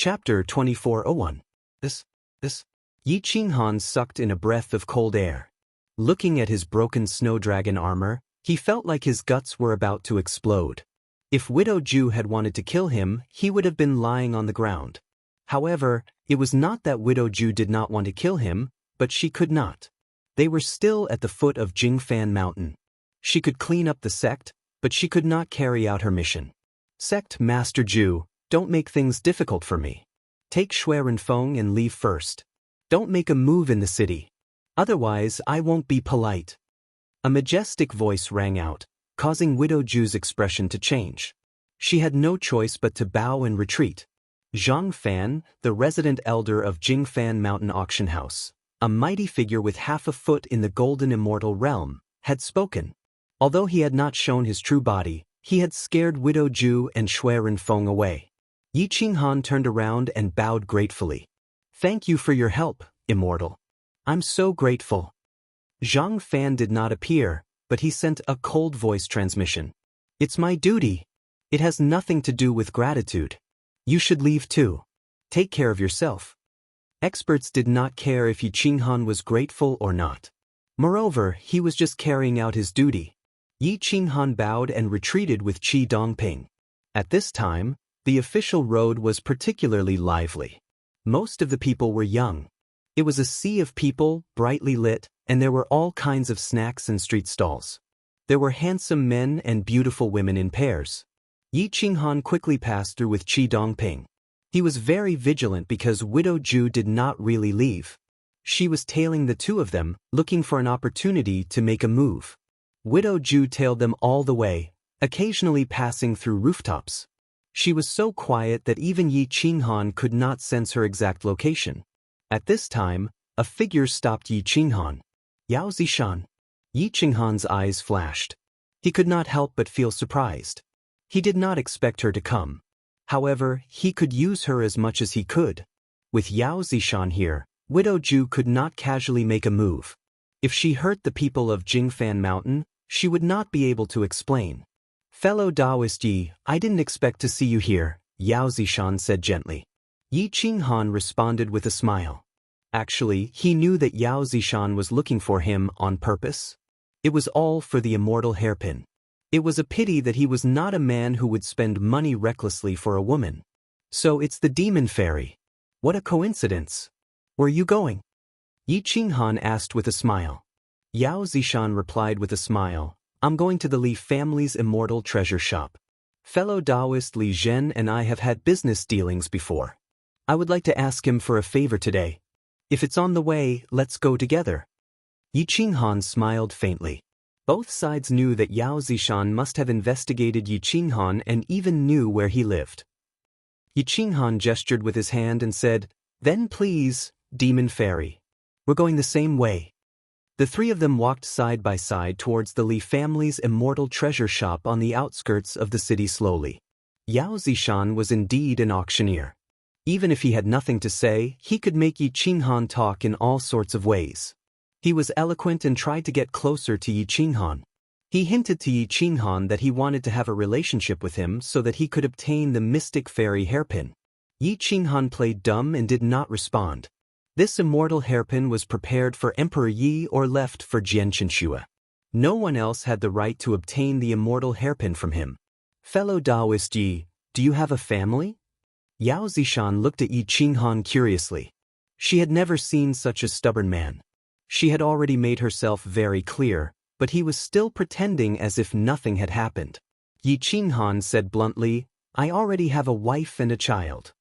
Chapter 2401. This. Yi Qinghan sucked in a breath of cold air. Looking at his broken snow dragon armor, he felt like his guts were about to explode. If Widow Ju had wanted to kill him, he would have been lying on the ground. However, it was not that Widow Ju did not want to kill him, but she could not. They were still at the foot of Jingfan Mountain. She could clean up the sect, but she could not carry out her mission. Sect Master Ju, don't make things difficult for me. Take Shui Renfeng and leave first. Don't make a move in the city. Otherwise, I won't be polite. A majestic voice rang out, causing Widow Ju's expression to change. She had no choice but to bow and retreat. Zhang Fan, the resident elder of Jingfan Mountain Auction House, a mighty figure with half a foot in the golden immortal realm, had spoken. Although he had not shown his true body, he had scared Widow Ju and Shui Renfeng away. Yi Qinghan turned around and bowed gratefully. Thank you for your help, Immortal. I'm so grateful. Zhang Fan did not appear, but he sent a cold voice transmission. It's my duty. It has nothing to do with gratitude. You should leave too. Take care of yourself. Experts did not care if Yi Qinghan was grateful or not. Moreover, he was just carrying out his duty. Yi Qinghan bowed and retreated with Qi Dongping. At this time, the official road was particularly lively. Most of the people were young. It was a sea of people, brightly lit, and there were all kinds of snacks and street stalls. There were handsome men and beautiful women in pairs. Yi Qinghan quickly passed through with Qi Dongping. He was very vigilant because Widow Ju did not really leave. She was tailing the two of them, looking for an opportunity to make a move. Widow Ju tailed them all the way, occasionally passing through rooftops. She was so quiet that even Yi Qinghan could not sense her exact location. At this time, a figure stopped Yi Qinghan. Yao Zishan. Yi Qinghan's eyes flashed. He could not help but feel surprised. He did not expect her to come. However, he could use her as much as he could. With Yao Zishan here, Widow Ju could not casually make a move. If she hurt the people of Jingfan Mountain, she would not be able to explain. Fellow Taoist Yi, I didn't expect to see you here, Yao Zishan said gently. Yi Qinghan responded with a smile. Actually, he knew that Yao Zishan was looking for him on purpose. It was all for the immortal hairpin. It was a pity that he was not a man who would spend money recklessly for a woman. So it's the demon fairy. What a coincidence. Where are you going? Yi Qinghan asked with a smile. Yao Zishan replied with a smile. I'm going to the Li family's immortal treasure shop. Fellow Taoist Li Zhen and I have had business dealings before. I would like to ask him for a favor today. If it's on the way, let's go together. Yi Qinghan smiled faintly. Both sides knew that Yao Zishan must have investigated Yi Qinghan and even knew where he lived. Yi Qinghan gestured with his hand and said, Then please, demon fairy. We're going the same way. The three of them walked side by side towards the Li family's immortal treasure shop on the outskirts of the city slowly. Yao Zishan was indeed an auctioneer. Even if he had nothing to say, he could make Yi Qinghan talk in all sorts of ways. He was eloquent and tried to get closer to Yi Qinghan. He hinted to Yi Qinghan that he wanted to have a relationship with him so that he could obtain the mystic fairy hairpin. Yi Qinghan played dumb and did not respond. This immortal hairpin was prepared for Emperor Yi or left for Jian Chenxue. No one else had the right to obtain the immortal hairpin from him. Fellow Taoist Yi, do you have a family? Yao Zishan looked at Yi Qinghan curiously. She had never seen such a stubborn man. She had already made herself very clear, but he was still pretending as if nothing had happened. Yi Qinghan said bluntly, I already have a wife and a child.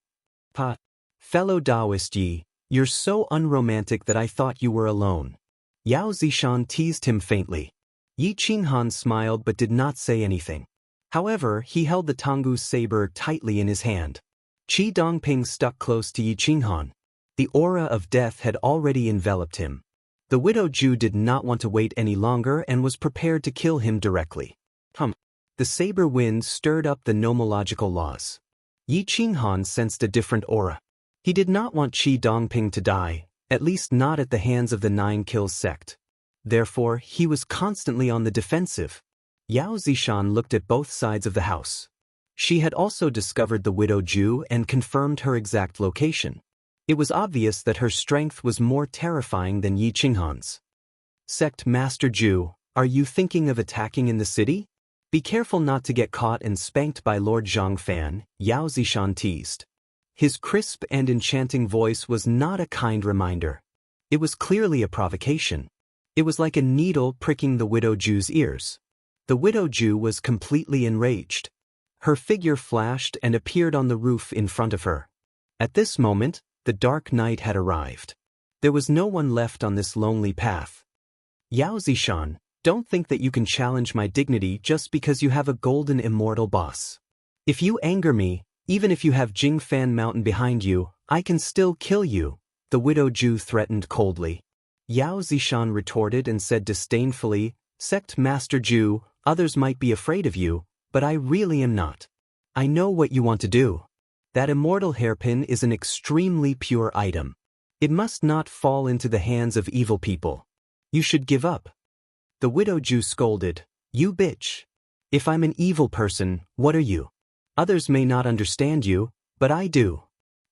Fellow Taoist Yi, you're so unromantic that I thought you were alone. Yao Zishan teased him faintly. Yi Qinghan smiled but did not say anything. However, he held the Tonggu saber tightly in his hand. Qi Dongping stuck close to Yi Qinghan. The aura of death had already enveloped him. The Widow Ju did not want to wait any longer and was prepared to kill him directly. The saber wind stirred up the nomological laws. Yi Qinghan sensed a different aura. He did not want Qi Dongping to die, at least not at the hands of the Nine Kills sect. Therefore, he was constantly on the defensive. Yao Zishan looked at both sides of the house. She had also discovered the widow Ju and confirmed her exact location. It was obvious that her strength was more terrifying than Yi Qinghan's. Sect Master Ju, are you thinking of attacking in the city? Be careful not to get caught and spanked by Lord Zhang Fan, Yao Zishan teased. His crisp and enchanting voice was not a kind reminder. It was clearly a provocation. It was like a needle pricking the widow Ju's ears. The widow Ju was completely enraged. Her figure flashed and appeared on the roof in front of her. At this moment, the dark night had arrived. There was no one left on this lonely path. Yao Zishan, don't think that you can challenge my dignity just because you have a golden immortal boss. If you anger me, even if you have Jingfan Mountain behind you, I can still kill you, the widow Ju threatened coldly. Yao Zishan retorted and said disdainfully, Sect Master Ju, others might be afraid of you, but I really am not. I know what you want to do. That immortal hairpin is an extremely pure item. It must not fall into the hands of evil people. You should give up. The widow Ju scolded, You bitch. If I'm an evil person, what are you? Others may not understand you, but I do.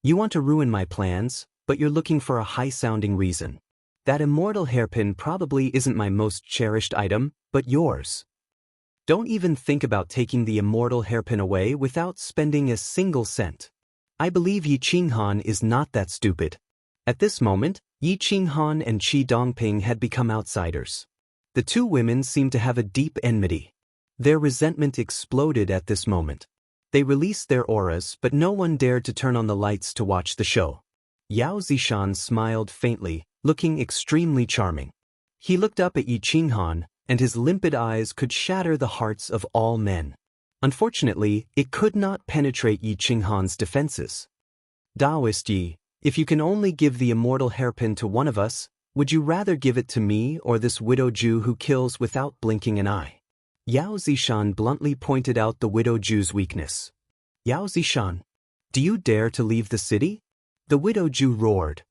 You want to ruin my plans, but you're looking for a high-sounding reason. That immortal hairpin probably isn't my most cherished item, but yours. Don't even think about taking the immortal hairpin away without spending a single cent. I believe Yi Qinghan is not that stupid. At this moment, Yi Qinghan and Qi Dongping had become outsiders. The two women seemed to have a deep enmity. Their resentment exploded at this moment. They released their auras, but no one dared to turn on the lights to watch the show. Yao Zishan smiled faintly, looking extremely charming. He looked up at Yi Qinghan, and his limpid eyes could shatter the hearts of all men. Unfortunately, it could not penetrate Yi Qinghan's defenses. Taoist Yi, if you can only give the immortal hairpin to one of us, would you rather give it to me or this widow Ju who kills without blinking an eye? Yao Zishan bluntly pointed out the widow Ju's weakness. Yao Zishan, do you dare to leave the city? The widow Ju roared.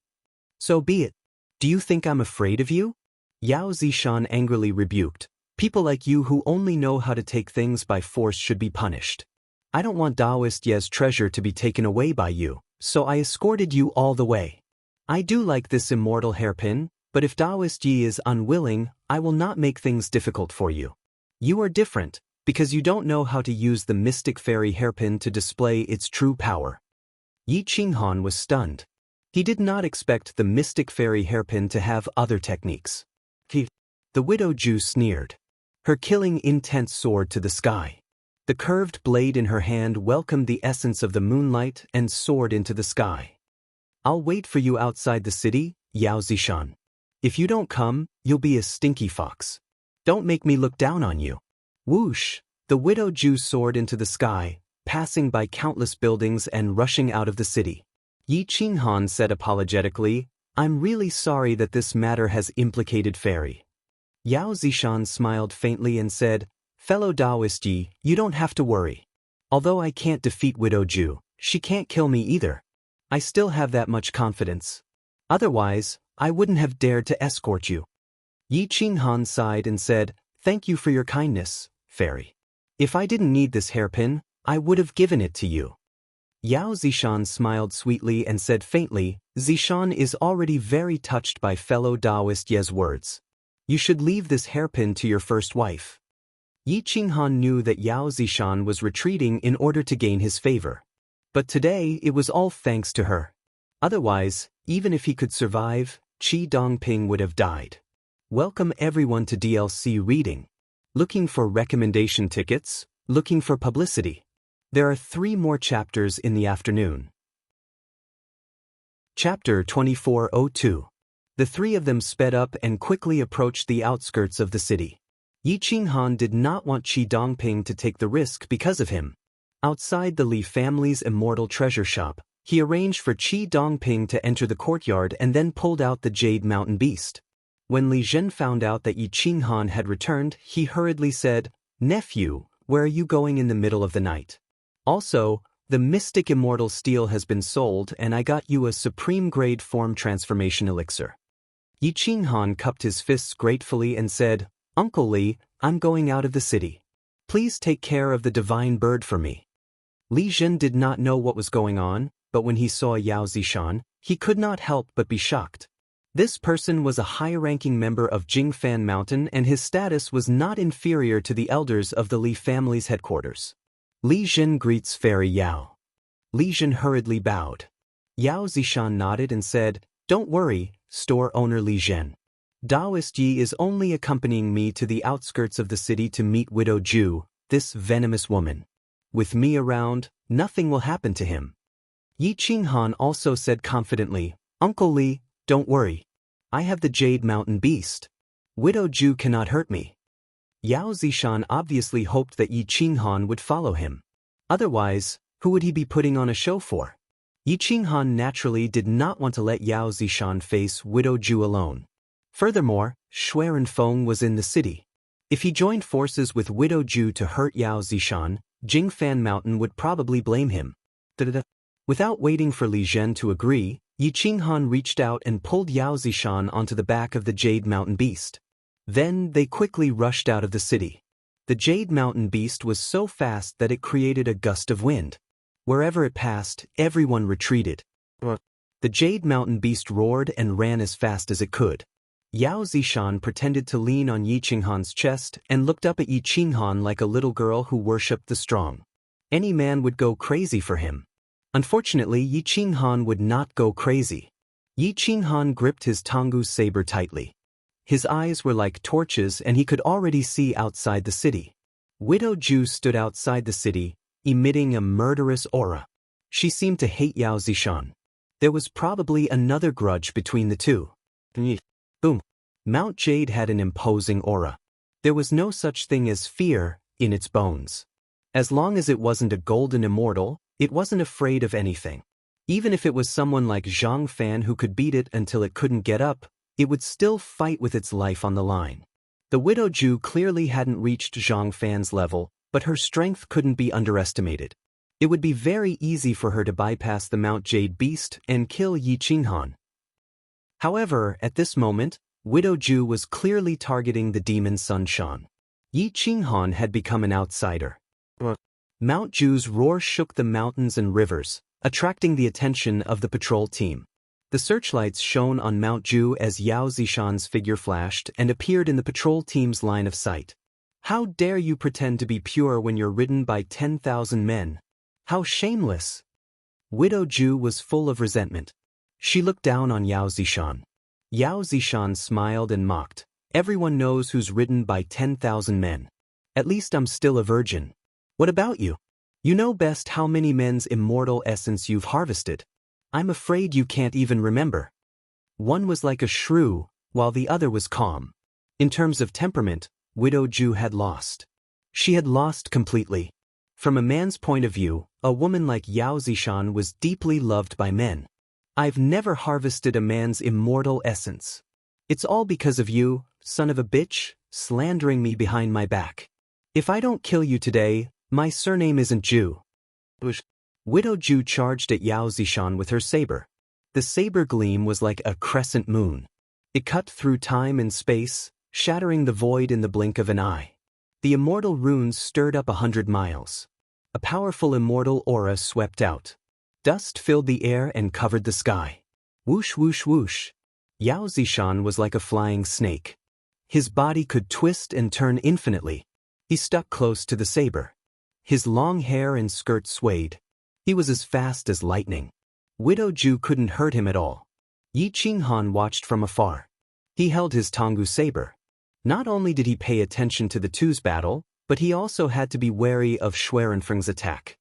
So be it. Do you think I'm afraid of you? Yao Zishan angrily rebuked. People like you who only know how to take things by force should be punished. I don't want Taoist Ye's treasure to be taken away by you, so I escorted you all the way. I do like this immortal hairpin, but if Taoist Yi is unwilling, I will not make things difficult for you. You are different, because you don't know how to use the mystic fairy hairpin to display its true power. Yi Qinghan was stunned. He did not expect the mystic fairy hairpin to have other techniques. The widow Ju sneered. Her killing intent soared to the sky. The curved blade in her hand welcomed the essence of the moonlight and soared into the sky. I'll wait for you outside the city, Yao Zishan. If you don't come, you'll be a stinky fox. Don't make me look down on you. Whoosh! The widow Ju soared into the sky, passing by countless buildings and rushing out of the city. Yi Qinghan said apologetically, I'm really sorry that this matter has implicated Fairy. Yao Zishan smiled faintly and said, Fellow Taoist Yi, you don't have to worry. Although I can't defeat widow Ju, she can't kill me either. I still have that much confidence. Otherwise, I wouldn't have dared to escort you. Yi Qinghan sighed and said, Thank you for your kindness, Fairy. If I didn't need this hairpin, I would have given it to you. Yao Zishan smiled sweetly and said faintly, Zishan is already very touched by fellow Taoist Ye's words. You should leave this hairpin to your first wife. Yi Qinghan knew that Yao Zishan was retreating in order to gain his favor. But today it was all thanks to her. Otherwise, even if he could survive, Qi Dongping would have died. Welcome everyone to DLC Reading. Looking for recommendation tickets? Looking for publicity? There are 3 more chapters in the afternoon. Chapter 2402. The 3 of them sped up and quickly approached the outskirts of the city. Yi Qinghan did not want Qi Dongping to take the risk because of him. Outside the Li family's immortal treasure shop, he arranged for Qi Dongping to enter the courtyard and then pulled out the Jade Mountain Beast. When Li Zhen found out that Yi Qinghan had returned, he hurriedly said, Nephew, where are you going in the middle of the night? Also, the mystic immortal steel has been sold and I got you a supreme-grade form transformation elixir. Yi Qinghan cupped his fists gratefully and said, Uncle Li, I'm going out of the city. Please take care of the divine bird for me. Li Zhen did not know what was going on, but when he saw Yao Zishan, he could not help but be shocked. This person was a high-ranking member of Jingfan Mountain and his status was not inferior to the elders of the Li family's headquarters. Li Zhen greets Fairy Yao. Li Zhen hurriedly bowed. Yao Zishan nodded and said, "Don't worry, store owner Li Zhen. Daoist Yi is only accompanying me to the outskirts of the city to meet Widow Ju, this venomous woman. With me around, nothing will happen to him." Yi Qinghan also said confidently, "Uncle Li, don't worry. I have the Jade Mountain Beast. Widow Ju cannot hurt me." Yao Zishan obviously hoped that Yi Qinghan would follow him. Otherwise, who would he be putting on a show for? Yi Qinghan naturally did not want to let Yao Zishan face Widow Ju alone. Furthermore, Xuerenfeng was in the city. If he joined forces with Widow Ju to hurt Yao Zishan, Jingfan Mountain would probably blame him. Without waiting for Li Zhen to agree, Yi Qinghan reached out and pulled Yao Zishan onto the back of the Jade Mountain Beast. Then they quickly rushed out of the city. The Jade Mountain Beast was so fast that it created a gust of wind. Wherever it passed, everyone retreated. The Jade Mountain Beast roared and ran as fast as it could. Yao Zishan pretended to lean on Yi Qinghan's chest and looked up at Yi Qinghan like a little girl who worshipped the strong. Any man would go crazy for him. Unfortunately, Yi Qinghan would not go crazy. Yi Qinghan gripped his Tonggu saber tightly. His eyes were like torches and he could already see outside the city. Widow Ju stood outside the city, emitting a murderous aura. She seemed to hate Yao Zishan. There was probably another grudge between the two. Boom. Mount Jade had an imposing aura. There was no such thing as fear in its bones. As long as it wasn't a golden immortal, it wasn't afraid of anything. Even if it was someone like Zhang Fan who could beat it until it couldn't get up, it would still fight with its life on the line. The Widow Ju clearly hadn't reached Zhang Fan's level, but her strength couldn't be underestimated. It would be very easy for her to bypass the Mount Jade Beast and kill Yi Qinghan. However, at this moment, Widow Ju was clearly targeting the demon Sun Shan. Yi Qinghan had become an outsider. Mount Ju's roar shook the mountains and rivers, attracting the attention of the patrol team. The searchlights shone on Mount Ju as Yao Zishan's figure flashed and appeared in the patrol team's line of sight. "How dare you pretend to be pure when you're ridden by 10,000 men? How shameless!" Widow Ju was full of resentment. She looked down on Yao Zishan. Yao Zishan smiled and mocked. "Everyone knows who's ridden by 10,000 men. At least I'm still a virgin. What about you? You know best how many men's immortal essence you've harvested. I'm afraid you can't even remember." One was like a shrew, while the other was calm. In terms of temperament, Widow Ju had lost. She had lost completely. From a man's point of view, a woman like Yao Zishan was deeply loved by men. "I've never harvested a man's immortal essence. It's all because of you, son of a bitch, slandering me behind my back. If I don't kill you today, my surname isn't Ju." Widow Ju charged at Yao Zishan with her saber. The saber gleam was like a crescent moon. It cut through time and space, shattering the void in the blink of an eye. The immortal runes stirred up 100 miles. A powerful immortal aura swept out. Dust filled the air and covered the sky. Whoosh whoosh whoosh. Yao Zishan was like a flying snake. His body could twist and turn infinitely. He stuck close to the saber. His long hair and skirt swayed. He was as fast as lightning. Widow Ju couldn't hurt him at all. Yi Qinghan watched from afar. He held his Tonggu saber. Not only did he pay attention to the two's battle, but he also had to be wary of Xuerenfeng's attack.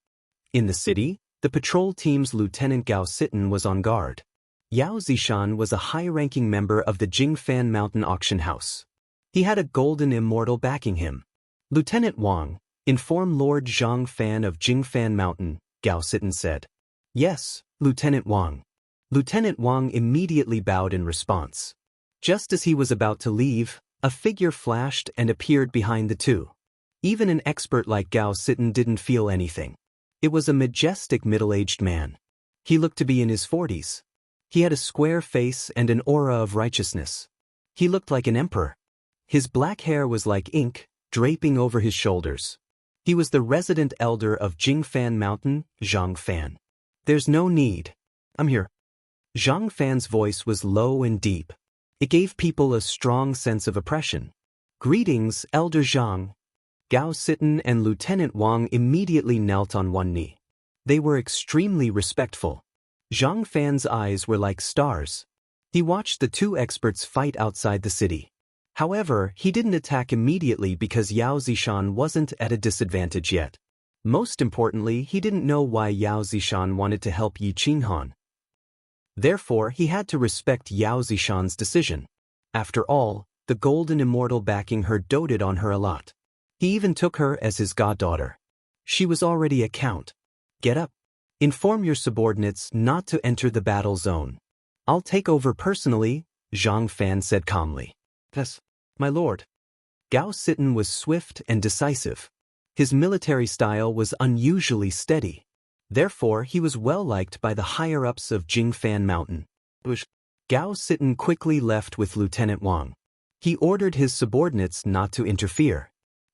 In the city, the patrol team's Lieutenant Gao Sitten was on guard. Yao Zishan was a high-ranking member of the Jingfan Mountain Auction House. He had a golden immortal backing him. "Lieutenant Wang, inform Lord Zhang Fan of Jingfan Mountain," Gao Sitten said. "Yes, Lieutenant Wang." Lieutenant Wang immediately bowed in response. Just as he was about to leave, a figure flashed and appeared behind the two. Even an expert like Gao Sitten didn't feel anything. It was a majestic middle-aged man. He looked to be in his 40s. He had a square face and an aura of righteousness. He looked like an emperor. His black hair was like ink, draping over his shoulders. He was the resident elder of Jingfan Mountain, Zhang Fan. There's no need. I'm here. Zhang Fan's voice was low and deep. It gave people a strong sense of oppression. Greetings, Elder Zhang. Gao Sitten and Lieutenant Wang immediately knelt on one knee. They were extremely respectful. Zhang Fan's eyes were like stars. He watched the two experts fight outside the city. However, he didn't attack immediately because Yao Zishan wasn't at a disadvantage yet. Most importantly, he didn't know why Yao Zishan wanted to help Yi Qinghan. Therefore, he had to respect Yao Zishan's decision. After all, the golden immortal backing her doted on her a lot. He even took her as his goddaughter. She was already a count. Get up. Inform your subordinates not to enter the battle zone. I'll take over personally, Zhang Fan said calmly. Yes, my lord. Gao Sitten was swift and decisive. His military style was unusually steady. Therefore, he was well liked by the higher-ups of Jingfan Mountain. Gao Sitten quickly left with Lieutenant Wang. He ordered his subordinates not to interfere.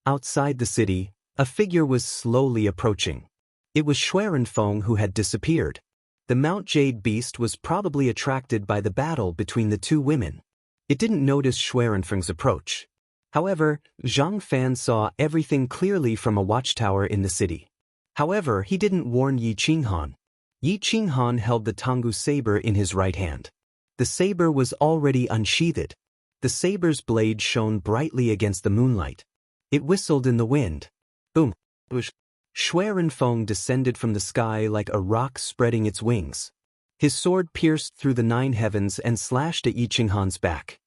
Outside the city, a figure was slowly approaching. It was Xuerenfeng who had disappeared. The Mount Jade beast was probably attracted by the battle between the two women. It didn't notice Xuerenfeng's approach. However, Zhang Fan saw everything clearly from a watchtower in the city. However, he didn't warn Yi Qinghan. Yi Qinghan held the Tanggu saber in his right hand. The saber was already unsheathed. The saber's blade shone brightly against the moonlight. It whistled in the wind. Boom! Xuerenfeng descended from the sky like a rock spreading its wings. His sword pierced through the 9 heavens and slashed at Yi Qinghan's back.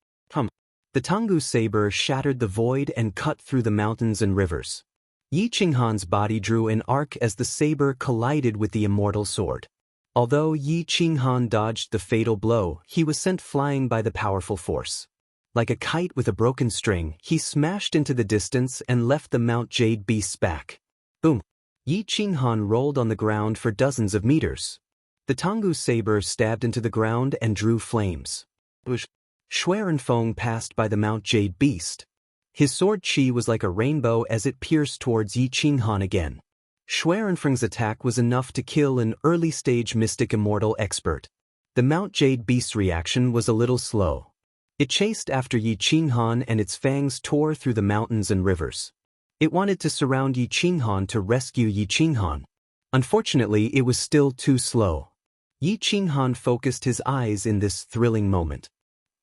The Tanggu saber shattered the void and cut through the mountains and rivers. Yi Qinghan's body drew an arc as the saber collided with the immortal sword. Although Yi Qinghan dodged the fatal blow, he was sent flying by the powerful force. Like a kite with a broken string, he smashed into the distance and left the Mount Jade beast's back. Boom! Yi Qinghan rolled on the ground for dozens of meters. The Tanggu saber stabbed into the ground and drew flames. Xuerenfeng passed by the Mount Jade beast. His sword chi was like a rainbow as it pierced towards Yi Qinghan again. Xuerenfeng's attack was enough to kill an early-stage mystic immortal expert. The Mount Jade beast's reaction was a little slow. It chased after Yi Qinghan and its fangs tore through the mountains and rivers. It wanted to surround Yi Qinghan to rescue Yi Qinghan. Unfortunately, it was still too slow. Yi Qinghan focused his eyes in this thrilling moment.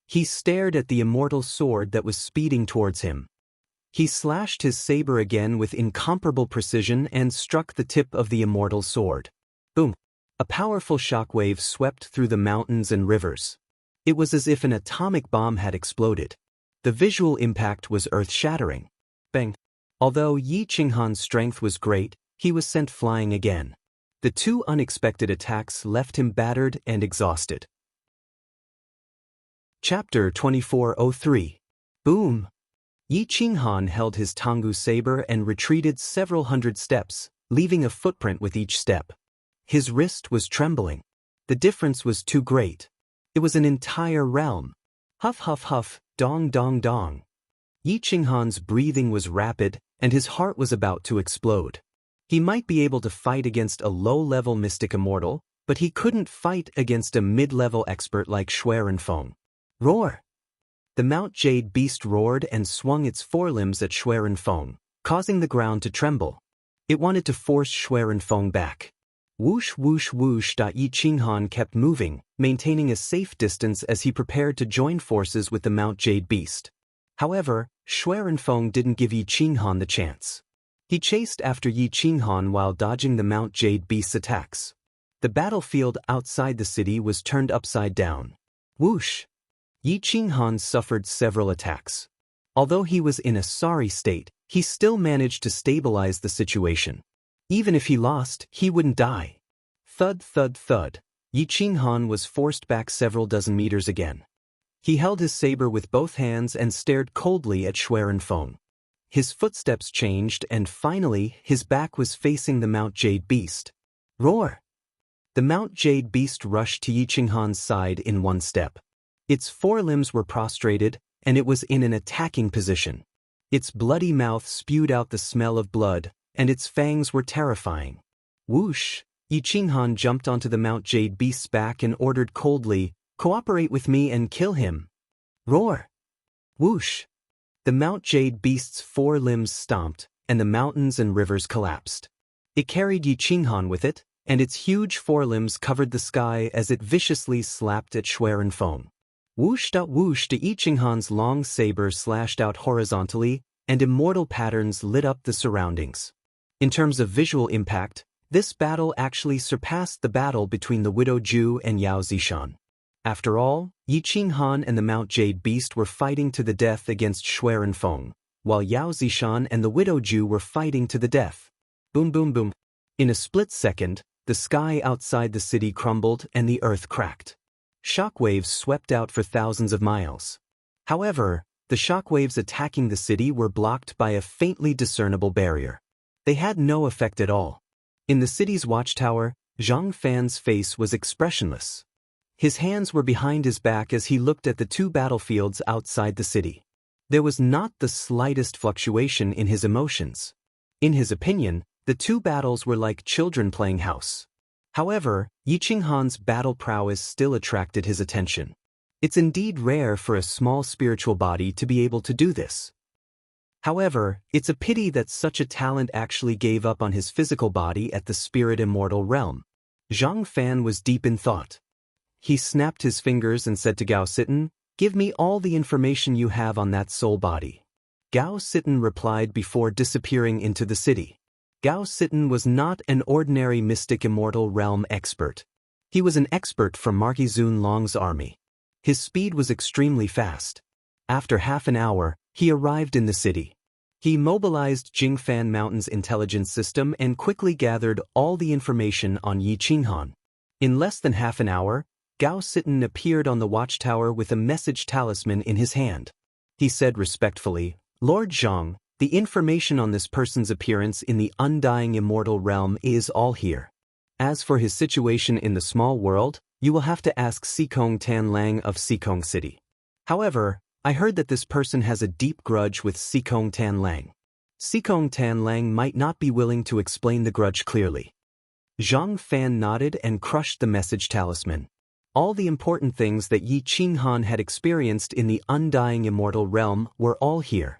He stared at the immortal sword that was speeding towards him. He slashed his saber again with incomparable precision and struck the tip of the immortal sword. Boom! A powerful shockwave swept through the mountains and rivers. It was as if an atomic bomb had exploded. The visual impact was earth-shattering. Bang! Although Yi Qinghan's strength was great, he was sent flying again. The two unexpected attacks left him battered and exhausted. Chapter 2403. Boom! Yi Qinghan held his Tanggu saber and retreated several hundred steps, leaving a footprint with each step. His wrist was trembling. The difference was too great. It was an entire realm. Huff huff huff, dong dong dong. Yi Qinghan's breathing was rapid, and his heart was about to explode. He might be able to fight against a low-level mystic immortal, but he couldn't fight against a mid-level expert like Xuerenfeng. Roar! The Mount Jade beast roared and swung its forelimbs at Xuerenfeng, causing the ground to tremble. It wanted to force Xuerenfeng back. Whoosh whoosh whoosh. Yi Qinghan kept moving, maintaining a safe distance as he prepared to join forces with the Mount Jade beast. However, Xuerenfeng didn't give Yi Qinghan the chance. He chased after Yi Qinghan while dodging the Mount Jade beast's attacks. The battlefield outside the city was turned upside down. Whoosh! Yi Qinghan suffered several attacks. Although he was in a sorry state, he still managed to stabilize the situation. Even if he lost, he wouldn't die. Thud thud thud. Yi Qinghan was forced back several dozen meters again. He held his saber with both hands and stared coldly at Xuerenfeng. His footsteps changed and finally his back was facing the Mount Jade beast. Roar! The Mount Jade beast rushed to Yi Qinghan's side in one step. Its forelimbs were prostrated, and it was in an attacking position. Its bloody mouth spewed out the smell of blood, and its fangs were terrifying. Whoosh! Yi Qinghan jumped onto the Mount Jade beast's back and ordered coldly, "Cooperate with me and kill him." Roar! Whoosh! The Mount Jade beast's 4 limbs stomped, and the mountains and rivers collapsed. It carried Yi Qinghan with it, and its huge forelimbs covered the sky as it viciously slapped at Schwerenfeng. Whoosh! To Yi Qinghan's long saber slashed out horizontally, and immortal patterns lit up the surroundings. In terms of visual impact, this battle actually surpassed the battle between the Widow Ju and Yao Zishan. After all, Yi Qinghan and the Mount Jade beast were fighting to the death against Schwerenfeng, while Yao Zishan and the Widow Ju were fighting to the death. Boom boom boom. In a split second, the sky outside the city crumbled and the earth cracked. Shockwaves swept out for thousands of miles. However, the shockwaves attacking the city were blocked by a faintly discernible barrier. They had no effect at all. In the city's watchtower, Zhang Fan's face was expressionless. His hands were behind his back as he looked at the 2 battlefields outside the city. There was not the slightest fluctuation in his emotions. In his opinion, the 2 battles were like children playing house. However, Yi Qinghan's battle prowess still attracted his attention. It's indeed rare for a small spiritual body to be able to do this. However, it's a pity that such a talent actually gave up on his physical body at the spirit immortal realm. Zhang Fan was deep in thought. He snapped his fingers and said to Gao Sitten, "Give me all the information you have on that soul body." Gao Sitten replied before disappearing into the city. Gao Sitten was not an ordinary mystic immortal realm expert. He was an expert from Marquis Zun Long's army. His speed was extremely fast. After half an hour, he arrived in the city. He mobilized Jingfan Mountain's intelligence system and quickly gathered all the information on Yi Qinghan. In less than half an hour, Gao Sitten appeared on the watchtower with a message talisman in his hand. He said respectfully, "Lord Zhang, the information on this person's appearance in the undying immortal realm is all here. As for his situation in the small world, you will have to ask Sikong Tan Lang of Sikong City. However, I heard that this person has a deep grudge with Sikong Tan Lang. Sikong Tan Lang might not be willing to explain the grudge clearly." Zhang Fan nodded and crushed the message talisman. All the important things that Yi Qinghan had experienced in the undying immortal realm were all here.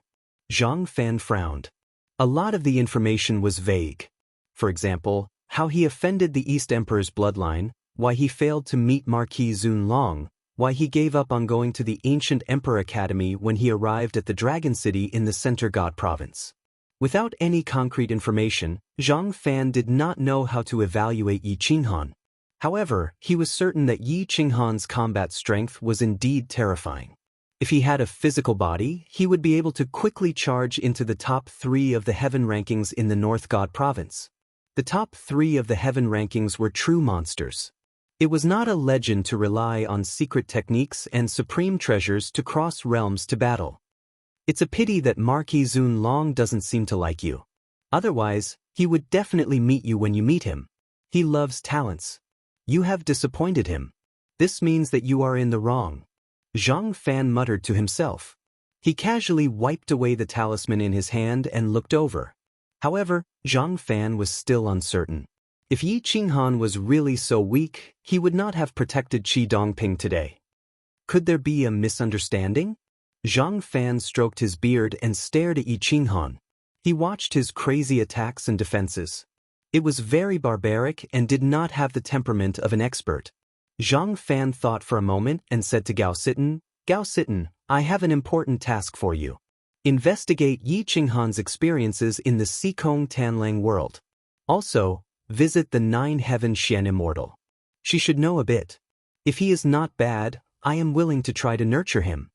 Zhang Fan frowned. A lot of the information was vague. For example, how he offended the East Emperor's bloodline, why he failed to meet Marquis Zun Long, why he gave up on going to the Ancient Emperor Academy when he arrived at the Dragon City in the Center God Province. Without any concrete information, Zhang Fan did not know how to evaluate Yi Qinghan. However, he was certain that Yi Qinghan's combat strength was indeed terrifying. If he had a physical body, he would be able to quickly charge into the top 3 of the heaven rankings in the North God Province. The top 3 of the heaven rankings were true monsters. It was not a legend to rely on secret techniques and supreme treasures to cross realms to battle. It's a pity that Marquis Zun Long doesn't seem to like you. Otherwise, he would definitely meet you when you meet him. He loves talents. You have disappointed him. This means that you are in the wrong. Zhang Fan muttered to himself. He casually wiped away the talisman in his hand and looked over. However, Zhang Fan was still uncertain. If Yi Qinghan was really so weak, he would not have protected Qi Dongping today. Could there be a misunderstanding? Zhang Fan stroked his beard and stared at Yi Qinghan. He watched his crazy attacks and defenses. It was very barbaric and did not have the temperament of an expert. Zhang Fan thought for a moment and said to Gao Sitten, "Gao Sitten, I have an important task for you. Investigate Yi Qinghan's experiences in the Sikong Tanlang world. Also, visit the 9 Heaven Xian Immortal. She should know a bit. If he is not bad, I am willing to try to nurture him."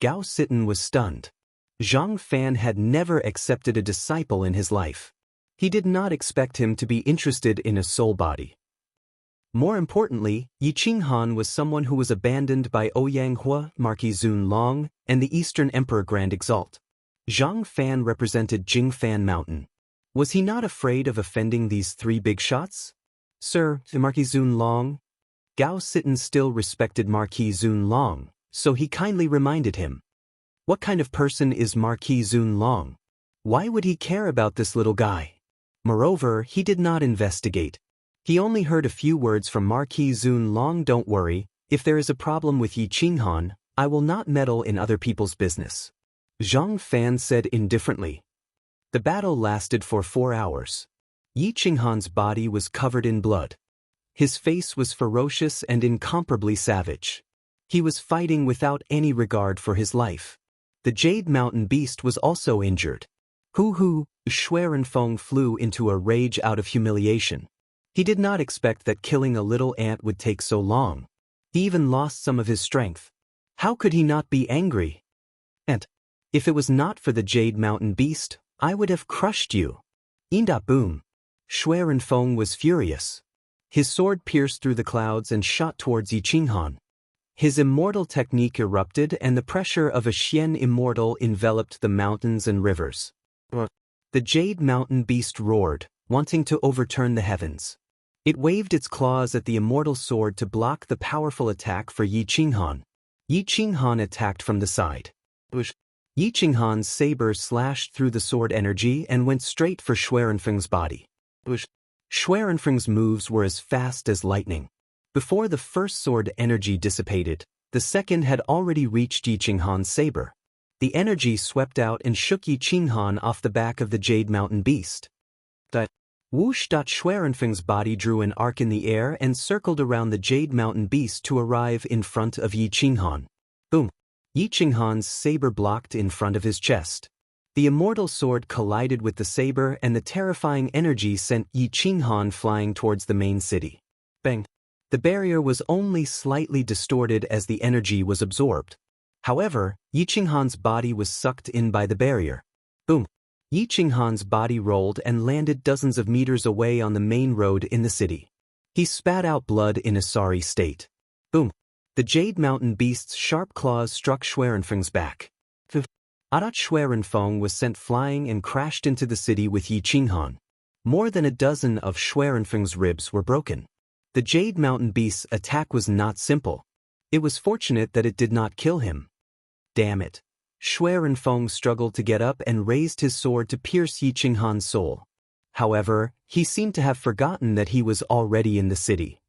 Gao Sitten was stunned. Zhang Fan had never accepted a disciple in his life. He did not expect him to be interested in a soul body. More importantly, Yi Qinghan was someone who was abandoned by Ouyang Hua, Marquis Zun Long, and the Eastern Emperor Grand Exalt. Zhang Fan represented Jingfan Mountain. Was he not afraid of offending these 3 big shots? "Sir, the Marquis Zun Long." Gao Sitten still respected Marquis Zun Long, so he kindly reminded him. What kind of person is Marquis Zun Long? Why would he care about this little guy? Moreover, he did not investigate. He only heard a few words from Marquis Zun Long. Don't worry, if there is a problem with Yi Qinghan, I will not meddle in other people's business. Zhang Fan said indifferently. The battle lasted for 4 hours. Yi Qinghan's body was covered in blood. His face was ferocious and incomparably savage. He was fighting without any regard for his life. The Jade Mountain Beast was also injured. Hoo, Shui Renfeng flew into a rage out of humiliation. He did not expect that killing a little ant would take so long. He even lost some of his strength. How could he not be angry? And if it was not for the Jade Mountain Beast, I would have crushed you. Inda boom. Shui Renfeng was furious. His sword pierced through the clouds and shot towards Yi Qinghan. His immortal technique erupted and the pressure of a Xian immortal enveloped the mountains and rivers. The Jade Mountain Beast roared, wanting to overturn the heavens. It waved its claws at the immortal sword to block the powerful attack for Yi Qinghan. Yi Qinghan attacked from the side. Yi Qinghan's saber slashed through the sword energy and went straight for Shui Renfeng's body. Shui Renfeng's moves were as fast as lightning. Before the first sword energy dissipated, the second had already reached Yi Qinghan's saber. The energy swept out and shook Yi Qinghan off the back of the Jade Mountain Beast. Whoosh! Shui Renfeng's body drew an arc in the air and circled around the Jade Mountain Beast to arrive in front of Yi Qinghan. Boom! Yi Qinghan's saber blocked in front of his chest. The immortal sword collided with the saber and the terrifying energy sent Yi Qinghan flying towards the main city. Bang! The barrier was only slightly distorted as the energy was absorbed. However, Yi Qinghan's body was sucked in by the barrier. Boom! Yi Qinghan's body rolled and landed dozens of meters away on the main road in the city. He spat out blood in a sorry state. Boom! The Jade Mountain Beast's sharp claws struck Shui Renfeng's back. Shui Renfeng was sent flying and crashed into the city with Yi Qinghan. More than a dozen of Shui Renfeng's ribs were broken. The Jade Mountain Beast's attack was not simple. It was fortunate that it did not kill him. Damn it. Shui Renfeng struggled to get up and raised his sword to pierce Yi Qinghan's soul. However, he seemed to have forgotten that he was already in the city.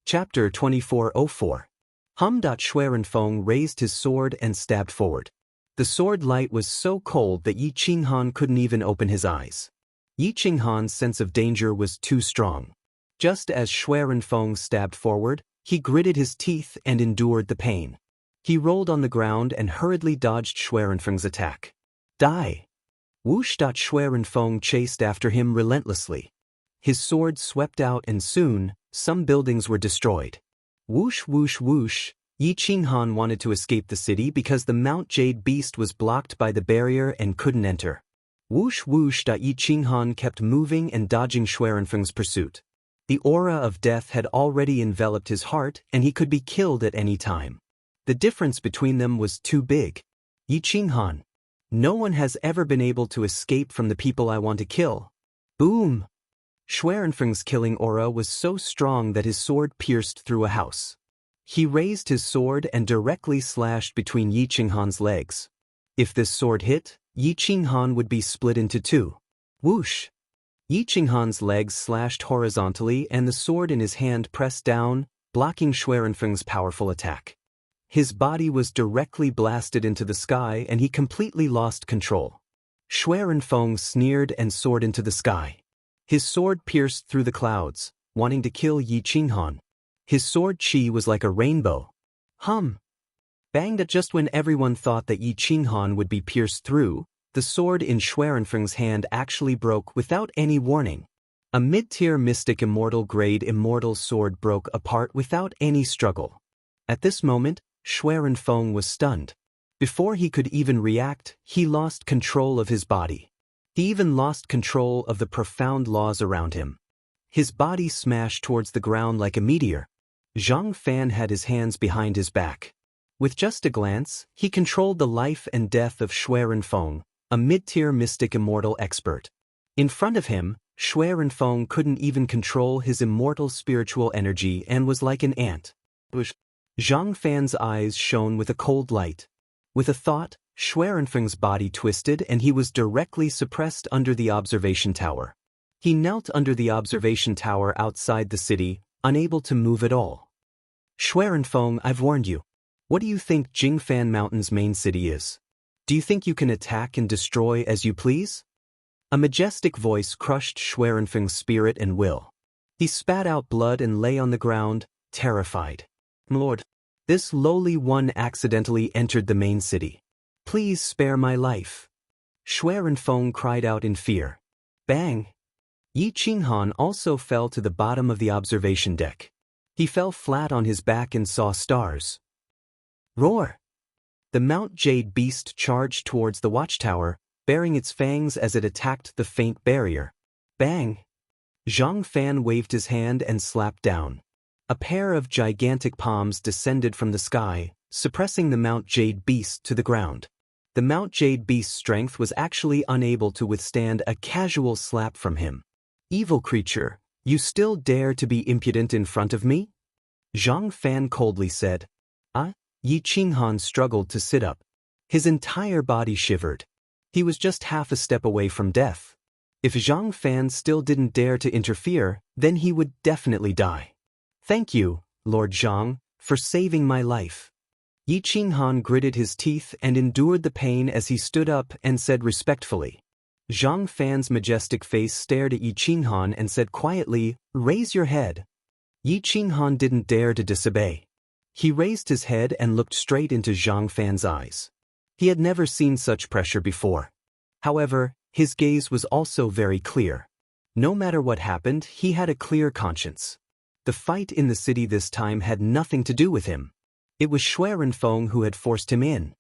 Chapter 2404. Shui Renfeng raised his sword and stabbed forward. The sword light was so cold that Yi Qinghan couldn't even open his eyes. Yi Qinghan's sense of danger was too strong. Just as Shui Renfeng stabbed forward, he gritted his teeth and endured the pain. He rolled on the ground and hurriedly dodged Shui Renfeng's attack. Die! Whoosh! Shui Renfeng chased after him relentlessly. His sword swept out and soon, some buildings were destroyed. Whoosh whoosh whoosh! Yi Qinghan wanted to escape the city because the Mount Jade Beast was blocked by the barrier and couldn't enter. Whoosh whoosh! Yi Qinghan kept moving and dodging Shui Renfeng's pursuit. The aura of death had already enveloped his heart and he could be killed at any time. The difference between them was too big. Yi Qinghan. No one has ever been able to escape from the people I want to kill. Boom! Shui Renfeng's killing aura was so strong that his sword pierced through a house. He raised his sword and directly slashed between Yi Qinghan's legs. If this sword hit, Yi Qinghan would be split into two. Whoosh! Yi Qinghan's legs slashed horizontally and the sword in his hand pressed down, blocking Shui Renfeng's powerful attack. His body was directly blasted into the sky and he completely lost control. Shui Renfeng sneered and soared into the sky. His sword pierced through the clouds, wanting to kill Yi Qinghan. His sword chi was like a rainbow. Banged at just when everyone thought that Yi Qinghan would be pierced through, the sword in Shui Renfeng's hand actually broke without any warning. A mid-tier mystic immortal grade immortal sword broke apart without any struggle. At this moment, Shui Renfeng was stunned. Before he could even react, he lost control of his body. He even lost control of the profound laws around him. His body smashed towards the ground like a meteor. Zhang Fan had his hands behind his back. With just a glance, he controlled the life and death of Shui Renfeng, a mid-tier mystic immortal expert. In front of him, Shui Renfeng couldn't even control his immortal spiritual energy and was like an ant. Zhang Fan's eyes shone with a cold light. With a thought, Schwerenfeng's body twisted and he was directly suppressed under the observation tower. He knelt under the observation tower outside the city, unable to move at all. Schwerenfeng, I've warned you. What do you think Jingfan Mountain's main city is? Do you think you can attack and destroy as you please? A majestic voice crushed Schwerenfeng's spirit and will. He spat out blood and lay on the ground, terrified. Lord, this lowly one accidentally entered the main city. Please spare my life. Schwerenfeng cried out in fear. Bang! Yi Qinghan also fell to the bottom of the observation deck. He fell flat on his back and saw stars. Roar! The Mount Jade beast charged towards the watchtower, baring its fangs as it attacked the faint barrier. Bang! Zhang Fan waved his hand and slapped down. A pair of gigantic palms descended from the sky, suppressing the Mount Jade beast to the ground. The Mount Jade beast's strength was actually unable to withstand a casual slap from him. Evil creature, you still dare to be impudent in front of me? Zhang Fan coldly said. Yi Qinghan struggled to sit up. His entire body shivered. He was just half a step away from death. If Zhang Fan still didn't dare to interfere, then he would definitely die. Thank you, Lord Zhang, for saving my life. Yi Qinghan gritted his teeth and endured the pain as he stood up and said respectfully. Zhang Fan's majestic face stared at Yi Qinghan and said quietly, "Raise your head." Yi Qinghan didn't dare to disobey. He raised his head and looked straight into Zhang Fan's eyes. He had never seen such pressure before. However, his gaze was also very clear. No matter what happened, he had a clear conscience. The fight in the city this time had nothing to do with him. It was Schwerenfeng who had forced him in.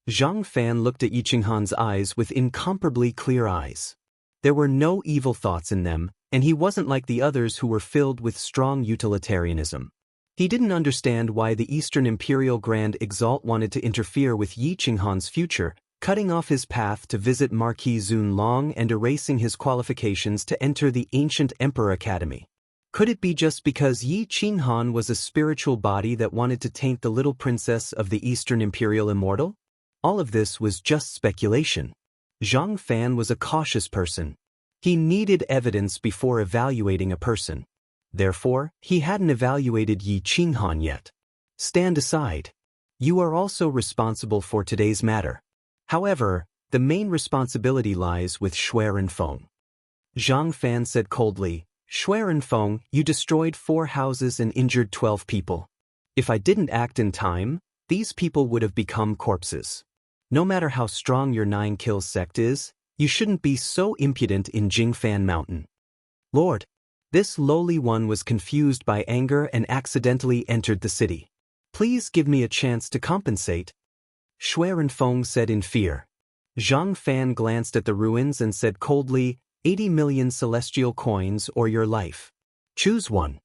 Zhang Fan looked at Yi Qinghan's eyes with incomparably clear eyes. There were no evil thoughts in them, and he wasn't like the others who were filled with strong utilitarianism. He didn't understand why the Eastern Imperial Grand Exalt wanted to interfere with Yi Qinghan's future, cutting off his path to visit Marquis Zun Long and erasing his qualifications to enter the ancient Emperor Academy. Could it be just because Yi Qinghan was a spiritual body that wanted to taint the little princess of the Eastern Imperial Immortal? All of this was just speculation. Zhang Fan was a cautious person. He needed evidence before evaluating a person. Therefore, he hadn't evaluated Yi Qinghan yet. Stand aside. You are also responsible for today's matter. However, the main responsibility lies with Schwerenfeng. Zhang Fan said coldly, Schwerenfeng, you destroyed 4 houses and injured 12 people. If I didn't act in time, these people would have become corpses. No matter how strong your 9 kills sect is, you shouldn't be so impudent in Jingfan Mountain. Lord, this lowly one was confused by anger and accidentally entered the city. Please give me a chance to compensate. Schwerenfeng said in fear. Zhang Fan glanced at the ruins and said coldly, 80 million celestial coins or your life. Choose one.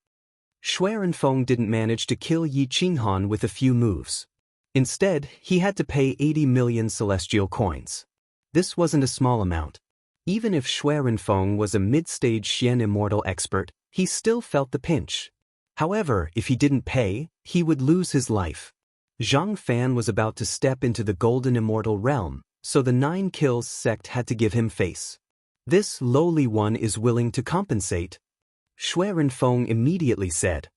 Schwerenfeng didn't manage to kill Yi Qinghan with a few moves. Instead, he had to pay 80 million celestial coins. This wasn't a small amount. Even if Schwerenfeng was a mid-stage Xian immortal expert, he still felt the pinch. However, if he didn't pay, he would lose his life. Zhang Fan was about to step into the golden immortal realm, so the 9 kills sect had to give him face. This lowly one is willing to compensate. Schwerenfeng immediately said.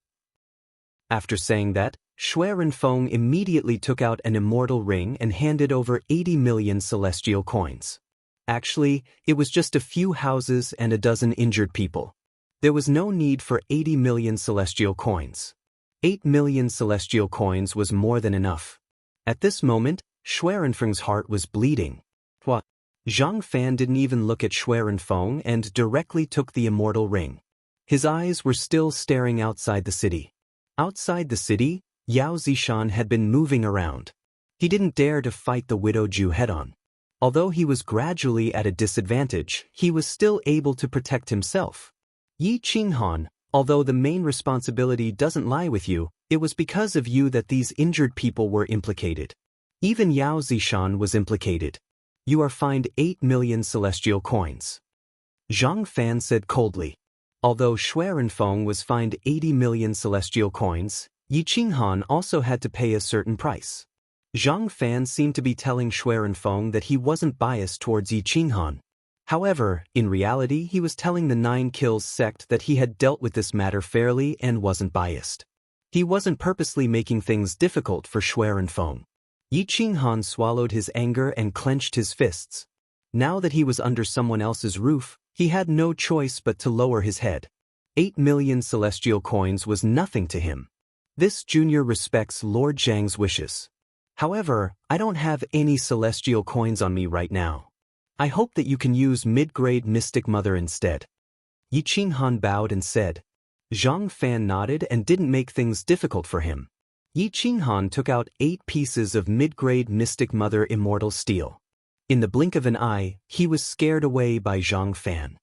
After saying that, Schwerenfeng immediately took out an immortal ring and handed over 80 million celestial coins. Actually, it was just a few houses and a dozen injured people. There was no need for 80 million celestial coins. 8 million celestial coins was more than enough. At this moment, Schwerenfeng's heart was bleeding. What? Zhang Fan didn't even look at Schwerenfeng and directly took the immortal ring. His eyes were still staring outside the city. Outside the city, Yao Zishan had been moving around. He didn't dare to fight the widow Jew head-on. Although he was gradually at a disadvantage, he was still able to protect himself. Yi Qinghan, although the main responsibility doesn't lie with you, it was because of you that these injured people were implicated. Even Yao Zishan was implicated. You are fined 8 million celestial coins. Zhang Fan said coldly. Although Schwerenfeng was fined 80 million celestial coins, Yi Qinghan also had to pay a certain price. Zhang Fan seemed to be telling Xuerenfeng that he wasn't biased towards Yi Qinghan. However, in reality he was telling the Nine Kills sect that he had dealt with this matter fairly and wasn't biased. He wasn't purposely making things difficult for Xuerenfeng. Yi Qinghan swallowed his anger and clenched his fists. Now that he was under someone else's roof, he had no choice but to lower his head. 8 million celestial coins was nothing to him. This junior respects Lord Zhang's wishes. However, I don't have any celestial coins on me right now. I hope that you can use mid-grade Mystic Mother instead. Yi Qinghan bowed and said. Zhang Fan nodded and didn't make things difficult for him. Yi Qinghan took out 8 pieces of mid-grade Mystic Mother Immortal Steel. In the blink of an eye, he was scared away by Zhang Fan.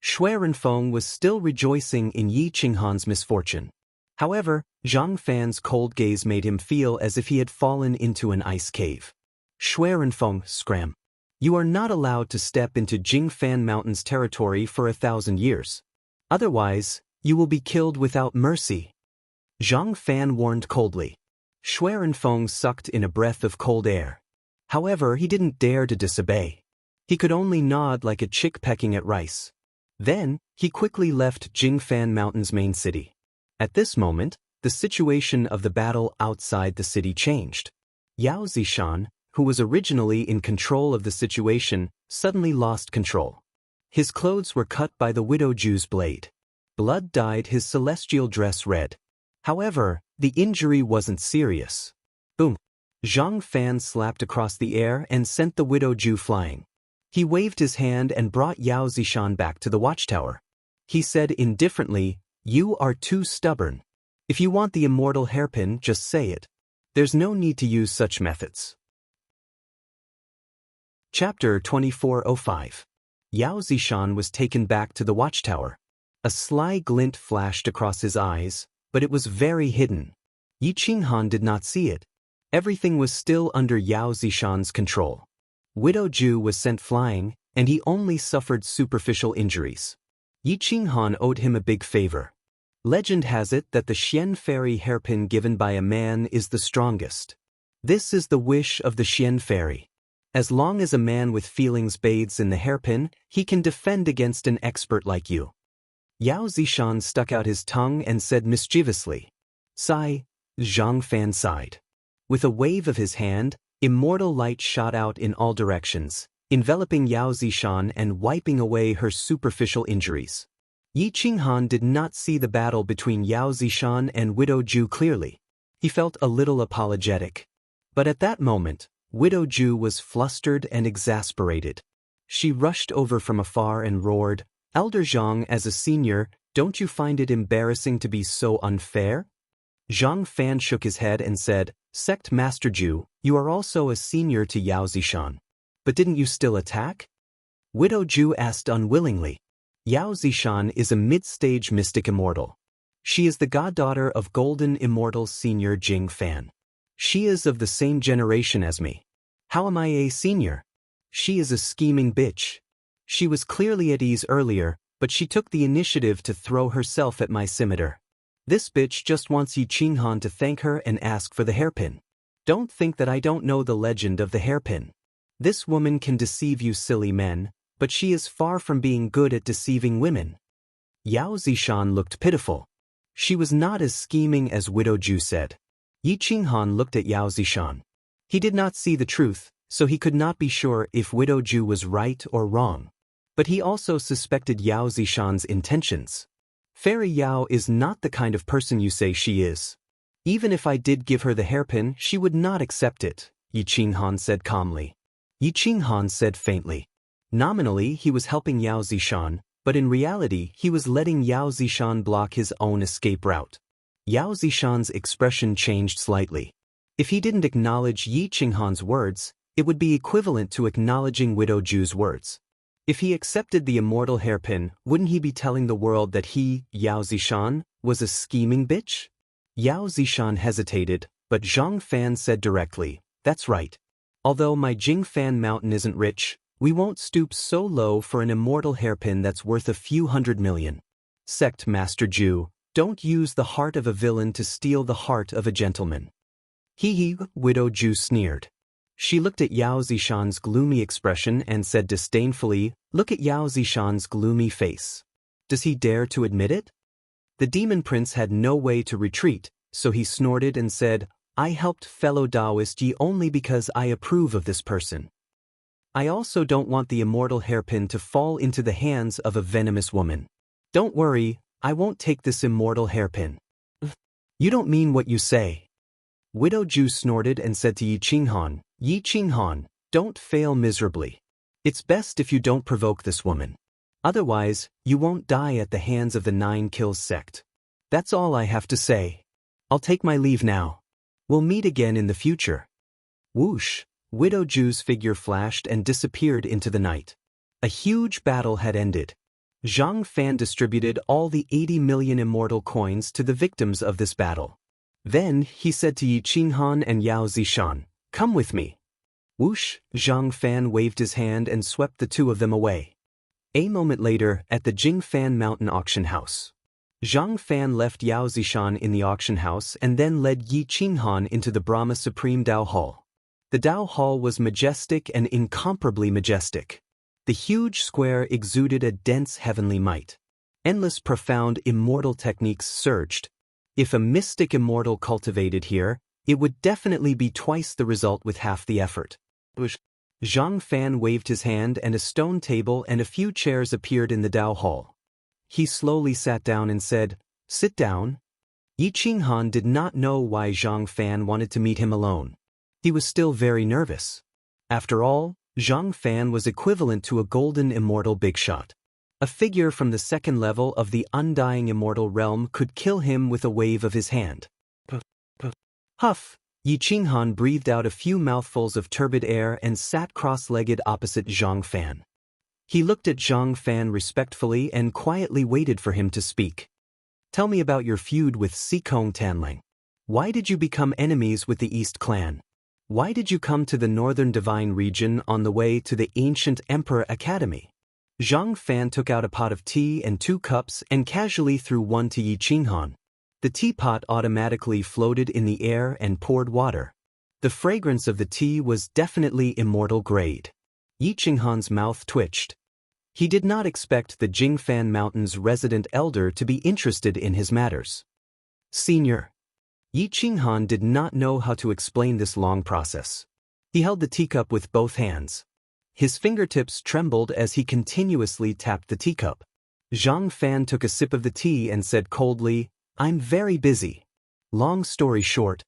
Xuerenfeng was still rejoicing in Yi Qinghan's misfortune. However, Zhang Fan's cold gaze made him feel as if he had fallen into an ice cave. Xuerenfeng, scram. You are not allowed to step into Jingfan Mountain's territory for 1,000 years. Otherwise, you will be killed without mercy. Zhang Fan warned coldly. Xuerenfeng sucked in a breath of cold air. However, he didn't dare to disobey. He could only nod like a chick pecking at rice. Then, he quickly left Jingfan Mountain's main city. At this moment, the situation of the battle outside the city changed. Yao Zishan, who was originally in control of the situation, suddenly lost control. His clothes were cut by the Widow Jew's blade. Blood dyed his celestial dress red. However, the injury wasn't serious. Boom! Zhang Fan slapped across the air and sent the Widow Jew flying. He waved his hand and brought Yao Zishan back to the watchtower. He said indifferently, "You are too stubborn. If you want the immortal hairpin, just say it. There's no need to use such methods." Chapter 2405. Yao Zishan was taken back to the watchtower. A sly glint flashed across his eyes, but it was very hidden. Yi Qinghan did not see it. Everything was still under Yao Zishan's control. Widow Ju was sent flying, and he only suffered superficial injuries. Yi Qinghan owed him a big favor. Legend has it that the Xian Fairy hairpin given by a man is the strongest. This is the wish of the Xian Fairy. As long as a man with feelings bathes in the hairpin, he can defend against an expert like you. Yao Zishan stuck out his tongue and said mischievously. Sigh. Zhang Fan sighed. With a wave of his hand, immortal light shot out in all directions, enveloping Yao Zishan and wiping away her superficial injuries. Yi Qinghan did not see the battle between Yao Zishan and Widow Ju clearly. He felt a little apologetic. But at that moment, Widow Ju was flustered and exasperated. She rushed over from afar and roared, "Elder Zhang, as a senior, don't you find it embarrassing to be so unfair?" Zhang Fan shook his head and said, "Sect Master Ju, you are also a senior to Yao Zishan. But didn't you still attack?" Widow Ju asked unwillingly. Yao Zishan is a mid-stage mystic immortal. She is the goddaughter of Golden Immortal Senior Jing Fan. She is of the same generation as me. How am I a senior? She is a scheming bitch. She was clearly at ease earlier, but she took the initiative to throw herself at my scimitar. This bitch just wants Yi Qinghan to thank her and ask for the hairpin. Don't think that I don't know the legend of the hairpin. This woman can deceive you silly men, but she is far from being good at deceiving women. Yao Zishan looked pitiful. She was not as scheming as Widow Ju said. Yi Qinghan looked at Yao Zishan. He did not see the truth, so he could not be sure if Widow Ju was right or wrong. But he also suspected Yao Zishan's intentions. Fairy Yao is not the kind of person you say she is. Even if I did give her the hairpin, she would not accept it, Yi Qinghan said calmly. Yi Qinghan said faintly. Nominally, he was helping Yao Zishan, but in reality, he was letting Yao Zishan block his own escape route. Yao Zishan's expression changed slightly. If he didn't acknowledge Yi Qinghan's words, it would be equivalent to acknowledging Widow Ju's words. If he accepted the immortal hairpin, wouldn't he be telling the world that he, Yao Zishan, was a scheming bitch? Yao Zishan hesitated, but Zhang Fan said directly, "That's right. Although my Jingfan Mountain isn't rich, we won't stoop so low for an immortal hairpin that's worth a few 100 million. Sect Master Ju, don't use the heart of a villain to steal the heart of a gentleman." Hee hee, Widow Ju sneered. She looked at Yao Zishan's gloomy expression and said disdainfully, "Look at Yao Zishan's gloomy face. Does he dare to admit it?" The demon prince had no way to retreat, so he snorted and said, "I helped fellow Taoist Yi only because I approve of this person. I also don't want the immortal hairpin to fall into the hands of a venomous woman. Don't worry, I won't take this immortal hairpin." "You don't mean what you say." Widow Ju snorted and said to Yi Qinghan, don't fail miserably. It's best if you don't provoke this woman. Otherwise, you won't die at the hands of the 9 Kills sect. That's all I have to say. I'll take my leave now. We'll meet again in the future." Whoosh, Widow Ju's figure flashed and disappeared into the night. A huge battle had ended. Zhang Fan distributed all the 80 million immortal coins to the victims of this battle. Then, he said to Yi Qinghan and Yao Zishan, "Come with me." Whoosh, Zhang Fan waved his hand and swept the two of them away. A moment later, at the Jingfan Mountain auction house. Zhang Fan left Yao Zishan in the auction house and then led Yi Qinghan into the Brahma Supreme Dao Hall. The Dao Hall was majestic and incomparably majestic. The huge square exuded a dense heavenly might. Endless profound immortal techniques surged. If a mystic immortal cultivated here, it would definitely be twice the result with half the effort. Zhang Fan waved his hand and a stone table and a few chairs appeared in the Dao Hall. He slowly sat down and said, "Sit down." Yi Qinghan did not know why Zhang Fan wanted to meet him alone. He was still very nervous. After all, Zhang Fan was equivalent to a golden immortal big shot. A figure from the 2nd level of the undying immortal realm could kill him with a wave of his hand. Huff, Yi Qinghan breathed out a few mouthfuls of turbid air and sat cross-legged opposite Zhang Fan. He looked at Zhang Fan respectfully and quietly waited for him to speak. "Tell me about your feud with Sikong Tanling. Why did you become enemies with the East Clan? Why did you come to the Northern Divine Region on the way to the Ancient Emperor Academy?" Zhang Fan took out a pot of tea and 2 cups and casually threw one to Yi Qinghan. The teapot automatically floated in the air and poured water. The fragrance of the tea was definitely immortal grade. Yi Qinghan's mouth twitched. He did not expect the Jingfan Mountain's resident elder to be interested in his matters. "Senior." Yi Qinghan did not know how to explain this long process. He held the teacup with both hands. His fingertips trembled as he continuously tapped the teacup. Zhang Fan took a sip of the tea and said coldly, "I'm very busy." Long story short.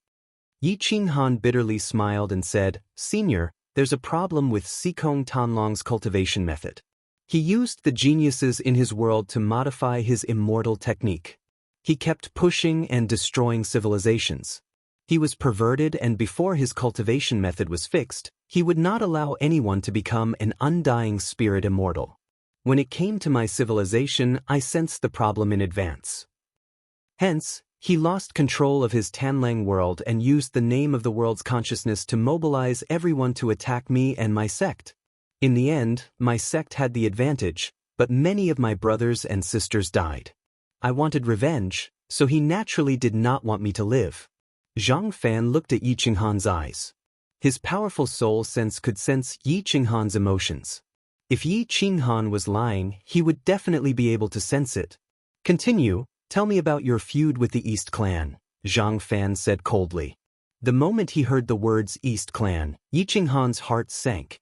Yi Qinghan bitterly smiled and said, "Senior, there's a problem with Sikong Tanlong's cultivation method. He used the geniuses in his world to modify his immortal technique. He kept pushing and destroying civilizations. He was perverted, and before his cultivation method was fixed, he would not allow anyone to become an undying spirit immortal. When it came to my civilization, I sensed the problem in advance. Hence, he lost control of his Tanlang world and used the name of the world's consciousness to mobilize everyone to attack me and my sect. In the end, my sect had the advantage, but many of my brothers and sisters died. I wanted revenge, so he naturally did not want me to live." Zhang Fan looked at Yi Qinghan's eyes. His powerful soul sense could sense Yi Qinghan's emotions. If Yi Qinghan was lying, he would definitely be able to sense it. "Continue. Tell me about your feud with the East Clan," Zhang Fan said coldly. The moment he heard the words East Clan, Yi Qinghan's heart sank.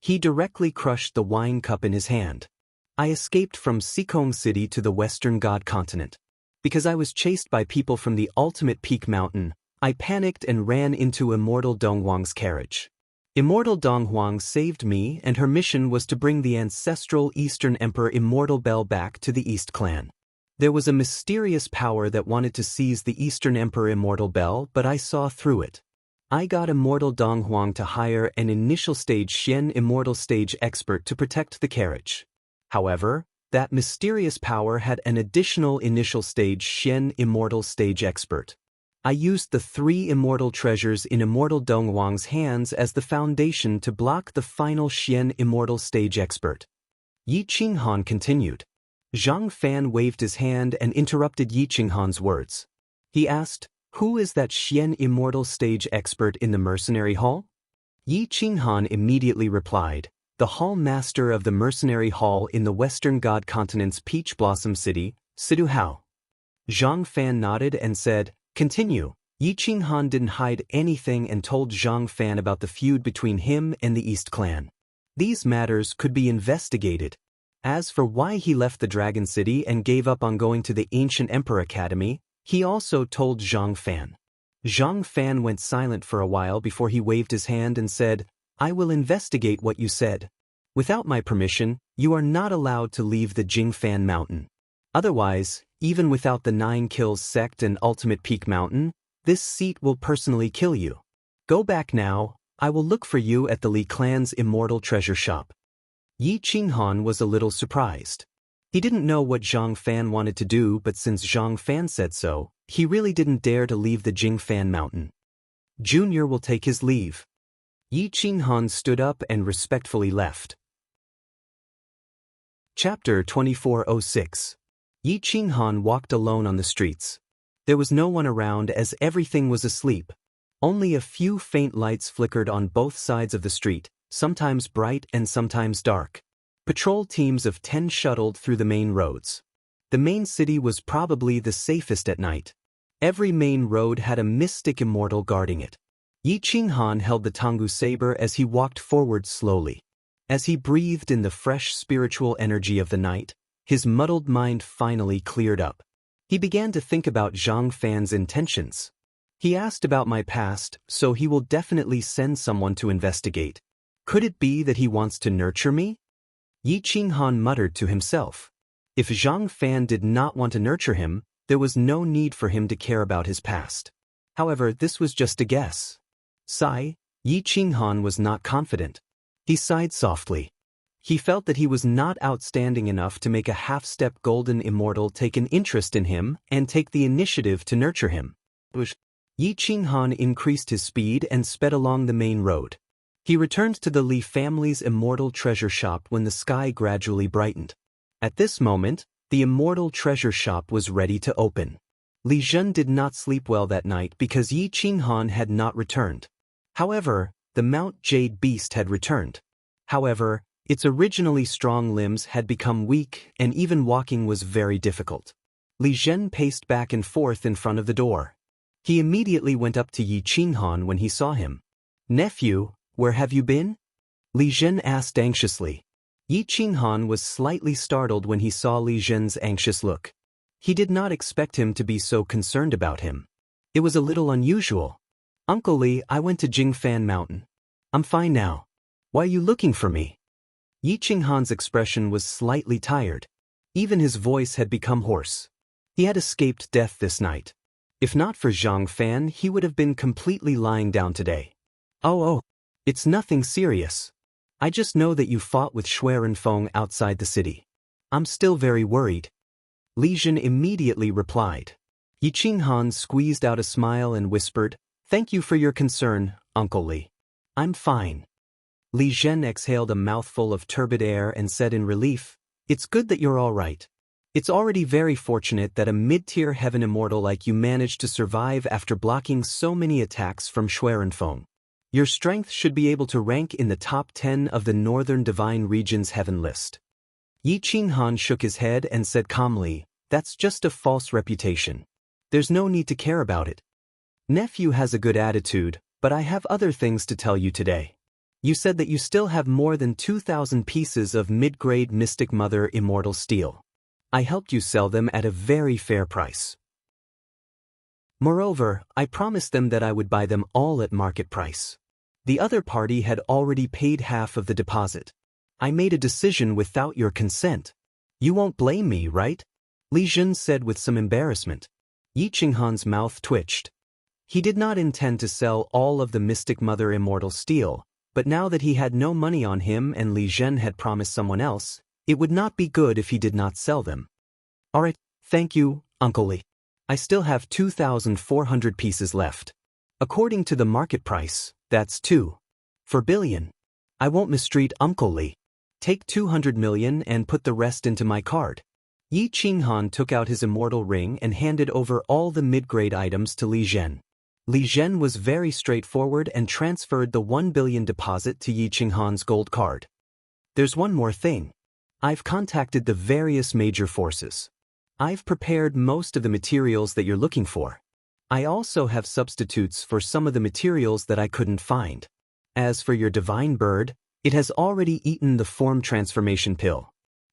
He directly crushed the wine cup in his hand. "I escaped from Sikong City to the Western God Continent. Because I was chased by people from the ultimate peak mountain, I panicked and ran into Immortal Donghuang's carriage. Immortal Donghuang saved me, and her mission was to bring the ancestral Eastern Emperor Immortal Bell back to the East Clan. There was a mysterious power that wanted to seize the Eastern Emperor Immortal Bell, but I saw through it. I got Immortal Donghuang to hire an initial stage Xian Immortal Stage expert to protect the carriage. However, that mysterious power had an additional initial stage Xian Immortal Stage expert. I used the 3 immortal treasures in Immortal Donghuang's hands as the foundation to block the final Xian Immortal Stage expert." Yi Qinghan continued. Zhang Fan waved his hand and interrupted Yi Qinghan's words. He asked, Who is that Xian immortal stage expert in the mercenary hall? Yi Qinghan immediately replied, the hall master of the mercenary hall in the western god continent's peach blossom city, Siduhao. Zhang Fan nodded and said, continue. Yi Qinghan didn't hide anything and told Zhang Fan about the feud between him and the East Clan. These matters could be investigated. As for why he left the Dragon City and gave up on going to the Ancient Emperor Academy, he also told Zhang Fan. Zhang Fan went silent for a while before he waved his hand and said, I will investigate what you said. Without my permission, you are not allowed to leave the Jingfan Mountain. Otherwise, even without the 9 Kills sect and Ultimate Peak Mountain, this seat will personally kill you. Go back now, I will look for you at the Li clan's immortal treasure shop. Yi Qinghan was a little surprised. He didn't know what Zhang Fan wanted to do, but since Zhang Fan said so, he really didn't dare to leave the Jingfan Mountain. Junior will take his leave. Yi Qinghan stood up and respectfully left. Chapter 2406. Yi Qinghan walked alone on the streets. There was no one around as everything was asleep. Only a few faint lights flickered on both sides of the street, sometimes bright and sometimes dark. Patrol teams of 10 shuttled through the main roads. The main city was probably the safest at night. Every main road had a mystic immortal guarding it. Yi Qinghan held the Tonggu saber as he walked forward slowly. As he breathed in the fresh spiritual energy of the night, his muddled mind finally cleared up. He began to think about Zhang Fan's intentions. He asked about my past, so he will definitely send someone to investigate. Could it be that he wants to nurture me? Yi Qinghan muttered to himself. If Zhang Fan did not want to nurture him, there was no need for him to care about his past. However, this was just a guess. Sigh, Yi Qinghan was not confident. He sighed softly. He felt that he was not outstanding enough to make a half-step golden immortal take an interest in him and take the initiative to nurture him. Yi Qinghan increased his speed and sped along the main road. He returned to the Li family's immortal treasure shop when the sky gradually brightened. At this moment, the immortal treasure shop was ready to open. Li Zhen did not sleep well that night because Yi Qinghan had not returned. However, the Mount Jade beast had returned. However, its originally strong limbs had become weak and even walking was very difficult. Li Zhen paced back and forth in front of the door. He immediately went up to Yi Qinghan when he saw him. Nephew, where have you been? Li Zhen asked anxiously. Yi Qinghan was slightly startled when he saw Li Zhen's anxious look. He did not expect him to be so concerned about him. It was a little unusual. Uncle Li, I went to Jingfan Mountain. I'm fine now. Why are you looking for me? Yi Qinghan's expression was slightly tired. Even his voice had become hoarse. He had escaped death this night. If not for Zhang Fan, he would have been completely lying down today. Oh, it's nothing serious. I just know that you fought with Xuerenfeng outside the city. I'm still very worried. Li Zhen immediately replied. Yi Qinghan squeezed out a smile and whispered, Thank you for your concern, Uncle Li. I'm fine. Li Zhen exhaled a mouthful of turbid air and said in relief, It's good that you're all right. It's already very fortunate that a mid-tier heaven immortal like you managed to survive after blocking so many attacks from Xuerenfeng. Your strength should be able to rank in the top 10 of the Northern Divine Region's heaven list. Yi Qinghan shook his head and said calmly, That's just a false reputation. There's no need to care about it. Nephew has a good attitude, but I have other things to tell you today. You said that you still have more than 2,000 pieces of mid-grade Mystic Mother immortal steel. I helped you sell them at a very fair price. Moreover, I promised them that I would buy them all at market price. The other party had already paid half of the deposit. I made a decision without your consent. You won't blame me, right? Li Zhen said with some embarrassment. Yi Qinghan's mouth twitched. He did not intend to sell all of the Mystic Mother immortal steel, but now that he had no money on him and Li Zhen had promised someone else, it would not be good if he did not sell them. Alright, thank you, Uncle Li. I still have 2,400 pieces left. According to the market price, that's 2.4 billion. I won't mistreat Uncle Li. Take 200 million and put the rest into my card. Yi Qinghan took out his immortal ring and handed over all the mid-grade items to Li Zhen. Li Zhen was very straightforward and transferred the 1 billion deposit to Yi Qinghan's gold card. There's one more thing. I've contacted the various major forces. I've prepared most of the materials that you're looking for. I also have substitutes for some of the materials that I couldn't find. As for your divine bird, it has already eaten the form transformation pill.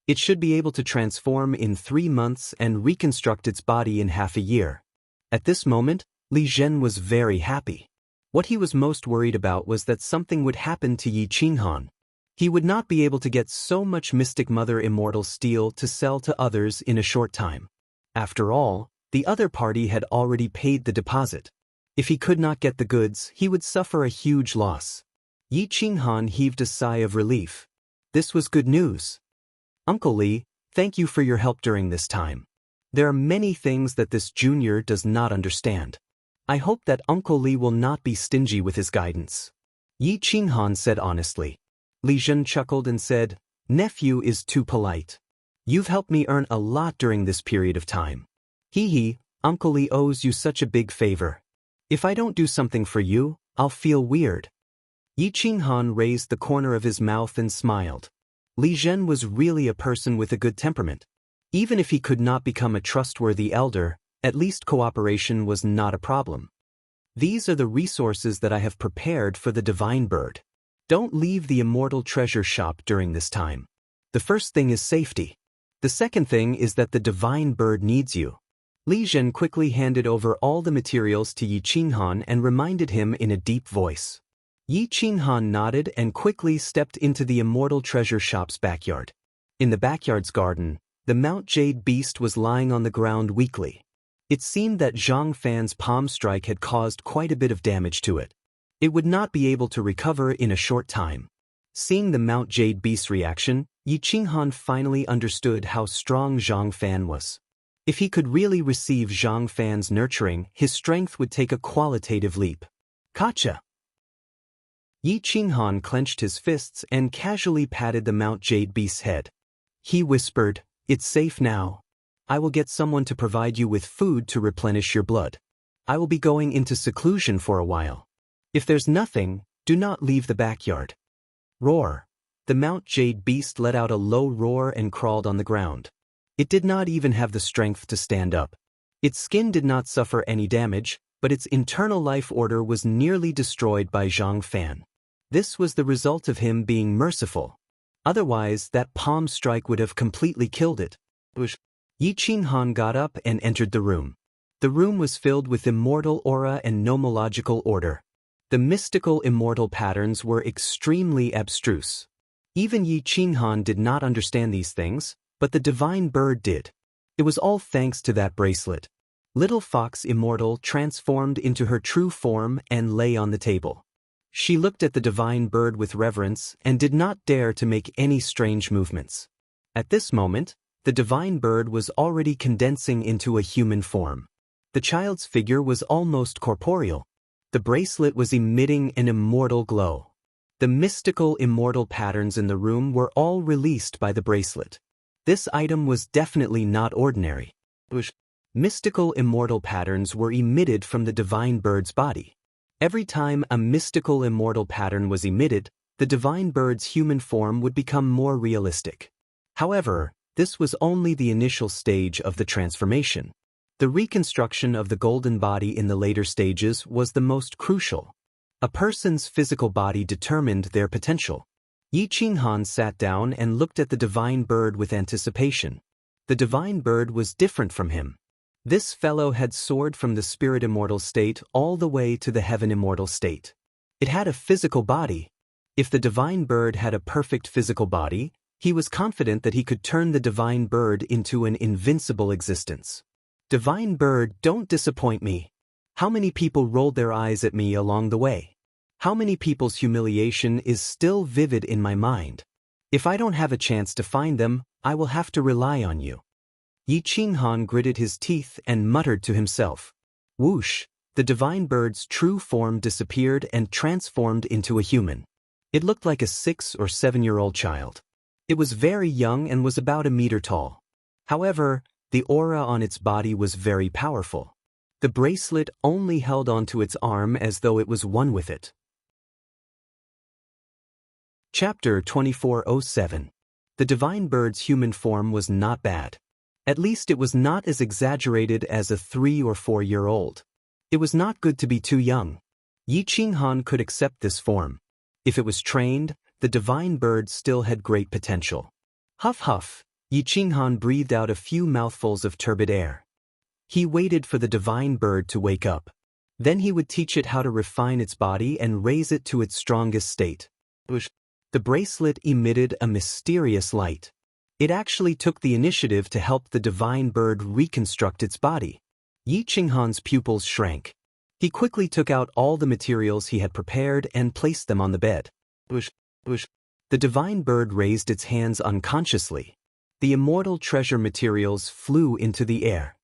It should be able to transform in 3 months and reconstruct its body in half a year. At this moment, Li Zhen was very happy. What he was most worried about was that something would happen to Yi Qinghan. He would not be able to get so much Mystic Mother immortal steel to sell to others in a short time. After all, the other party had already paid the deposit. If he could not get the goods, he would suffer a huge loss. Yi Qinghan heaved a sigh of relief. This was good news. Uncle Li, thank you for your help during this time. There are many things that this junior does not understand. I hope that Uncle Li will not be stingy with his guidance. Yi Qinghan said honestly. Li Zhen chuckled and said, Nephew is too polite. You've helped me earn a lot during this period of time. Hee, Uncle Li owes you such a big favor. If I don't do something for you, I'll feel weird. Yi Qinghan raised the corner of his mouth and smiled. Li Zhen was really a person with a good temperament. Even if he could not become a trustworthy elder, at least cooperation was not a problem. These are the resources that I have prepared for the divine bird. Don't leave the immortal treasure shop during this time. The first thing is safety. The second thing is that the divine bird needs you. Li Zhen quickly handed over all the materials to Yi Qinghan and reminded him in a deep voice. Yi Qinghan nodded and quickly stepped into the immortal treasure shop's backyard. In the backyard's garden, the Mount Jade beast was lying on the ground weakly. It seemed that Zhang Fan's palm strike had caused quite a bit of damage to it. It would not be able to recover in a short time. Seeing the Mount Jade beast's reaction, Yi Qinghan finally understood how strong Zhang Fan was. If he could really receive Zhang Fan's nurturing, his strength would take a qualitative leap. Gotcha! Yi Qinghan clenched his fists and casually patted the Mount Jade beast's head. He whispered, It's safe now. I will get someone to provide you with food to replenish your blood. I will be going into seclusion for a while. If there's nothing, do not leave the backyard. Roar. The Mount Jade beast let out a low roar and crawled on the ground. It did not even have the strength to stand up. Its skin did not suffer any damage, but its internal life order was nearly destroyed by Zhang Fan. This was the result of him being merciful. Otherwise, that palm strike would have completely killed it. Yi Qinghan got up and entered the room. The room was filled with immortal aura and nomological order. The mystical immortal patterns were extremely abstruse. Even Yi Qinghan did not understand these things, but the divine bird did. It was all thanks to that bracelet. Little Fox Immortal transformed into her true form and lay on the table. She looked at the divine bird with reverence and did not dare to make any strange movements. At this moment, the divine bird was already condensing into a human form. The child's figure was almost corporeal. The bracelet was emitting an immortal glow. The mystical immortal patterns in the room were all released by the bracelet. This item was definitely not ordinary. Mystical immortal patterns were emitted from the divine bird's body. Every time a mystical immortal pattern was emitted, the divine bird's human form would become more realistic. However, this was only the initial stage of the transformation. The reconstruction of the golden body in the later stages was the most crucial. A person's physical body determined their potential. Yi Qinghan sat down and looked at the divine bird with anticipation. The divine bird was different from him. This fellow had soared from the spirit immortal state all the way to the heaven immortal state. It had a physical body. If the divine bird had a perfect physical body, he was confident that he could turn the divine bird into an invincible existence. Divine bird, don't disappoint me. How many people rolled their eyes at me along the way? How many people's humiliation is still vivid in my mind? If I don't have a chance to find them, I will have to rely on you. Yi Qinghan gritted his teeth and muttered to himself. Whoosh! The divine bird's true form disappeared and transformed into a human. It looked like a 6 or 7-year-old child. It was very young and was about a meter tall. However, the aura on its body was very powerful. The bracelet only held onto its arm as though it was one with it. Chapter 2407. The divine bird's human form was not bad. At least it was not as exaggerated as a 3 or 4-year-old. It was not good to be too young. Yi Qinghan could accept this form. If it was trained, the divine bird still had great potential. Huff huff, Yi Qinghan breathed out a few mouthfuls of turbid air. He waited for the divine bird to wake up. Then he would teach it how to refine its body and raise it to its strongest state. The bracelet emitted a mysterious light. It actually took the initiative to help the divine bird reconstruct its body. Yi Qinghan's pupils shrank. He quickly took out all the materials he had prepared and placed them on the bed. The divine bird raised its hands unconsciously. The immortal treasure materials flew into the air.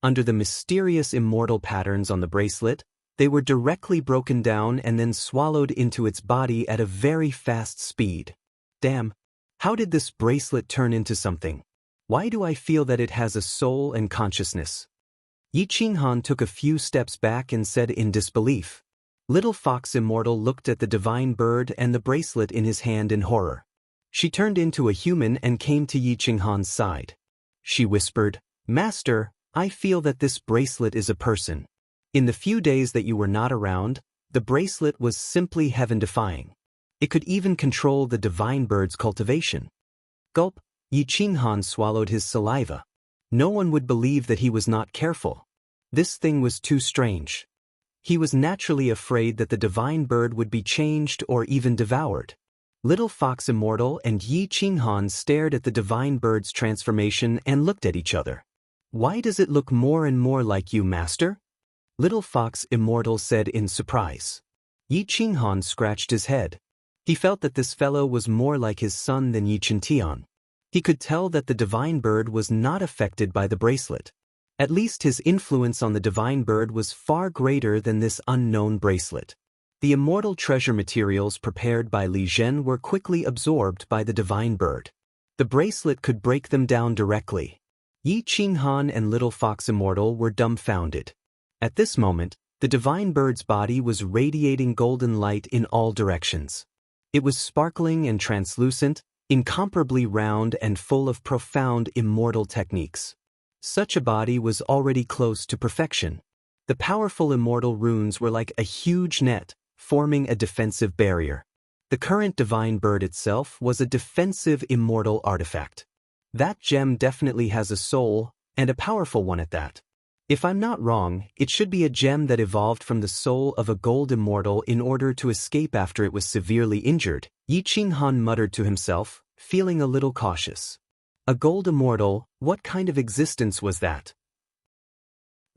Under the mysterious immortal patterns on the bracelet, they were directly broken down and then swallowed into its body at a very fast speed. Damn, how did this bracelet turn into something? Why do I feel that it has a soul and consciousness? Yi Qinghan took a few steps back and said in disbelief. Little Fox Immortal looked at the divine bird and the bracelet in his hand in horror. She turned into a human and came to Yi Qinghan's side. She whispered, "Master, I feel that this bracelet is a person. In the few days that you were not around, the bracelet was simply heaven-defying. It could even control the divine bird's cultivation." Gulp, Yi Qinghan swallowed his saliva. No one would believe that he was not careful. This thing was too strange. He was naturally afraid that the divine bird would be changed or even devoured. Little Fox Immortal and Yi Qinghan stared at the divine bird's transformation and looked at each other. "Why does it look more and more like you, Master?" Little Fox Immortal said in surprise. Yi Qinghan scratched his head. He felt that this fellow was more like his son than Yi Qintian. He could tell that the divine bird was not affected by the bracelet. At least his influence on the divine bird was far greater than this unknown bracelet. The immortal treasure materials prepared by Li Zhen were quickly absorbed by the divine bird. The bracelet could break them down directly. Yi Qinghan and Little Fox Immortal were dumbfounded. At this moment, the divine bird's body was radiating golden light in all directions. It was sparkling and translucent, incomparably round and full of profound immortal techniques. Such a body was already close to perfection. The powerful immortal runes were like a huge net, forming a defensive barrier. The current divine bird itself was a defensive immortal artifact. That gem definitely has a soul, and a powerful one at that. If I'm not wrong, it should be a gem that evolved from the soul of a gold immortal in order to escape after it was severely injured, Yi Qinghan muttered to himself, feeling a little cautious. A gold immortal, what kind of existence was that?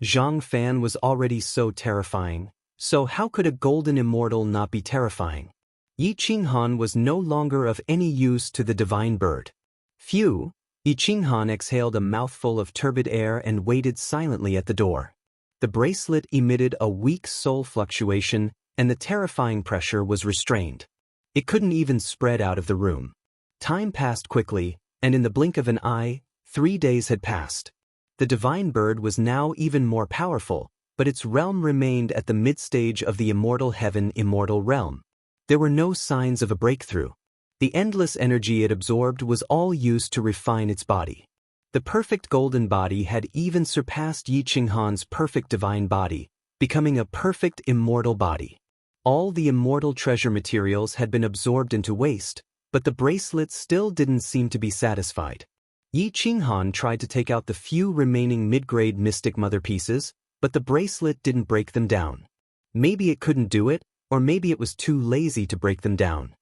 Zhang Fan was already so terrifying, so how could a golden immortal not be terrifying? Yi Qinghan was no longer of any use to the divine bird. Phew! Yi Qinghan exhaled a mouthful of turbid air and waited silently at the door. The bracelet emitted a weak soul fluctuation, and the terrifying pressure was restrained. It couldn't even spread out of the room. Time passed quickly, and in the blink of an eye, 3 days had passed. The divine bird was now even more powerful, but its realm remained at the mid-stage of the immortal heaven immortal realm. There were no signs of a breakthrough. The endless energy it absorbed was all used to refine its body. The perfect golden body had even surpassed Yi Qinghan's perfect divine body, becoming a perfect immortal body. All the immortal treasure materials had been absorbed into waste, but the bracelet still didn't seem to be satisfied. Yi Qinghan tried to take out the few remaining mid-grade Mystic Mother pieces, but the bracelet didn't break them down. Maybe it couldn't do it, or maybe it was too lazy to break them down.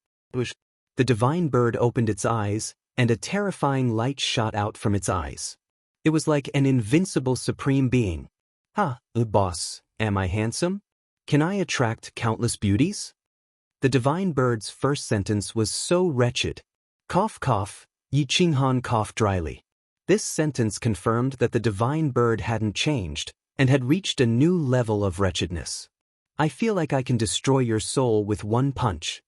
The divine bird opened its eyes, and a terrifying light shot out from its eyes. It was like an invincible supreme being. "Ha, boss, am I handsome? Can I attract countless beauties?" The divine bird's first sentence was so wretched. Cough cough, Yi Qinghan coughed dryly. This sentence confirmed that the divine bird hadn't changed, and had reached a new level of wretchedness. "I feel like I can destroy your soul with one punch."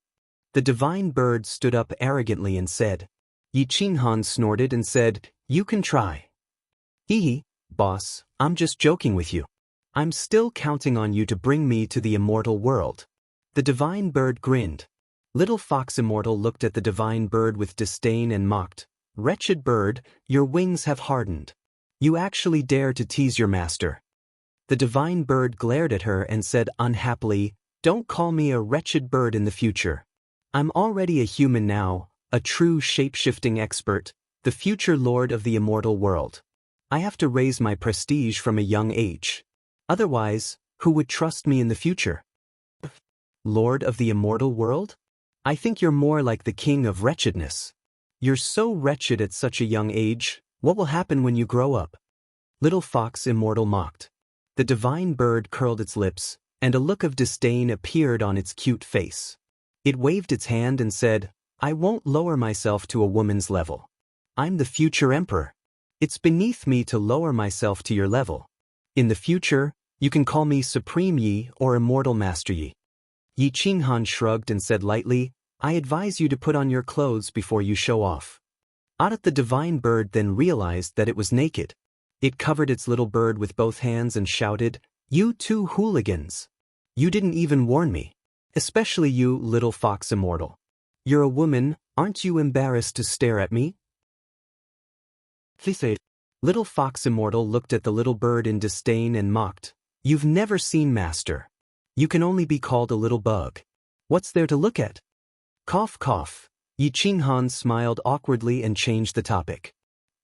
The divine bird stood up arrogantly and said. Yi Qinghan snorted and said, "You can try." Hee hee, boss, I'm just joking with you. I'm still counting on you to bring me to the immortal world. The divine bird grinned. Little Fox Immortal looked at the divine bird with disdain and mocked. Wretched bird, your wings have hardened. You actually dare to tease your master. The divine bird glared at her and said unhappily, don't call me a wretched bird in the future. I'm already a human now, a true shape-shifting expert, the future lord of the immortal world. I have to raise my prestige from a young age. Otherwise, who would trust me in the future? Lord of the immortal world? I think you're more like the king of wretchedness. You're so wretched at such a young age, what will happen when you grow up? Little Fox Immortal mocked. The divine bird curled its lips, and a look of disdain appeared on its cute face. It waved its hand and said, I won't lower myself to a woman's level. I'm the future emperor. It's beneath me to lower myself to your level. In the future, you can call me Supreme Yi or Immortal Master Yi. Yi Qinghan shrugged and said lightly, I advise you to put on your clothes before you show off. Audit the divine bird then realized that it was naked. It covered its little bird with both hands and shouted, You two hooligans! You didn't even warn me. Especially you, Little Fox Immortal. You're a woman, aren't you embarrassed to stare at me? Little Fox Immortal looked at the little bird in disdain and mocked. You've never seen Master. You can only be called a little bug. What's there to look at? Cough cough. Yi Qinghan smiled awkwardly and changed the topic.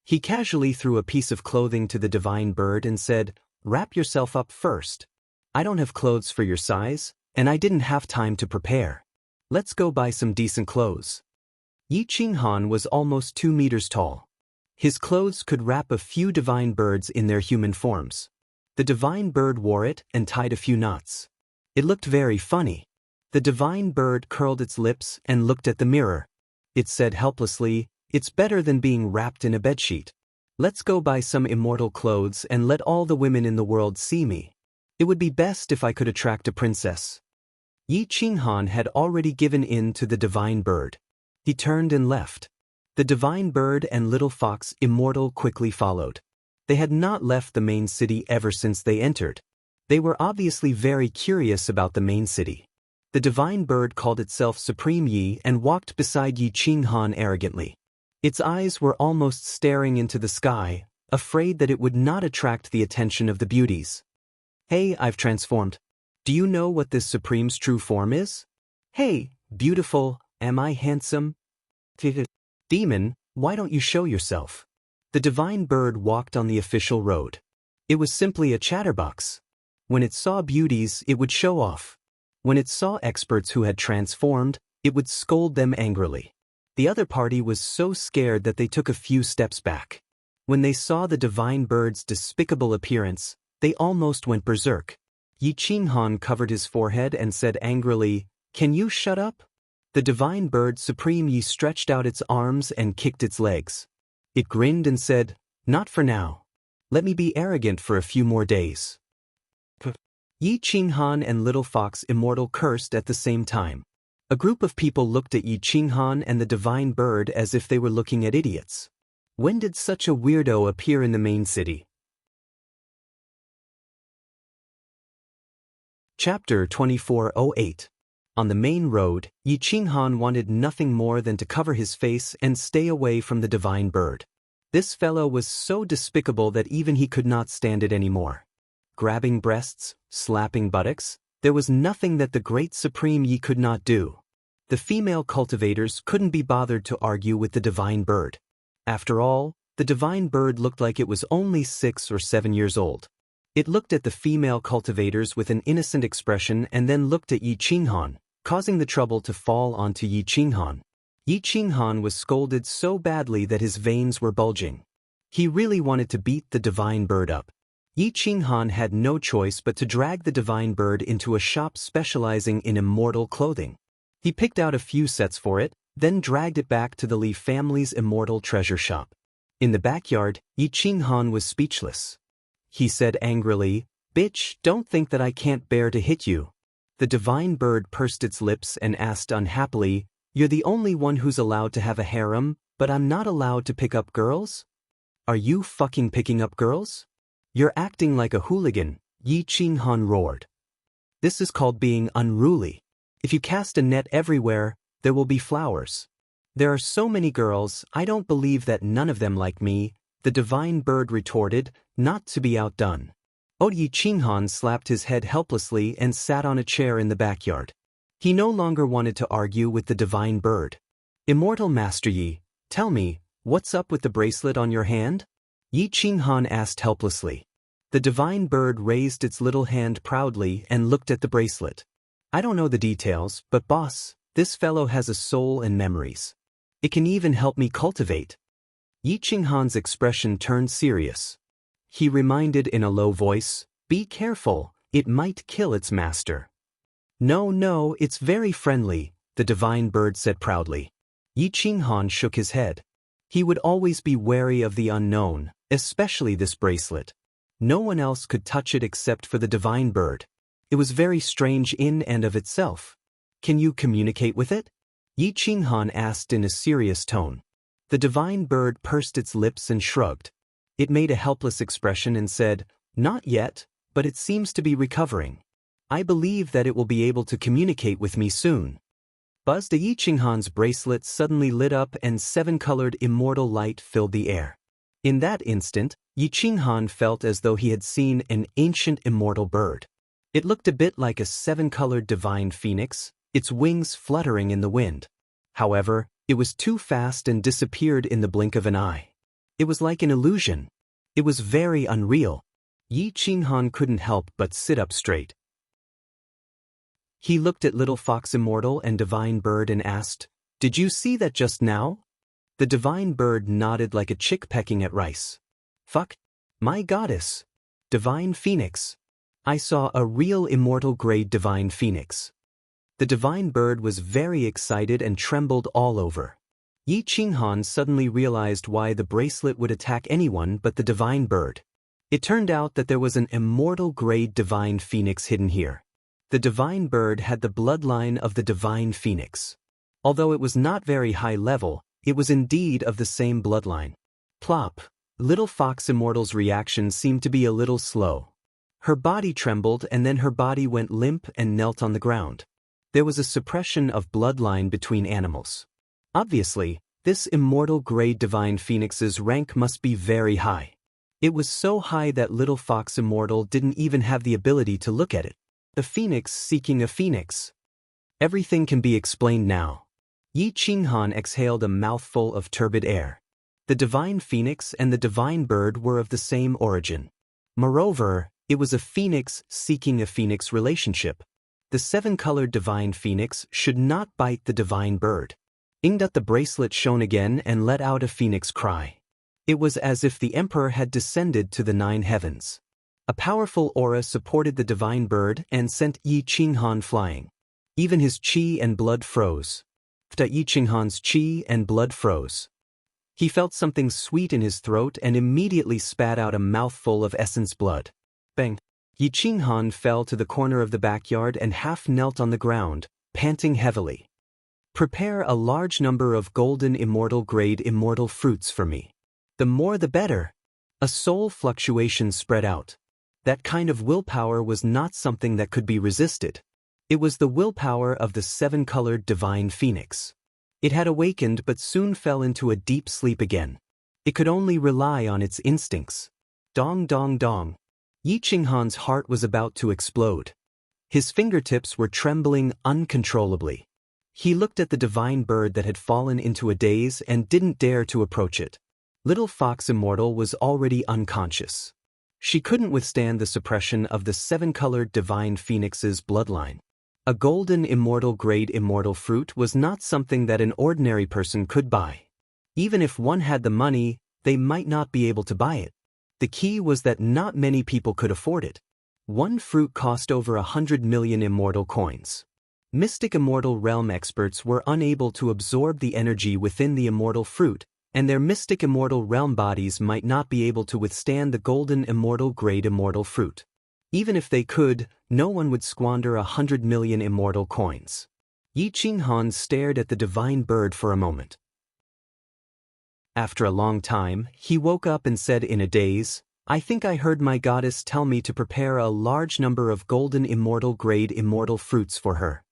He casually threw a piece of clothing to the divine bird and said, Wrap yourself up first. I don't have clothes for your size, and I didn't have time to prepare. Let's go buy some decent clothes. Yi Qinghan was almost 2 meters tall. His clothes could wrap a few divine birds in their human forms. The divine bird wore it and tied a few knots. It looked very funny. The divine bird curled its lips and looked at the mirror. It said helplessly, It's better than being wrapped in a bedsheet. Let's go buy some immortal clothes and let all the women in the world see me. It would be best if I could attract a princess. Yi Qinghan had already given in to the divine bird. He turned and left. The divine bird and Little Fox Immortal quickly followed. They had not left the main city ever since they entered. They were obviously very curious about the main city. The divine bird called itself Supreme Yi and walked beside Yi Qinghan arrogantly. Its eyes were almost staring into the sky, afraid that it would not attract the attention of the beauties. Hey, I've transformed. Do you know what this Supreme's true form is? Hey, beautiful, am I handsome? Demon, why don't you show yourself? The divine bird walked on the official road. It was simply a chatterbox. When it saw beauties, it would show off. When it saw experts who had transformed, it would scold them angrily. The other party was so scared that they took a few steps back. When they saw the divine bird's despicable appearance, they almost went berserk. Yi Qinghan covered his forehead and said angrily, Can you shut up? The divine bird Supreme Yi stretched out its arms and kicked its legs. It grinned and said, Not for now. Let me be arrogant for a few more days. Yi Qinghan and Little Fox Immortal cursed at the same time. A group of people looked at Yi Qinghan and the divine bird as if they were looking at idiots. When did such a weirdo appear in the main city? Chapter 2408. On the main road, Yi Qinghan wanted nothing more than to cover his face and stay away from the divine bird. This fellow was so despicable that even he could not stand it anymore. Grabbing breasts, slapping buttocks, there was nothing that the great Supreme Yi could not do. The female cultivators couldn't be bothered to argue with the divine bird. After all, the divine bird looked like it was only 6 or 7 years old. It looked at the female cultivators with an innocent expression and then looked at Yi Qinghan, causing the trouble to fall onto Yi Qinghan. Yi Qinghan was scolded so badly that his veins were bulging. He really wanted to beat the divine bird up. Yi Qinghan had no choice but to drag the divine bird into a shop specializing in immortal clothing. He picked out a few sets for it, then dragged it back to the Li family's immortal treasure shop. In the backyard, Yi Qinghan was speechless. He said angrily, Bitch, don't think that I can't bear to hit you. The divine bird pursed its lips and asked unhappily, You're the only one who's allowed to have a harem, but I'm not allowed to pick up girls? Are you fucking picking up girls? You're acting like a hooligan, Yi Qinghan roared. This is called being unruly. If you cast a net everywhere, there will be flowers. There are so many girls, I don't believe that none of them like me, the divine bird retorted, not to be outdone. Yi Qinghan slapped his head helplessly and sat on a chair in the backyard. He no longer wanted to argue with the divine bird. Immortal Master Yi, tell me, what's up with the bracelet on your hand? Yi Qinghan asked helplessly. The divine bird raised its little hand proudly and looked at the bracelet. I don't know the details, but boss, this fellow has a soul and memories. It can even help me cultivate. Yi Qinghan's expression turned serious. He reminded in a low voice, be careful, it might kill its master. No, it's very friendly, the divine bird said proudly. Yi Qinghan shook his head. He would always be wary of the unknown, especially this bracelet. No one else could touch it except for the divine bird. It was very strange in and of itself. Can you communicate with it? Yi Qinghan asked in a serious tone. The divine bird pursed its lips and shrugged. It made a helpless expression and said, not yet, but it seems to be recovering. I believe that it will be able to communicate with me soon. Buzzed Yi Qinghan's bracelet suddenly lit up and seven-colored immortal light filled the air. In that instant, Yi Qinghan felt as though he had seen an ancient immortal bird. It looked a bit like a seven-colored divine phoenix, its wings fluttering in the wind. However, it was too fast and disappeared in the blink of an eye. It was like an illusion. It was very unreal. Yi Qinghan couldn't help but sit up straight. He looked at Little Fox Immortal and Divine Bird and asked, did you see that just now? The Divine Bird nodded like a chick pecking at rice. Fuck. My goddess. Divine Phoenix. I saw a real immortal grade Divine Phoenix. The divine bird was very excited and trembled all over. Yi Qinghan suddenly realized why the bracelet would attack anyone but the divine bird. It turned out that there was an immortal grade divine phoenix hidden here. The divine bird had the bloodline of the divine phoenix. Although it was not very high level, it was indeed of the same bloodline. Plop. Little Fox Immortal's reaction seemed to be a little slow. Her body trembled and then her body went limp and knelt on the ground. There was a suppression of bloodline between animals. Obviously, this immortal grade divine phoenix's rank must be very high. It was so high that Little Fox Immortal didn't even have the ability to look at it. The phoenix seeking a phoenix. Everything can be explained now. Yi Qinghan exhaled a mouthful of turbid air. The divine phoenix and the divine bird were of the same origin. Moreover, it was a phoenix seeking a phoenix relationship. The seven-colored divine phoenix should not bite the divine bird. Ingdut the bracelet shone again and let out a phoenix cry. It was as if the emperor had descended to the 9 heavens. A powerful aura supported the divine bird and sent Yi Qinghan flying. Even his qi and blood froze. Yi Qinghan's qi and blood froze. He felt something sweet in his throat and immediately spat out a mouthful of essence blood. Bang! Yi Qinghan fell to the corner of the backyard and half knelt on the ground, panting heavily. Prepare a large number of golden immortal grade immortal fruits for me. The more the better. A soul fluctuation spread out. That kind of willpower was not something that could be resisted. It was the willpower of the seven-colored divine phoenix. It had awakened but soon fell into a deep sleep again. It could only rely on its instincts. Dong dong dong. Yi Qinghan's heart was about to explode. His fingertips were trembling uncontrollably. He looked at the divine bird that had fallen into a daze and didn't dare to approach it. Little Fox Immortal was already unconscious. She couldn't withstand the suppression of the seven-colored divine phoenix's bloodline. A golden immortal grade immortal fruit was not something that an ordinary person could buy. Even if one had the money, they might not be able to buy it. The key was that not many people could afford it. One fruit cost over 100 million immortal coins. Mystic Immortal Realm experts were unable to absorb the energy within the immortal fruit, and their Mystic Immortal Realm bodies might not be able to withstand the golden immortal grade immortal fruit. Even if they could, no one would squander 100 million immortal coins. Yi Qinghan stared at the divine bird for a moment. After a long time, he woke up and said in a daze, "I think I heard my goddess tell me to prepare a large number of golden immortal grade immortal fruits for her."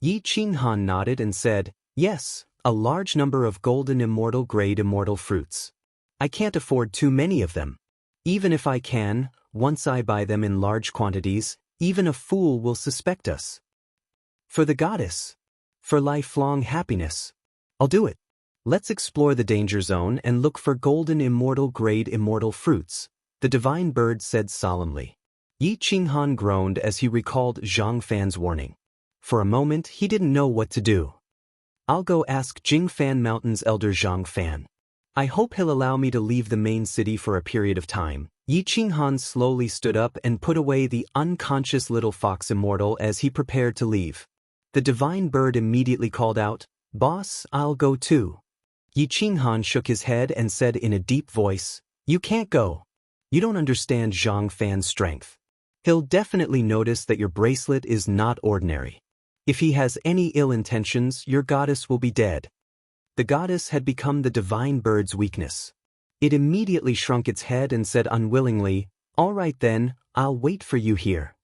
Yi Qinghan nodded and said, "Yes, a large number of golden immortal grade immortal fruits. I can't afford too many of them. Even if I can, once I buy them in large quantities, even a fool will suspect us. For the goddess. For lifelong happiness. I'll do it. Let's explore the danger zone and look for golden immortal grade immortal fruits," the divine bird said solemnly. Yi Qinghan groaned as he recalled Zhang Fan's warning. For a moment, he didn't know what to do. "I'll go ask Jingfan Mountain's elder Zhang Fan. I hope he'll allow me to leave the main city for a period of time." Yi Qinghan slowly stood up and put away the unconscious little fox immortal as he prepared to leave. The divine bird immediately called out, "Boss, I'll go too." Yi Qinghan shook his head and said in a deep voice, "You can't go. You don't understand Zhang Fan's strength. He'll definitely notice that your bracelet is not ordinary. If he has any ill intentions, your goddess will be dead." The goddess had become the divine bird's weakness. It immediately shrunk its head and said unwillingly, "All right then, I'll wait for you here."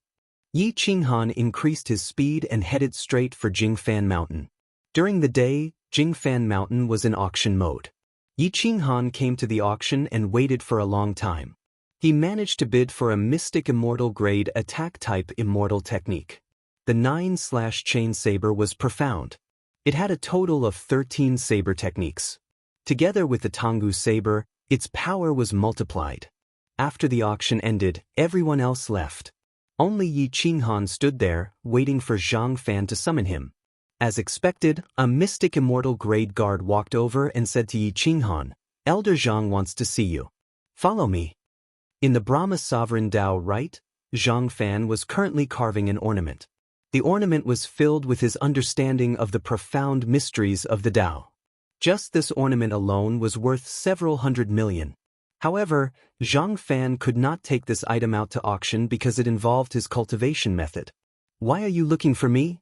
Yi Qinghan increased his speed and headed straight for Jingfan Mountain. During the day, Jingfan Mountain was in auction mode. Yi Qinghan came to the auction and waited for a long time. He managed to bid for a mystic immortal grade attack type immortal technique. The 9/chain saber was profound. It had a total of 13 saber techniques. Together with the Tonggu saber, its power was multiplied. After the auction ended, everyone else left. Only Yi Qinghan stood there, waiting for Zhang Fan to summon him. As expected, a mystic immortal grade guard walked over and said to Yi Qinghan, "Elder Zhang wants to see you. Follow me." In the Brahma sovereign Dao rite, Zhang Fan was currently carving an ornament. The ornament was filled with his understanding of the profound mysteries of the Dao. Just this ornament alone was worth several hundred million. However, Zhang Fan could not take this item out to auction because it involved his cultivation method. "Why are you looking for me?"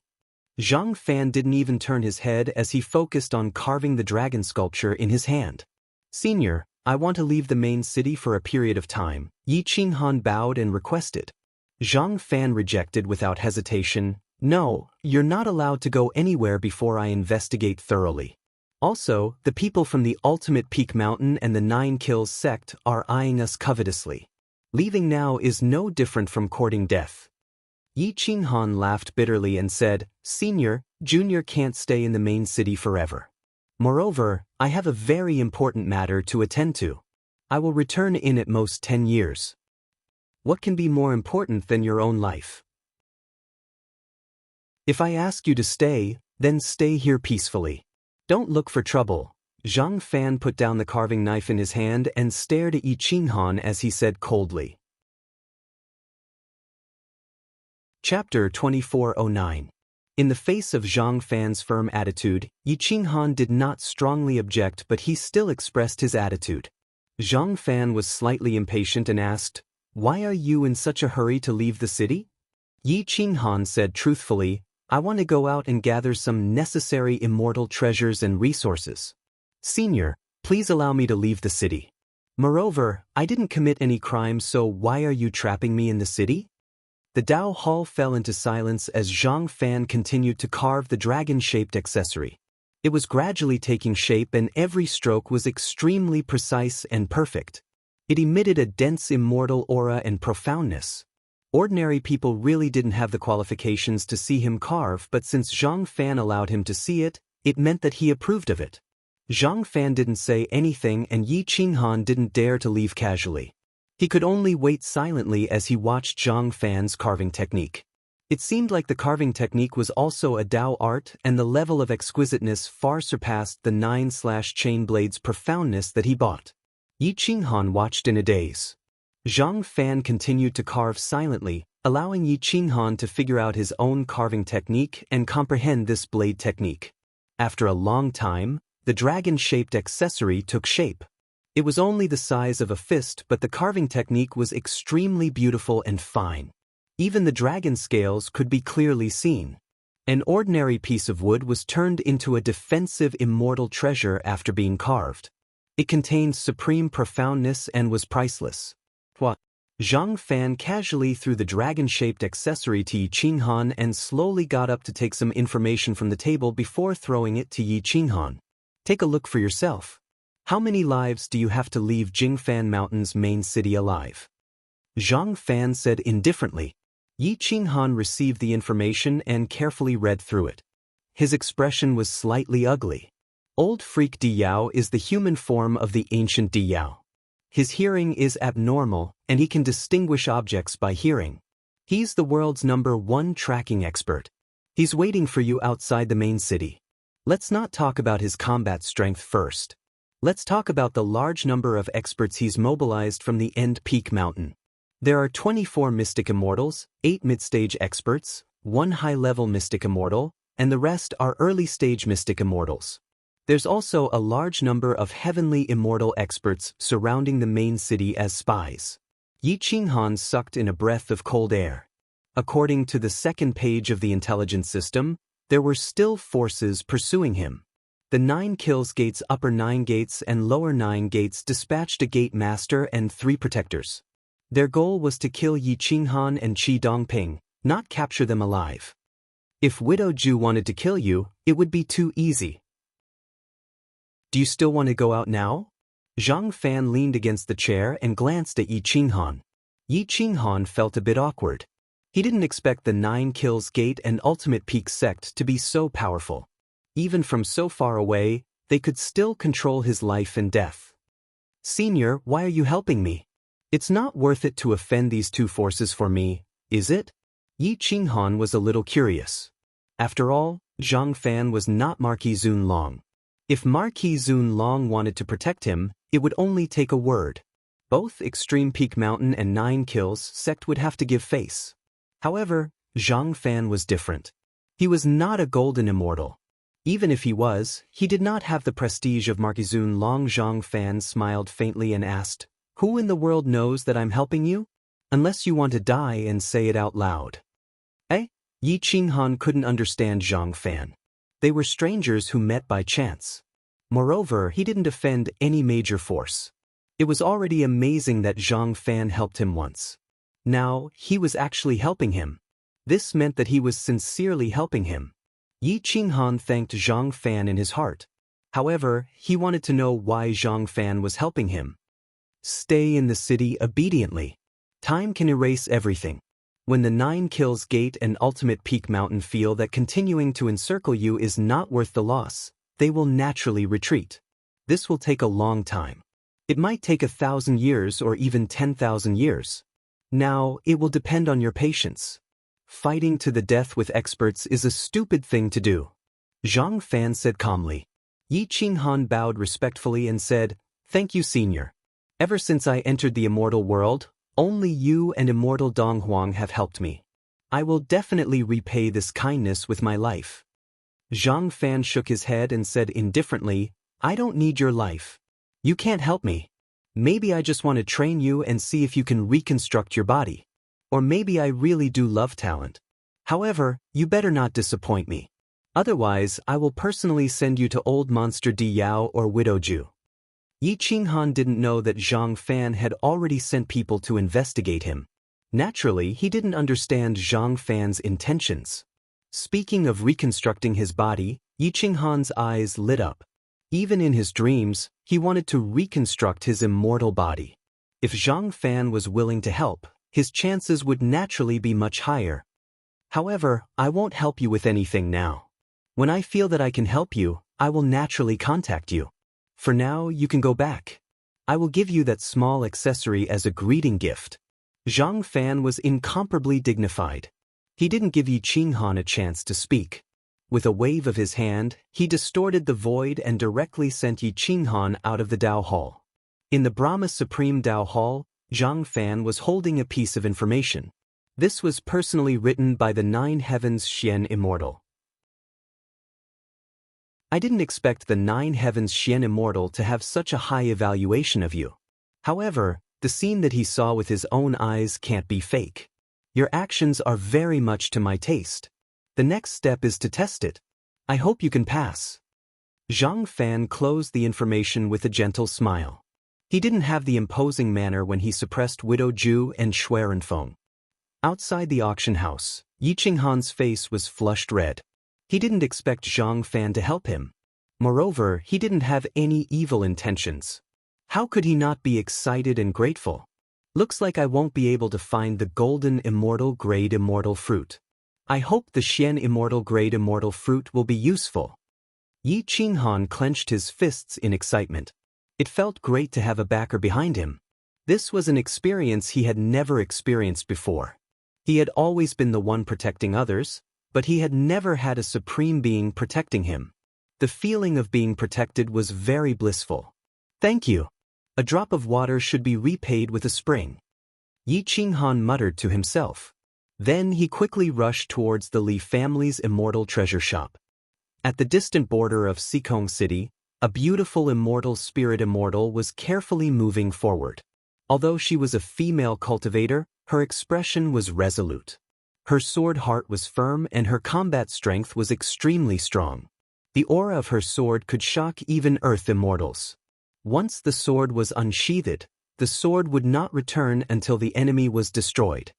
Zhang Fan didn't even turn his head as he focused on carving the dragon sculpture in his hand. "Senior, I want to leave the main city for a period of time," Yi Qinghan bowed and requested. Zhang Fan rejected without hesitation, "No, you're not allowed to go anywhere before I investigate thoroughly. Also, the people from the Ultimate Peak Mountain and the 9 Kills sect are eyeing us covetously. Leaving now is no different from courting death." Yi Qinghan laughed bitterly and said, "Senior, Junior can't stay in the main city forever. Moreover, I have a very important matter to attend to. I will return in at most 10 years. What can be more important than your own life? If I ask you to stay, then stay here peacefully. Don't look for trouble." Zhang Fan put down the carving knife in his hand and stared at Yi Qinghan as he said coldly. Chapter 2409. In the face of Zhang Fan's firm attitude, Yi Qinghan did not strongly object, but he still expressed his attitude. Zhang Fan was slightly impatient and asked, "Why are you in such a hurry to leave the city?" Yi Qinghan said truthfully, "I want to go out and gather some necessary immortal treasures and resources. Senior, please allow me to leave the city. Moreover, I didn't commit any crime, so why are you trapping me in the city?" The Dao Hall fell into silence as Zhang Fan continued to carve the dragon-shaped accessory. It was gradually taking shape and every stroke was extremely precise and perfect. It emitted a dense immortal aura and profoundness. Ordinary people really didn't have the qualifications to see him carve, but since Zhang Fan allowed him to see it, it meant that he approved of it. Zhang Fan didn't say anything and Yi Qinghan didn't dare to leave casually. He could only wait silently as he watched Zhang Fan's carving technique. It seemed like the carving technique was also a Dao art, and the level of exquisiteness far surpassed the 9/chain blade's profoundness that he bought. Yi Qinghan watched in a daze. Zhang Fan continued to carve silently, allowing Yi Qinghan to figure out his own carving technique and comprehend this blade technique. After a long time, the dragon-shaped accessory took shape. It was only the size of a fist, but the carving technique was extremely beautiful and fine. Even the dragon scales could be clearly seen. An ordinary piece of wood was turned into a defensive immortal treasure after being carved. It contained supreme profoundness and was priceless. What? Zhang Fan casually threw the dragon-shaped accessory to Yi Qinghan and slowly got up to take some information from the table before throwing it to Yi Qinghan. Take a look for yourself. How many lives do you have to leave Jingfan Mountain's main city alive? Zhang Fan said indifferently. Yi Qinghan received the information and carefully read through it. His expression was slightly ugly. Old Freak Diyao is the human form of the ancient Diyao. His hearing is abnormal, and he can distinguish objects by hearing. He's the world's #1 tracking expert. He's waiting for you outside the main city. Let's not talk about his combat strength first. Let's talk about the large number of experts he's mobilized from the End Peak Mountain. There are 24 Mystic Immortals, 8 mid-stage experts, 1 high-level Mystic Immortal, and the rest are early-stage Mystic Immortals. There's also a large number of heavenly immortal experts surrounding the main city as spies. Yi Qinghan sucked in a breath of cold air. According to the second page of the intelligence system, there were still forces pursuing him. The 9 Kills Gates Upper 9 Gates and Lower 9 Gates dispatched a Gate Master and 3 Protectors. Their goal was to kill Yi Qinghan and Qi Dongping, not capture them alive. If Widow Ju wanted to kill you, it would be too easy. Do you still want to go out now? Zhang Fan leaned against the chair and glanced at Yi Qinghan. Yi Qinghan felt a bit awkward. He didn't expect the 9 Kills Gate and Ultimate Peak sect to be so powerful. Even from so far away, they could still control his life and death. Senior, why are you helping me? It's not worth it to offend these 2 forces for me, is it? Yi Qinghan was a little curious. After all, Zhang Fan was not Marquis Zun Long. If Marquis Zun Long wanted to protect him, it would only take a word. Both Extreme Peak Mountain and 9 Kills sect would have to give face. However, Zhang Fan was different. He was not a golden immortal. Even if he was, he did not have the prestige of Marquis Zun Long. Zhang Fan smiled faintly and asked, "Who in the world knows that I'm helping you? Unless you want to die and say it out loud." Yi Qinghan couldn't understand Zhang Fan. They were strangers who met by chance. Moreover, he didn't offend any major force. It was already amazing that Zhang Fan helped him once. Now, he was actually helping him. This meant that he was sincerely helping him. Yi Qinghan thanked Zhang Fan in his heart. However, he wanted to know why Zhang Fan was helping him. Stay in the city obediently. Time can erase everything. When the 9 Kills Gate and Ultimate Peak Mountain feel that continuing to encircle you is not worth the loss, they will naturally retreat. This will take a long time. It might take 1,000 years or even 10,000 years. Now, it will depend on your patience. Fighting to the death with experts is a stupid thing to do. Zhang Fan said calmly. Yi Qinghan bowed respectfully and said, "Thank you, Senior. Ever since I entered the immortal world, only you and immortal Dong Huang have helped me. I will definitely repay this kindness with my life." Zhang Fan shook his head and said indifferently, "I don't need your life. You can't help me. Maybe I just want to train you and see if you can reconstruct your body. Or maybe I really do love talent. However, you better not disappoint me. Otherwise, I will personally send you to Old Monster Diyao or Widow Ju." Yi Qinghan didn't know that Zhang Fan had already sent people to investigate him. Naturally, he didn't understand Zhang Fan's intentions. Speaking of reconstructing his body, Yi Qinghan's eyes lit up. Even in his dreams, he wanted to reconstruct his immortal body. If Zhang Fan was willing to help, his chances would naturally be much higher. However, I won't help you with anything now. When I feel that I can help you, I will naturally contact you. For now, you can go back. I will give you that small accessory as a greeting gift. Zhang Fan was incomparably dignified. He didn't give Yi Qinghan a chance to speak. With a wave of his hand, he distorted the void and directly sent Yi Qinghan out of the Dao Hall. In the Brahma Supreme Dao Hall, Zhang Fan was holding a piece of information. This was personally written by the 9 Heavens Xian Immortal. I didn't expect the 9 Heavens Xian Immortal to have such a high evaluation of you. However, the scene that he saw with his own eyes can't be fake. Your actions are very much to my taste. The next step is to test it. I hope you can pass. Zhang Fan closed the information with a gentle smile. He didn't have the imposing manner when he suppressed Widow Zhu and Xuerenfeng. Outside the auction house, Yi Qinghan's face was flushed red. He didn't expect Zhang Fan to help him. Moreover, he didn't have any evil intentions. How could he not be excited and grateful? Looks like I won't be able to find the golden immortal grade immortal fruit. I hope the Xian immortal grade immortal fruit will be useful. Yi Qinghan clenched his fists in excitement. It felt great to have a backer behind him. This was an experience he had never experienced before. He had always been the one protecting others, but he had never had a supreme being protecting him. The feeling of being protected was very blissful. Thank you. A drop of water should be repaid with a spring. Yi Qinghan muttered to himself. Then he quickly rushed towards the Li family's immortal treasure shop. At the distant border of Xikong City, a beautiful immortal spirit immortal was carefully moving forward. Although she was a female cultivator, her expression was resolute. Her sword heart was firm and her combat strength was extremely strong. The aura of her sword could shock even earth immortals. Once the sword was unsheathed, the sword would not return until the enemy was destroyed.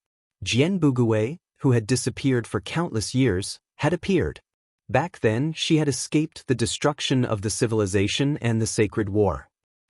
Jian Bugui, who had disappeared for countless years, had appeared. Back then, she had escaped the destruction of the civilization and the sacred war.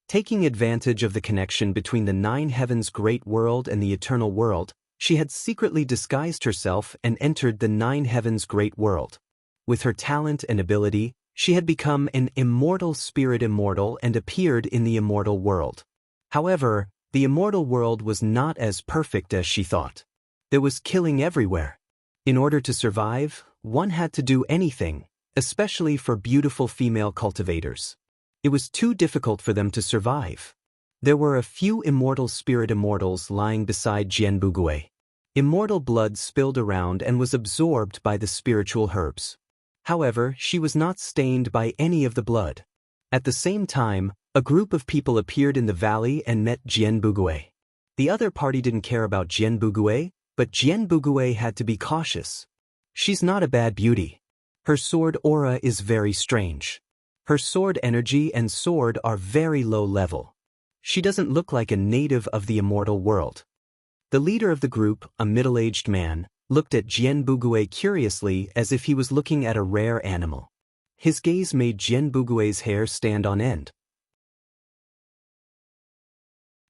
Taking advantage of the connection between the Nine Heavens Great World and the Eternal World, she had secretly disguised herself and entered the Nine Heavens Great World. With her talent and ability, she had become an immortal spirit immortal and appeared in the immortal world. However, the immortal world was not as perfect as she thought. There was killing everywhere. In order to survive, one had to do anything, especially for beautiful female cultivators. It was too difficult for them to survive. There were a few immortal spirit immortals lying beside Jian Bugui. Immortal blood spilled around and was absorbed by the spiritual herbs. However, she was not stained by any of the blood. At the same time, a group of people appeared in the valley and met Jian Bugui. The other party didn't care about Jian Bugui, but Jian Bugui had to be cautious. She's not a bad beauty. Her sword aura is very strange. Her sword energy and sword are very low level. She doesn't look like a native of the immortal world. The leader of the group, a middle-aged man, looked at Jian Bugui curiously as if he was looking at a rare animal. His gaze made Jian Bugui's hair stand on end.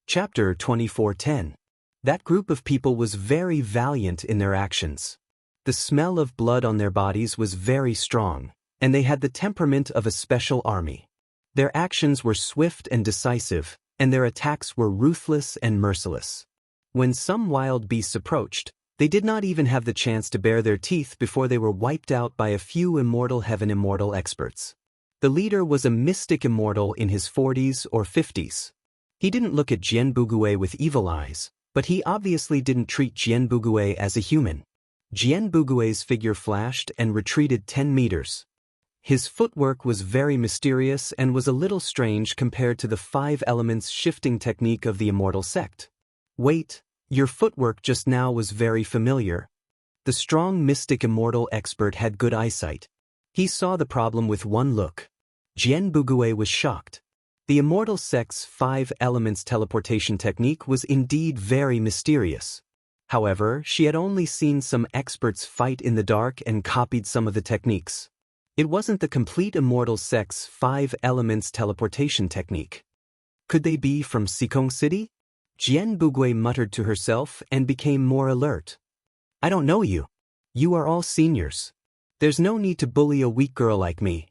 Chapter 24:10. That group of people was very valiant in their actions. The smell of blood on their bodies was very strong, and they had the temperament of a special army. Their actions were swift and decisive, and their attacks were ruthless and merciless. When some wild beasts approached, they did not even have the chance to bare their teeth before they were wiped out by a few immortal heaven immortal experts. The leader was a mystic immortal in his 40s or 50s. He didn't look at Jian Bugui with evil eyes, but he obviously didn't treat Jian Bugui as a human. Jian Bugui's figure flashed and retreated 10 meters. His footwork was very mysterious and was a little strange compared to the 5 elements shifting technique of the immortal sect. Wait, your footwork just now was very familiar. The strong mystic immortal expert had good eyesight. He saw the problem with one look. Jian Bugui was shocked. The immortal sect's 5 elements teleportation technique was indeed very mysterious. However, she had only seen some experts fight in the dark and copied some of the techniques. It wasn't the complete immortal sect's 5 elements teleportation technique. Could they be from Xikong City? Jian Bugui muttered to herself and became more alert. I don't know you. You are all seniors. There's no need to bully a weak girl like me.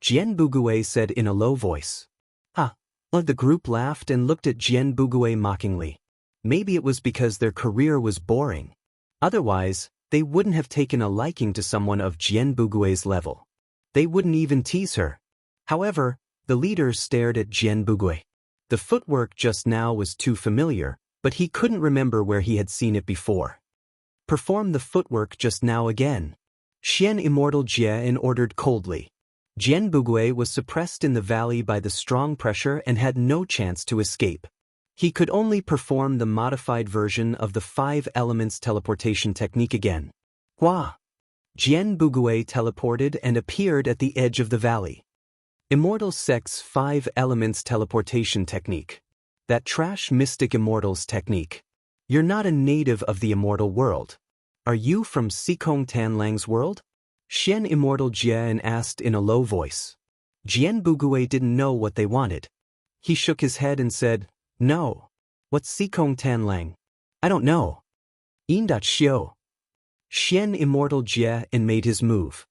Jian Bugui said in a low voice. The group laughed and looked at Jian Bugui mockingly. Maybe it was because their career was boring. Otherwise, they wouldn't have taken a liking to someone of Jian Bugui's level. They wouldn't even tease her. However, the leader stared at Jian Bugui. The footwork just now was too familiar, but he couldn't remember where he had seen it before. Perform the footwork just now again. Xian Immortal Jian ordered coldly. Jian Bugui was suppressed in the valley by the strong pressure and had no chance to escape. He could only perform the modified version of the 5 elements teleportation technique again. Hua! Jian Bugui teleported and appeared at the edge of the valley. Immortal Sect's 5 Elements Teleportation Technique. That trash mystic Immortals technique. You're not a native of the immortal world. Are you from Sikong Tanlang's world? Xian Immortal Jian asked in a low voice. Jian Bugui didn't know what they wanted. He shook his head and said, "No. What's Sikong Tanlang? I don't know." Indat Xiao. Xian Immortal Jie and made his move.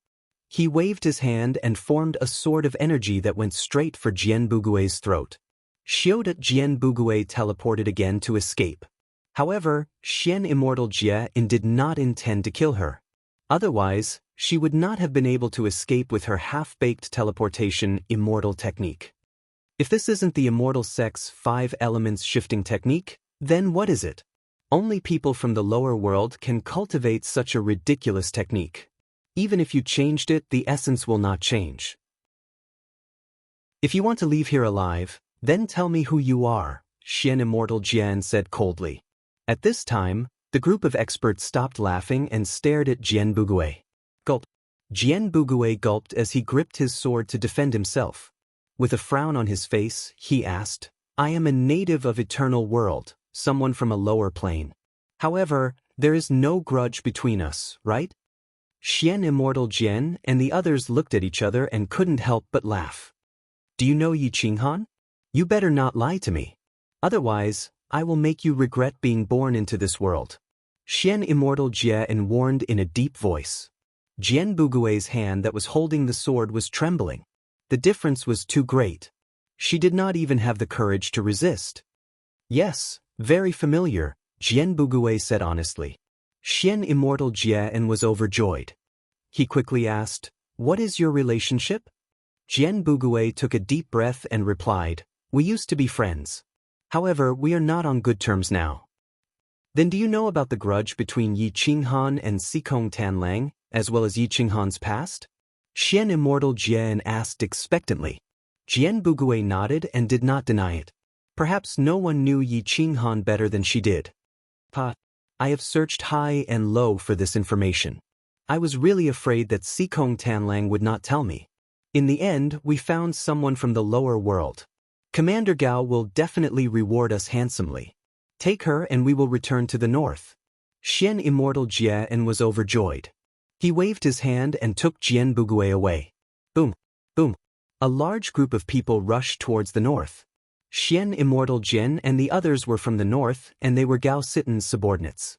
He waved his hand and formed a sword of energy that went straight for Jian Bugui's throat. Xiaoda Jian Bugui teleported again to escape. However, Xian Immortal Jie did not intend to kill her. Otherwise, she would not have been able to escape with her half-baked teleportation immortal technique. If this isn't the Immortal Sect's 5 Elements shifting technique, then what is it? Only people from the lower world can cultivate such a ridiculous technique. Even if you changed it, the essence will not change. If you want to leave here alive, then tell me who you are, Xian Immortal Jian said coldly. At this time, the group of experts stopped laughing and stared at Jian Bugui. Gulp. Jian Bugui gulped as he gripped his sword to defend himself. With a frown on his face, he asked, "I am a native of Eternal World, someone from a lower plane. However, there is no grudge between us, right?" Xian Immortal Jian and the others looked at each other and couldn't help but laugh. "Do you know Yi Qinghan? You better not lie to me. Otherwise, I will make you regret being born into this world." Xian Immortal Jian warned in a deep voice. Jian Bugui's hand that was holding the sword was trembling. The difference was too great. She did not even have the courage to resist. "Yes, very familiar," Jian Bugui said honestly. Xian Immortal Jian was overjoyed. He quickly asked, "What is your relationship?" Jian Bugui took a deep breath and replied, "We used to be friends. However, we are not on good terms now." "Then do you know about the grudge between Yi Qinghan and Sikong Tanlang, as well as Yi Qinghan's past?" Xian Immortal Jian asked expectantly. Jian Bugui nodded and did not deny it. Perhaps no one knew Yi Qinghan better than she did. I have searched high and low for this information. I was really afraid that Sikong Tanlang would not tell me. In the end, we found someone from the lower world. Commander Gao will definitely reward us handsomely. Take her and we will return to the north." Xian Immortal Jian was overjoyed. He waved his hand and took Jian Bugui away. Boom, boom. A large group of people rushed towards the north. Xian Immortal Jian and the others were from the north, and they were Gao Sitan's subordinates.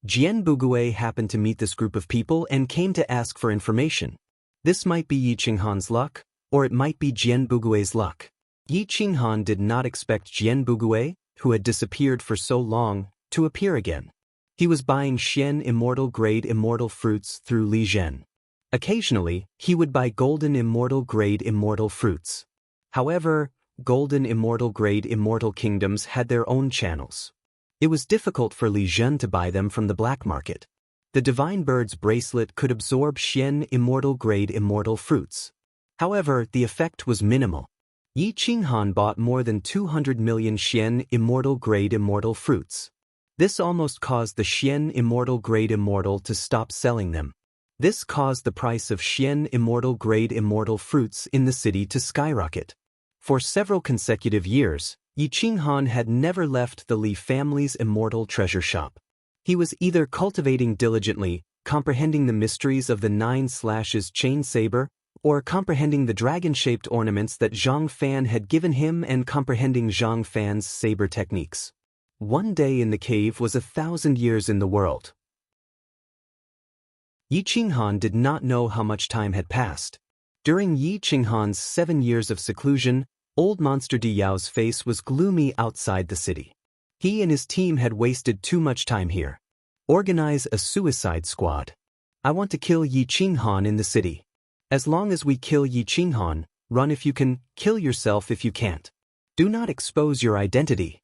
Jian Bugui happened to meet this group of people and came to ask for information. This might be Yi Qinghan's luck, or it might be Jian Bugui's luck. Yi Qinghan did not expect Jian Bugui, who had disappeared for so long, to appear again. He was buying Xian Immortal Grade Immortal fruits through Li Zhen. Occasionally, he would buy Golden Immortal Grade Immortal fruits. However, Golden Immortal Grade Immortal Kingdoms had their own channels. It was difficult for Li Zhen to buy them from the black market. The Divine Bird's bracelet could absorb Xian Immortal Grade Immortal fruits. However, the effect was minimal. Yi Qinghan bought more than 200 million Xian Immortal Grade Immortal fruits. This almost caused the Xian Immortal Grade Immortal to stop selling them. This caused the price of Xian Immortal Grade Immortal fruits in the city to skyrocket. For several consecutive years, Yi Qinghan had never left the Li family's immortal treasure shop. He was either cultivating diligently, comprehending the mysteries of the 9 slashes chain saber, or comprehending the dragon-shaped ornaments that Zhang Fan had given him and comprehending Zhang Fan's saber techniques. One day in the cave was 1,000 years in the world. Yi Qinghan did not know how much time had passed. During Yi Qinghan's 7 years of seclusion, Old Monster Di Yao's face was gloomy outside the city. He and his team had wasted too much time here. Organize a suicide squad. I want to kill Yi Qinghan in the city. As long as we kill Yi Qinghan, run if you can, kill yourself if you can't. Do not expose your identity.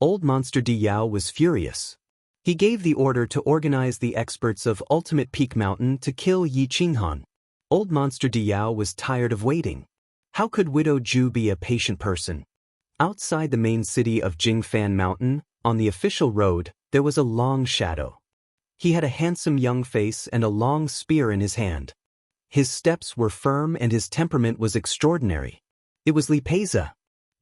Old Monster Di Yao was furious. He gave the order to organize the experts of Ultimate Peak Mountain to kill Yi Qinghan. Old Monster Di Yao was tired of waiting. How could Widow Zhu be a patient person? Outside the main city of Jingfan Mountain, on the official road, there was a long shadow. He had a handsome young face and a long spear in his hand. His steps were firm and his temperament was extraordinary. It was Li Peiza.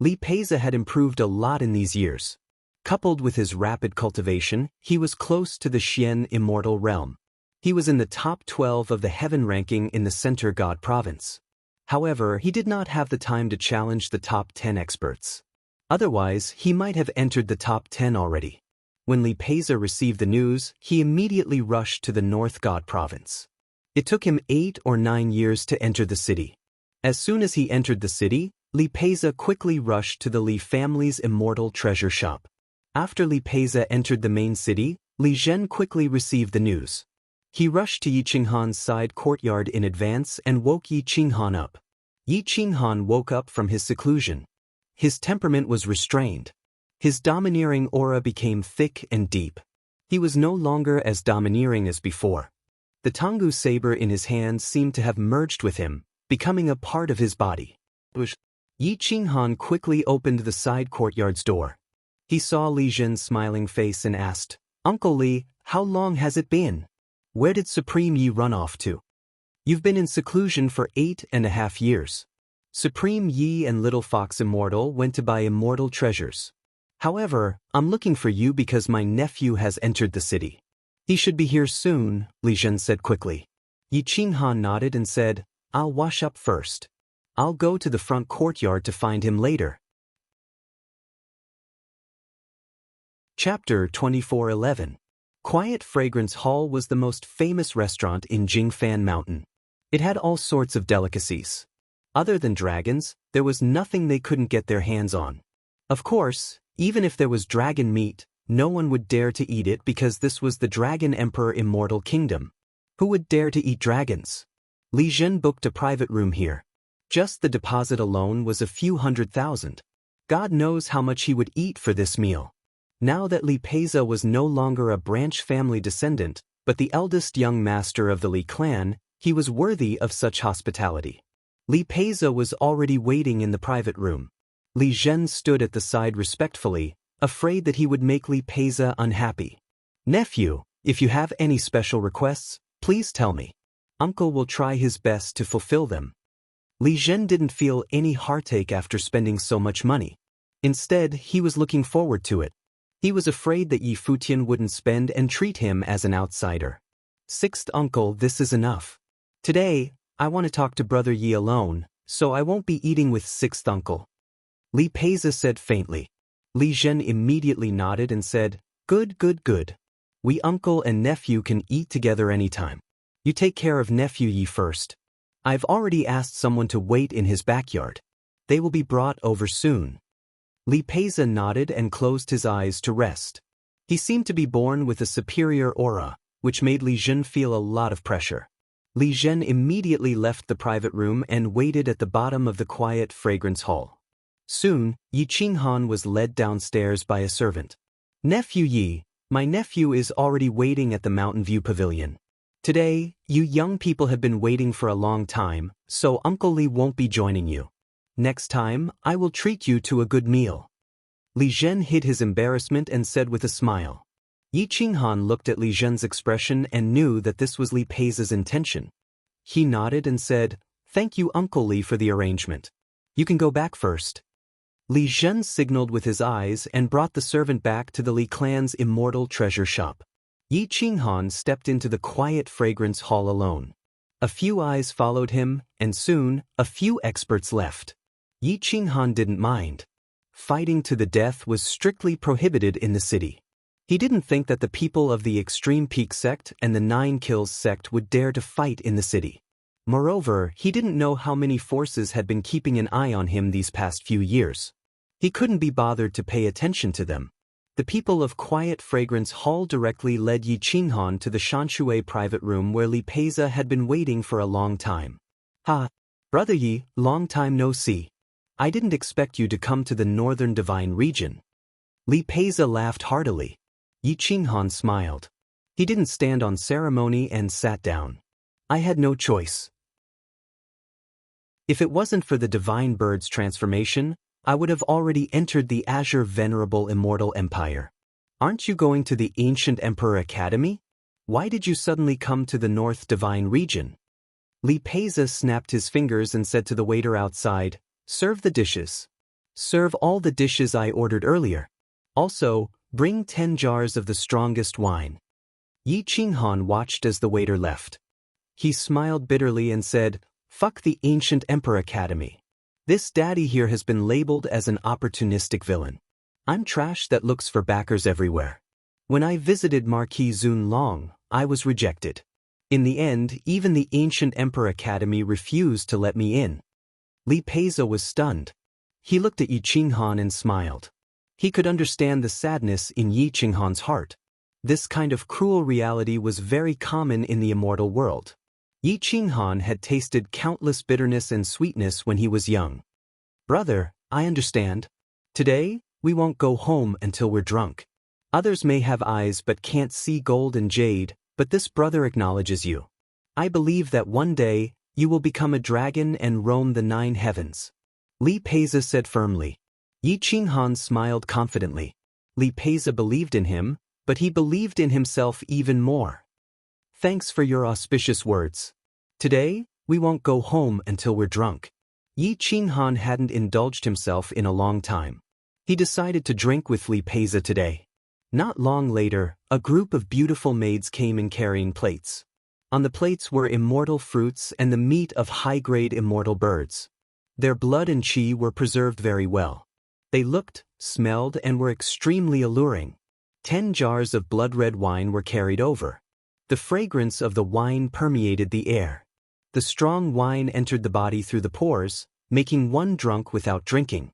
Li Peiza had improved a lot in these years. Coupled with his rapid cultivation, he was close to the Xian immortal realm. He was in the top 12 of the heaven ranking in the Center God province. However, he did not have the time to challenge the top 10 experts. Otherwise, he might have entered the top 10 already. When Li Peiza received the news, he immediately rushed to the North God province. It took him 8 or 9 years to enter the city. As soon as he entered the city, Li Peiza quickly rushed to the Li family's immortal treasure shop. After Li Peiza entered the main city, Li Zhen quickly received the news. He rushed to Yi Qinghan's side courtyard in advance and woke Yi Qinghan up. Yi Qinghan woke up from his seclusion. His temperament was restrained. His domineering aura became thick and deep. He was no longer as domineering as before. The Tanggu saber in his hand seemed to have merged with him, becoming a part of his body. Yi Qinghan quickly opened the side courtyard's door. He saw Li Zhen's smiling face and asked, "Uncle Li, how long has it been? Where did Supreme Yi run off to? You've been in seclusion for 8.5 years. Supreme Yi and Little Fox Immortal went to buy immortal treasures. However, I'm looking for you because my nephew has entered the city. He should be here soon," Li Zhen said quickly. Yi Qinghan nodded and said, "I'll wash up first. I'll go to the front courtyard to find him later." Chapter 24:11. Quiet Fragrance Hall was the most famous restaurant in Jingfan Mountain. It had all sorts of delicacies. Other than dragons, there was nothing they couldn't get their hands on. Of course, even if there was dragon meat, no one would dare to eat it because this was the Dragon Emperor Immortal Kingdom. Who would dare to eat dragons? Li Zhen booked a private room here. Just the deposit alone was a few $100,000. God knows how much he would eat for this meal. Now that Li Peiza was no longer a branch family descendant, but the eldest young master of the Li clan, he was worthy of such hospitality. Li Peiza was already waiting in the private room. Li Zhen stood at the side respectfully, afraid that he would make Li Peiza unhappy. "Nephew, if you have any special requests, please tell me. Uncle will try his best to fulfill them." Li Zhen didn't feel any heartache after spending so much money. Instead, he was looking forward to it. He was afraid that Yi Futian wouldn't spend and treat him as an outsider. "Sixth uncle, this is enough. Today, I want to talk to brother Yi alone, so I won't be eating with sixth uncle." Li Peiza said faintly. Li Zhen immediately nodded and said, "Good, good, good. We uncle and nephew can eat together anytime. You take care of nephew Yi first. I've already asked someone to wait in his backyard. They will be brought over soon." Li Peiza nodded and closed his eyes to rest. He seemed to be born with a superior aura, which made Li Zhen feel a lot of pressure. Li Zhen immediately left the private room and waited at the bottom of the quiet fragrance hall. Soon, Yi Qinghan was led downstairs by a servant. "Nephew Yi, my nephew is already waiting at the Mountain View Pavilion. Today, you young people have been waiting for a long time, so Uncle Li won't be joining you. Next time, I will treat you to a good meal." Li Zhen hid his embarrassment and said with a smile. Yi Qinghan looked at Li Zhen's expression and knew that this was Li Peiza's intention. He nodded and said, "Thank you, Uncle Li, for the arrangement. You can go back first." Li Zhen signaled with his eyes and brought the servant back to the Li clan's immortal treasure shop. Yi Qinghan stepped into the quiet fragrance hall alone. A few eyes followed him, and soon, a few experts left. Yi Qinghan didn't mind. Fighting to the death was strictly prohibited in the city. He didn't think that the people of the Extreme Peak sect and the Nine Kills sect would dare to fight in the city. Moreover, he didn't know how many forces had been keeping an eye on him these past few years. He couldn't be bothered to pay attention to them. The people of Quiet Fragrance Hall directly led Yi Qinghan to the Shanshui private room where Li Peiza had been waiting for a long time. "Ha! Brother Yi, long time no see. I didn't expect you to come to the Northern Divine region." Li Peiza laughed heartily. Yi Qinghan smiled. He didn't stand on ceremony and sat down. "I had no choice. If it wasn't for the Divine Bird's transformation, I would have already entered the Azure Venerable Immortal Empire. Aren't you going to the Ancient Emperor Academy? Why did you suddenly come to the North Divine region?" Li Peiza snapped his fingers and said to the waiter outside, "Serve the dishes. Serve all the dishes I ordered earlier. Also, bring 10 jars of the strongest wine." Yi Qinghan watched as the waiter left. He smiled bitterly and said, "Fuck the ancient Emperor Academy. This daddy here has been labeled as an opportunistic villain. I'm trash that looks for backers everywhere. When I visited Marquis Zun Long, I was rejected. In the end, even the ancient Emperor Academy refused to let me in." Li Peiza was stunned. He looked at Yi Qinghan and smiled. He could understand the sadness in Yi Qinghan's heart. This kind of cruel reality was very common in the immortal world. Yi Qinghan had tasted countless bitterness and sweetness when he was young. "Brother, I understand. Today, we won't go home until we're drunk. Others may have eyes but can't see gold and jade, but this brother acknowledges you. I believe that one day, you will become a dragon and roam the 9 heavens." Li Peiza said firmly. Yi Qinghan smiled confidently. Li Peiza believed in him, but he believed in himself even more. "Thanks for your auspicious words. Today, we won't go home until we're drunk." Yi Qinghan hadn't indulged himself in a long time. He decided to drink with Li Peiza today. Not long later, a group of beautiful maids came in carrying plates. On the plates were immortal fruits and the meat of high-grade immortal birds. Their blood and qi were preserved very well. They looked, smelled, and were extremely alluring. 10 jars of blood-red wine were carried over. The fragrance of the wine permeated the air. The strong wine entered the body through the pores, making one drunk without drinking.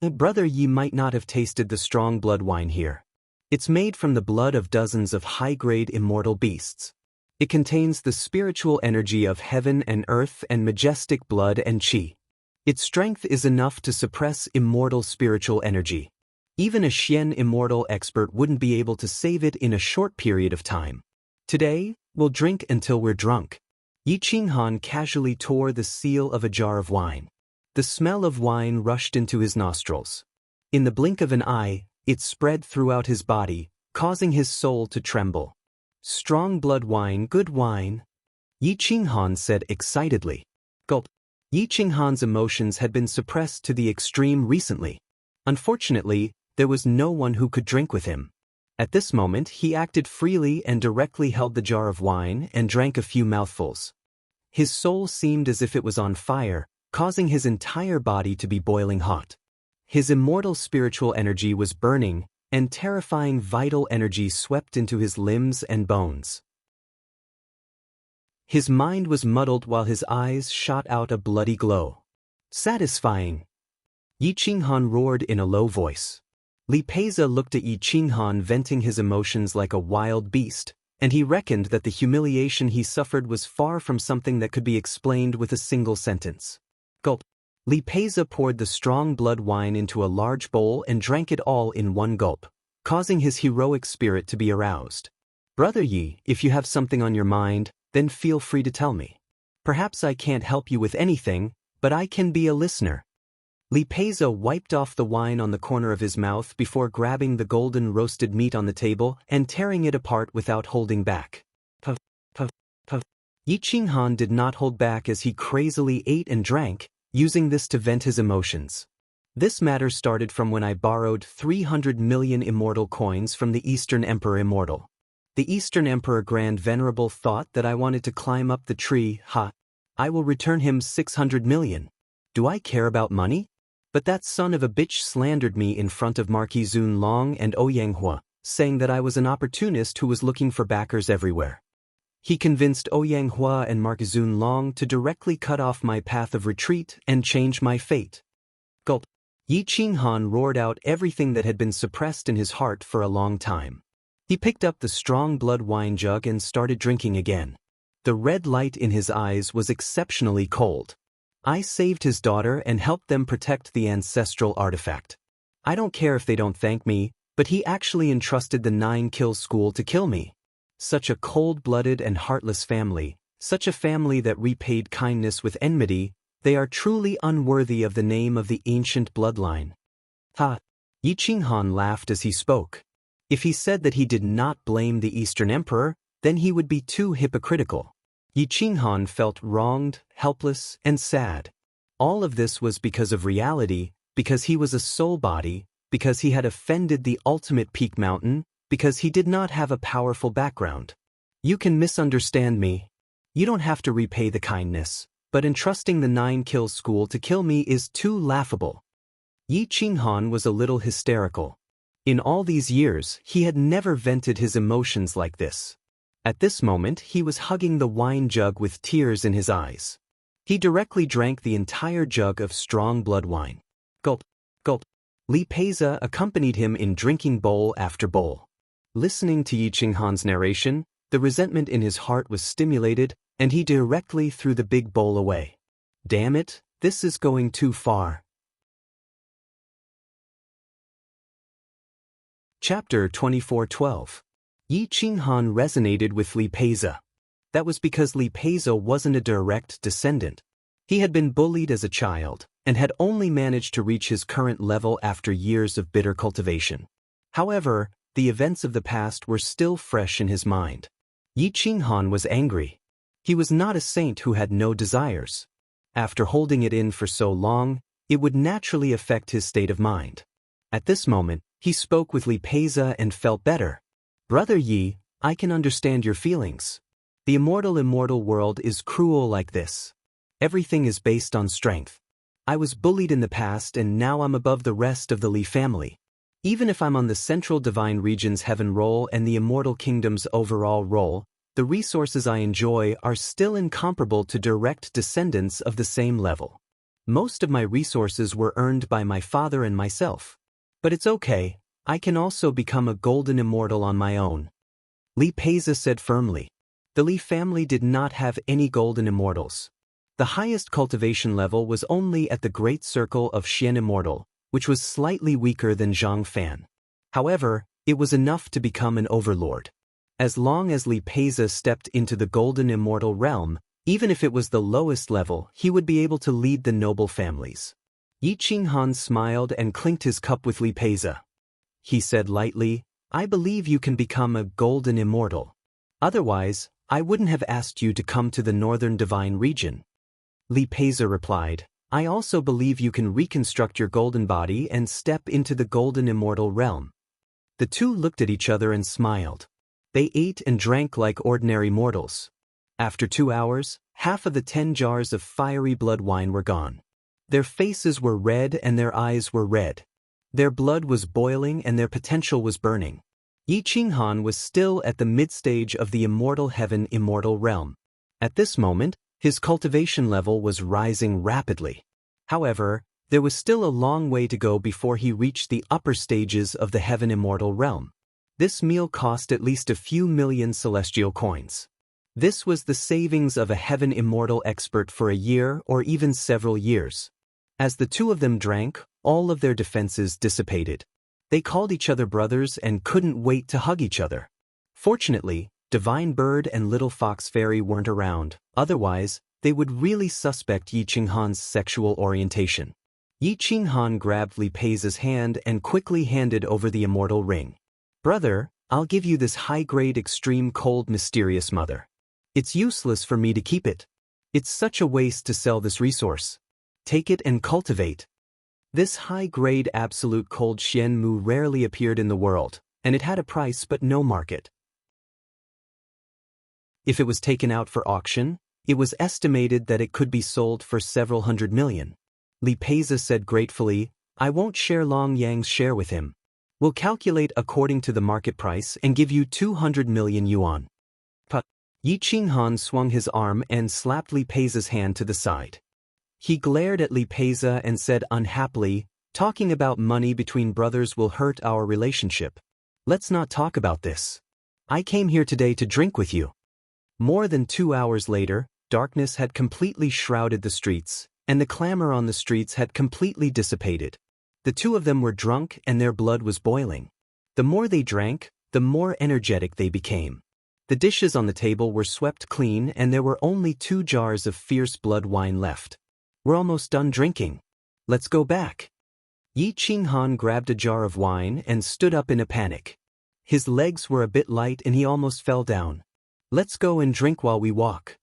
Brother Yi might not have tasted the strong blood wine here. It's made from the blood of dozens of high-grade immortal beasts. It contains the spiritual energy of heaven and earth and majestic blood and qi. Its strength is enough to suppress immortal spiritual energy. Even a Xian immortal expert wouldn't be able to save it in a short period of time. Today, we'll drink until we're drunk. Yi Qinghan casually tore the seal of a jar of wine. The smell of wine rushed into his nostrils. In the blink of an eye, it spread throughout his body, causing his soul to tremble. "Strong blood wine, good wine," Yi Qinghan said excitedly. Gulp. Yi Qinghan's emotions had been suppressed to the extreme recently. Unfortunately, there was no one who could drink with him. At this moment, he acted freely and directly held the jar of wine and drank a few mouthfuls. His soul seemed as if it was on fire, causing his entire body to be boiling hot. His immortal spiritual energy was burning, and terrifying vital energy swept into his limbs and bones. His mind was muddled while his eyes shot out a bloody glow. "Satisfying!" Yi Qinghan roared in a low voice. Li Peiza looked at Yi Qinghan venting his emotions like a wild beast, and he reckoned that the humiliation he suffered was far from something that could be explained with a single sentence. Gulp. Li Peiza poured the strong blood wine into a large bowl and drank it all in one gulp, causing his heroic spirit to be aroused. "Brother Yi, if you have something on your mind, then feel free to tell me. Perhaps I can't help you with anything, but I can be a listener." Li Peiza wiped off the wine on the corner of his mouth before grabbing the golden roasted meat on the table and tearing it apart without holding back. Puff, puff, puff. Yi Qinghan did not hold back as he crazily ate and drank, using this to vent his emotions. "This matter started from when I borrowed 300 million immortal coins from the Eastern Emperor Immortal. The Eastern Emperor Grand Venerable thought that I wanted to climb up the tree. I will return him 600 million. Do I care about money? But that son of a bitch slandered me in front of Marquis Zun Long and Oyanghua, saying that I was an opportunist who was looking for backers everywhere. He convinced Oyanghua and Marquis Zun Long to directly cut off my path of retreat and change my fate." Gulp. Yi Qinghan roared out everything that had been suppressed in his heart for a long time. He picked up the strong blood wine jug and started drinking again. The red light in his eyes was exceptionally cold. "I saved his daughter and helped them protect the ancestral artifact. I don't care if they don't thank me, but he actually entrusted the 9-kill school to kill me. Such a cold-blooded and heartless family, such a family that repaid kindness with enmity, they are truly unworthy of the name of the ancient bloodline." Yi Qinghan laughed as he spoke. If he said that he did not blame the Eastern Emperor, then he would be too hypocritical. Yi Qinghan felt wronged, helpless, and sad. All of this was because of reality, because he was a soul body, because he had offended the ultimate peak mountain, because he did not have a powerful background. You can misunderstand me. You don't have to repay the kindness, but entrusting the 9-kill school to kill me is too laughable. Yi Qinghan was a little hysterical. In all these years, he had never vented his emotions like this. At this moment, he was hugging the wine jug with tears in his eyes. He directly drank the entire jug of strong blood wine. Gulp, gulp. Li Peiza accompanied him in drinking bowl after bowl. Listening to Yi Qinghan's narration, the resentment in his heart was stimulated, and he directly threw the big bowl away. Damn it, this is going too far. Chapter 24:12. Yi Qinghan resonated with Li Peiza. That was because Li Peiza wasn't a direct descendant. He had been bullied as a child, and had only managed to reach his current level after years of bitter cultivation. However, the events of the past were still fresh in his mind. Yi Qinghan was angry. He was not a saint who had no desires. After holding it in for so long, it would naturally affect his state of mind. At this moment, he spoke with Li Peiza and felt better. Brother Yi, I can understand your feelings. The immortal world is cruel like this. Everything is based on strength. I was bullied in the past and now I'm above the rest of the Li family. Even if I'm on the Central Divine Region's heaven roll and the Immortal Kingdom's overall roll, the resources I enjoy are still incomparable to direct descendants of the same level. Most of my resources were earned by my father and myself. But it's okay, I can also become a golden immortal on my own. Li Peiza said firmly. The Li family did not have any golden immortals. The highest cultivation level was only at the Great Circle of Xian Immortal, which was slightly weaker than Zhang Fan. However, it was enough to become an overlord. As long as Li Peiza stepped into the golden immortal realm, even if it was the lowest level, he would be able to lead the noble families. Yi Qinghan smiled and clinked his cup with Li Peiza. He said lightly, I believe you can become a golden immortal. Otherwise, I wouldn't have asked you to come to the Northern Divine Region. Li Peiza replied, I also believe you can reconstruct your golden body and step into the golden immortal realm. The two looked at each other and smiled. They ate and drank like ordinary mortals. After 2 hours, half of the 10 jars of fiery blood wine were gone. Their faces were red and their eyes were red. Their blood was boiling and their potential was burning. Yi Qinghan was still at the mid-stage of the immortal heaven immortal realm. At this moment, his cultivation level was rising rapidly. However, there was still a long way to go before he reached the upper stages of the heaven immortal realm. This meal cost at least a few million celestial coins. This was the savings of a heaven immortal expert for a year or even several years. As the two of them drank, all of their defenses dissipated. They called each other brothers and couldn't wait to hug each other. Fortunately, Divine Bird and Little Fox Fairy weren't around, otherwise, they would really suspect Yi Qinghan's sexual orientation. Yi Qinghan grabbed Li Peiza's hand and quickly handed over the immortal ring. Brother, I'll give you this high-grade extreme cold mysterious mother. It's useless for me to keep it. It's such a waste to sell this resource. Take it and cultivate. This high-grade absolute cold Xian Mu rarely appeared in the world, and it had a price but no market. If it was taken out for auction, it was estimated that it could be sold for several hundred million. Li Peiza said gratefully, I won't share Long Yang's share with him. We'll calculate according to the market price and give you 200 million yuan. But Yi Qinghan swung his arm and slapped Li Peiza's hand to the side. He glared at Li Peiza and said unhappily, talking about money between brothers will hurt our relationship. Let's not talk about this. I came here today to drink with you. More than 2 hours later, darkness had completely shrouded the streets, and the clamor on the streets had completely dissipated. The two of them were drunk and their blood was boiling. The more they drank, the more energetic they became. The dishes on the table were swept clean and there were only 2 jars of fierce blood wine left. We're almost done drinking. Let's go back. Yi Qinghan grabbed a jar of wine and stood up in a panic. His legs were a bit light and he almost fell down. Let's go and drink while we walk.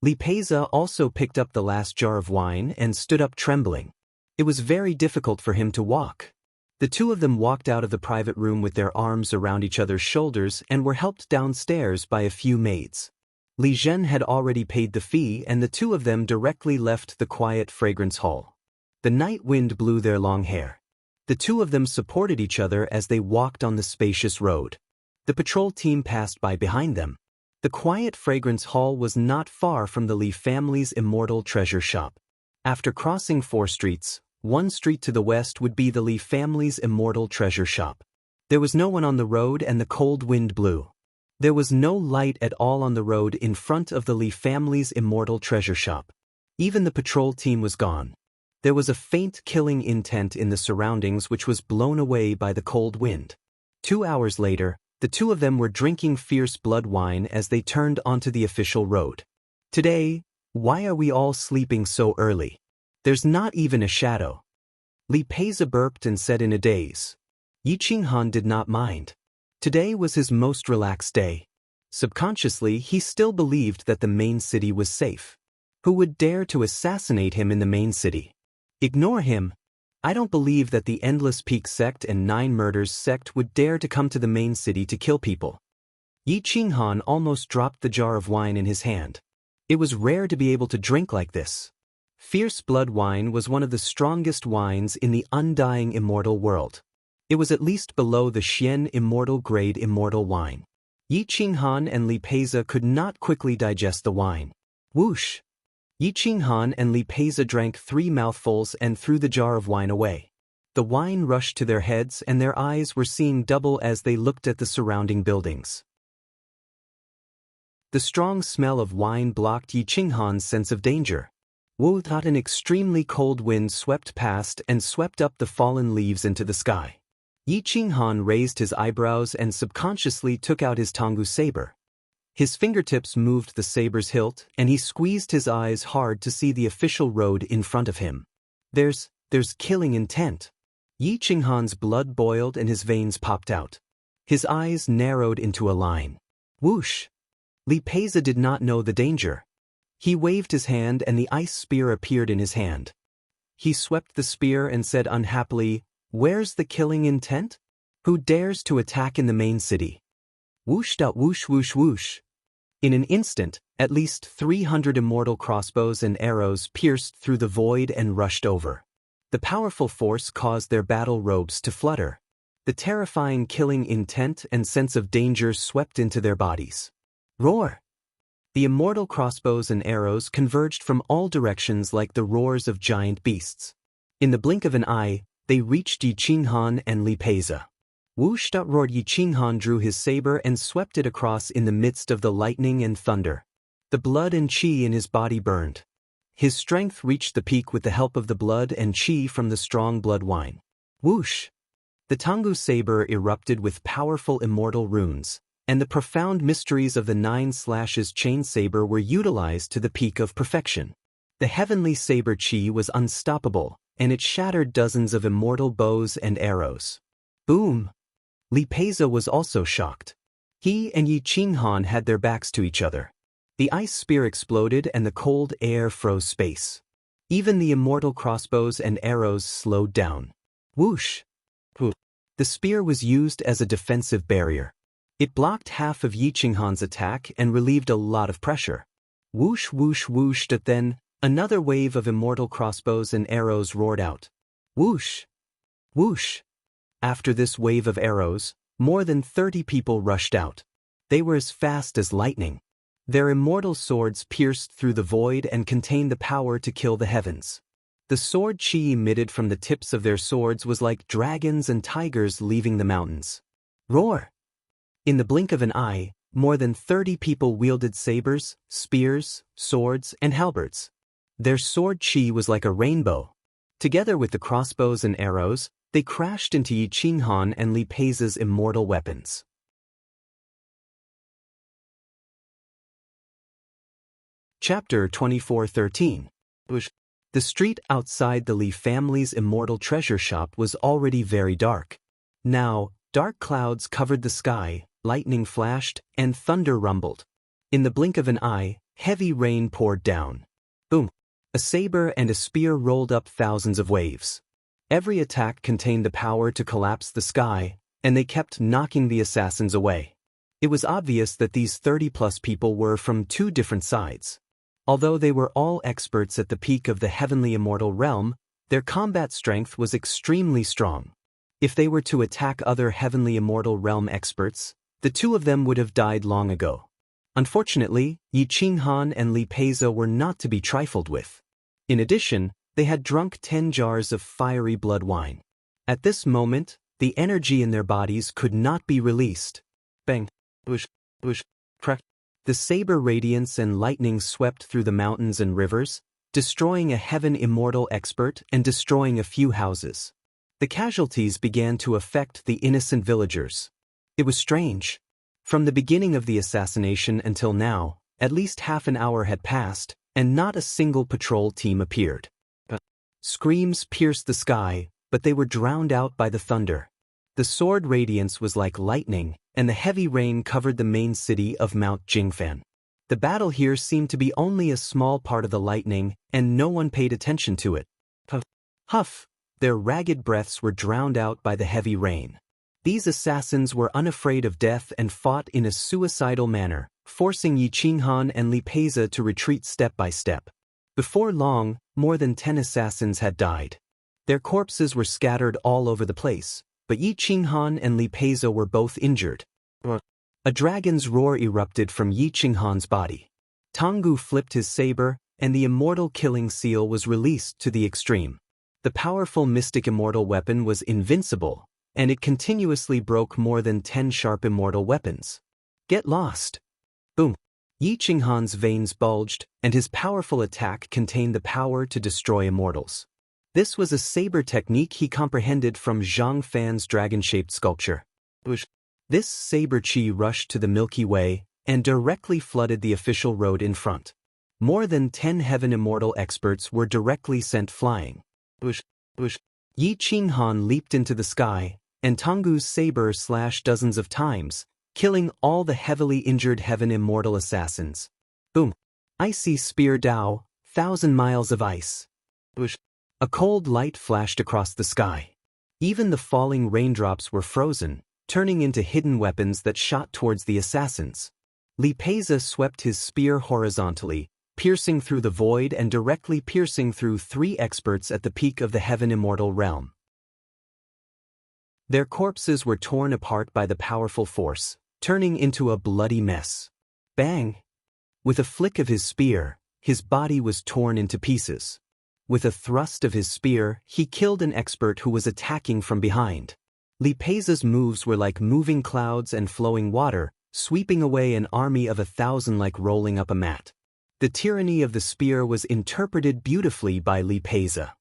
Li Peiza also picked up the last jar of wine and stood up trembling. It was very difficult for him to walk. The two of them walked out of the private room with their arms around each other's shoulders and were helped downstairs by a few maids. Li Zhen had already paid the fee and the two of them directly left the quiet fragrance hall. The night wind blew their long hair. The two of them supported each other as they walked on the spacious road. The patrol team passed by behind them. The quiet fragrance hall was not far from the Li family's immortal treasure shop. After crossing 4 streets, one street to the west would be the Li family's immortal treasure shop. There was no one on the road and the cold wind blew. There was no light at all on the road in front of the Li family's immortal treasure shop. Even the patrol team was gone. There was a faint killing intent in the surroundings which was blown away by the cold wind. 2 hours later, the two of them were drinking fierce blood wine as they turned onto the official road. Today, why are we all sleeping so early? There's not even a shadow. Li Peiza burped and said in a daze. Yi Qinghan did not mind. Today was his most relaxed day. Subconsciously, he still believed that the main city was safe. Who would dare to assassinate him in the main city? Ignore him. I don't believe that the Endless Peak sect and 9 Murders sect would dare to come to the main city to kill people. Yi Qinghan almost dropped the jar of wine in his hand. It was rare to be able to drink like this. Fierce blood wine was one of the strongest wines in the undying immortal world. It was at least below the Xian immortal grade immortal wine. Yi Qinghan and Li Peiza could not quickly digest the wine. Whoosh! Yi Qinghan and Li Peiza drank 3 mouthfuls and threw the jar of wine away. The wine rushed to their heads and their eyes were seeing double as they looked at the surrounding buildings. The strong smell of wine blocked Yi Qinghan's sense of danger. An extremely cold wind swept past and swept up the fallen leaves into the sky. Yi Qinghan raised his eyebrows and subconsciously took out his Tonggu saber. His fingertips moved the saber's hilt and he squeezed his eyes hard to see the official road in front of him. There's killing intent. Yi Qinghan's blood boiled and his veins popped out. His eyes narrowed into a line. Whoosh! Li Peiza did not know the danger. He waved his hand and the ice spear appeared in his hand. He swept the spear and said unhappily, "Where's the killing intent? Who dares to attack in the main city?" Whoosh! Whoosh whoosh whoosh. In an instant, at least 300 immortal crossbows and arrows pierced through the void and rushed over. The powerful force caused their battle robes to flutter. The terrifying killing intent and sense of danger swept into their bodies. Roar! The immortal crossbows and arrows converged from all directions like the roars of giant beasts. In the blink of an eye, they reached Yi Qinghan and Li Peiza. Whoosh! Roared Yi Qinghan drew his saber and swept it across in the midst of the lightning and thunder. The blood and qi in his body burned. His strength reached the peak with the help of the blood and qi from the strong blood wine. Whoosh! The Tonggu saber erupted with powerful immortal runes, and the profound mysteries of the 9 slashes chain saber were utilized to the peak of perfection. The heavenly saber qi was unstoppable, and it shattered dozens of immortal bows and arrows. Boom! Li Peiza was also shocked. He and Yi Qinghan had their backs to each other. The ice spear exploded and the cold air froze space. Even the immortal crossbows and arrows slowed down. Whoosh! The spear was used as a defensive barrier. It blocked half of Yi Qinghan's attack and relieved a lot of pressure. Whoosh whoosh whoosh! Then, another wave of immortal crossbows and arrows roared out. Whoosh! Whoosh! After this wave of arrows, more than 30 people rushed out. They were as fast as lightning. Their immortal swords pierced through the void and contained the power to kill the heavens. The sword qi emitted from the tips of their swords was like dragons and tigers leaving the mountains. Roar! In the blink of an eye, more than 30 people wielded sabers, spears, swords, and halberds. Their sword qi was like a rainbow. Together with the crossbows and arrows, they crashed into Yi Qinghan and Li Peiza's immortal weapons. Chapter 24:13. The street outside the Li family's immortal treasure shop was already very dark. Now, dark clouds covered the sky, lightning flashed, and thunder rumbled. In the blink of an eye, Heavy rain poured down. Boom! A saber and a spear rolled up thousands of waves. Every attack contained the power to collapse the sky, and they kept knocking the assassins away. It was obvious that these 30-plus people were from two different sides. Although they were all experts at the peak of the heavenly immortal realm, their combat strength was extremely strong. If they were to attack other heavenly immortal realm experts, the two of them would have died long ago. Unfortunately, Yi Qinghan and Li Peiza were not to be trifled with. In addition, they had drunk 10 jars of fiery blood wine. At this moment, the energy in their bodies could not be released. Bang! Whoosh! Whoosh! Crack! The saber radiance and lightning swept through the mountains and rivers, destroying a heaven immortal expert and destroying a few houses. The casualties began to affect the innocent villagers. It was strange. From the beginning of the assassination until now, at least half an hour had passed, and not a single patrol team appeared. Screams pierced the sky, but they were drowned out by the thunder. The sword radiance was like lightning, and the heavy rain covered the main city of Mount Jingfan. The battle here seemed to be only a small part of the lightning, and no one paid attention to it. Huff! Their ragged breaths were drowned out by the heavy rain. These assassins were unafraid of death and fought in a suicidal manner, forcing Yi Qinghan and Li Peiza to retreat step by step. Before long, more than 10 assassins had died. Their corpses were scattered all over the place, but Yi Qinghan and Li Peiza were both injured. A dragon's roar erupted from Yi Qinghan's body. Tanggu flipped his saber, and the immortal killing seal was released to the extreme. The powerful mystic immortal weapon was invincible, and it continuously broke more than 10 sharp immortal weapons. Get lost! Boom! Yi Qinghan's veins bulged, and his powerful attack contained the power to destroy immortals. This was a saber technique he comprehended from Zhang Fan's dragon-shaped sculpture. This saber chi rushed to the Milky Way and directly flooded the official road in front. More than 10 heaven immortal experts were directly sent flying. Yi Qinghan leaped into the sky, and Tanggu's saber slashed dozens of times, killing all the heavily injured heaven immortal assassins. Boom! Icy spear Dao, 1,000 miles of ice. A cold light flashed across the sky. Even the falling raindrops were frozen, turning into hidden weapons that shot towards the assassins. Li Peiza swept his spear horizontally, piercing through the void and directly piercing through 3 experts at the peak of the heaven immortal realm. Their corpses were torn apart by the powerful force, turning into a bloody mess. Bang! With a flick of his spear, his body was torn into pieces. With a thrust of his spear, he killed an expert who was attacking from behind. Li Peiza's moves were like moving clouds and flowing water, sweeping away an army of 1,000 like rolling up a mat. The tyranny of the spear was interpreted beautifully by Li Peiza.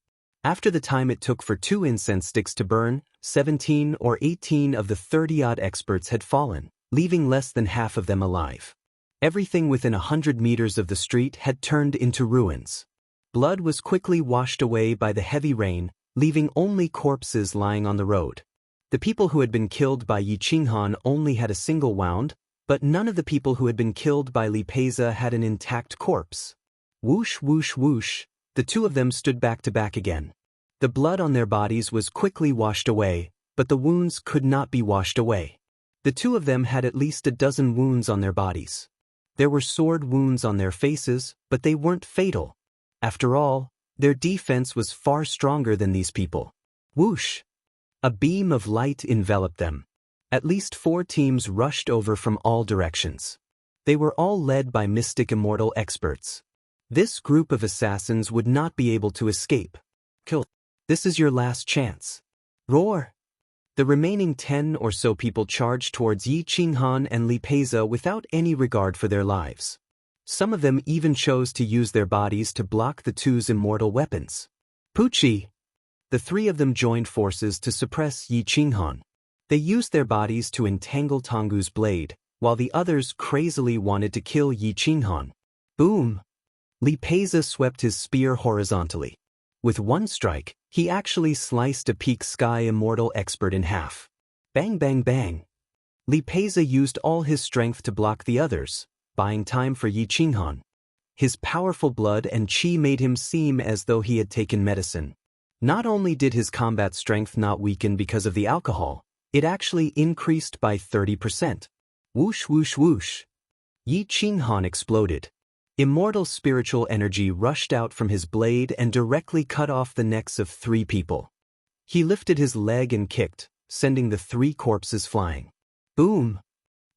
After the time it took for 2 incense sticks to burn, 17 or 18 of the 30-odd experts had fallen, leaving less than half of them alive. Everything within 100 meters of the street had turned into ruins. Blood was quickly washed away by the heavy rain, leaving only corpses lying on the road. The people who had been killed by Yi Qinghan only had a single wound, but none of the people who had been killed by Li Peiza had an intact corpse. Whoosh whoosh whoosh, the two of them stood back to back again. The blood on their bodies was quickly washed away, but the wounds could not be washed away. The two of them had at least a dozen wounds on their bodies. There were sword wounds on their faces, but they weren't fatal. After all, their defense was far stronger than these people. Whoosh! A beam of light enveloped them. At least 4 teams rushed over from all directions. They were all led by mystic immortal experts. This group of assassins would not be able to escape. Kill. This is your last chance. Roar! The remaining 10 or so people charged towards Yi Qinghan and Li Peiza without any regard for their lives. Some of them even chose to use their bodies to block the two's immortal weapons. Pucci! The 3 of them joined forces to suppress Yi Qinghan. They used their bodies to entangle Tanggu's blade, while the others crazily wanted to kill Yi Qinghan. Boom! Li Peiza swept his spear horizontally. With one strike, he actually sliced a peak sky immortal expert in half. Bang bang bang! Li Peiza used all his strength to block the others, buying time for Yi Qinghan. His powerful blood and chi made him seem as though he had taken medicine. Not only did his combat strength not weaken because of the alcohol, it actually increased by 30%. Whoosh whoosh whoosh. Yi Qinghan exploded. Immortal spiritual energy rushed out from his blade and directly cut off the necks of 3 people. He lifted his leg and kicked, sending the 3 corpses flying. Boom!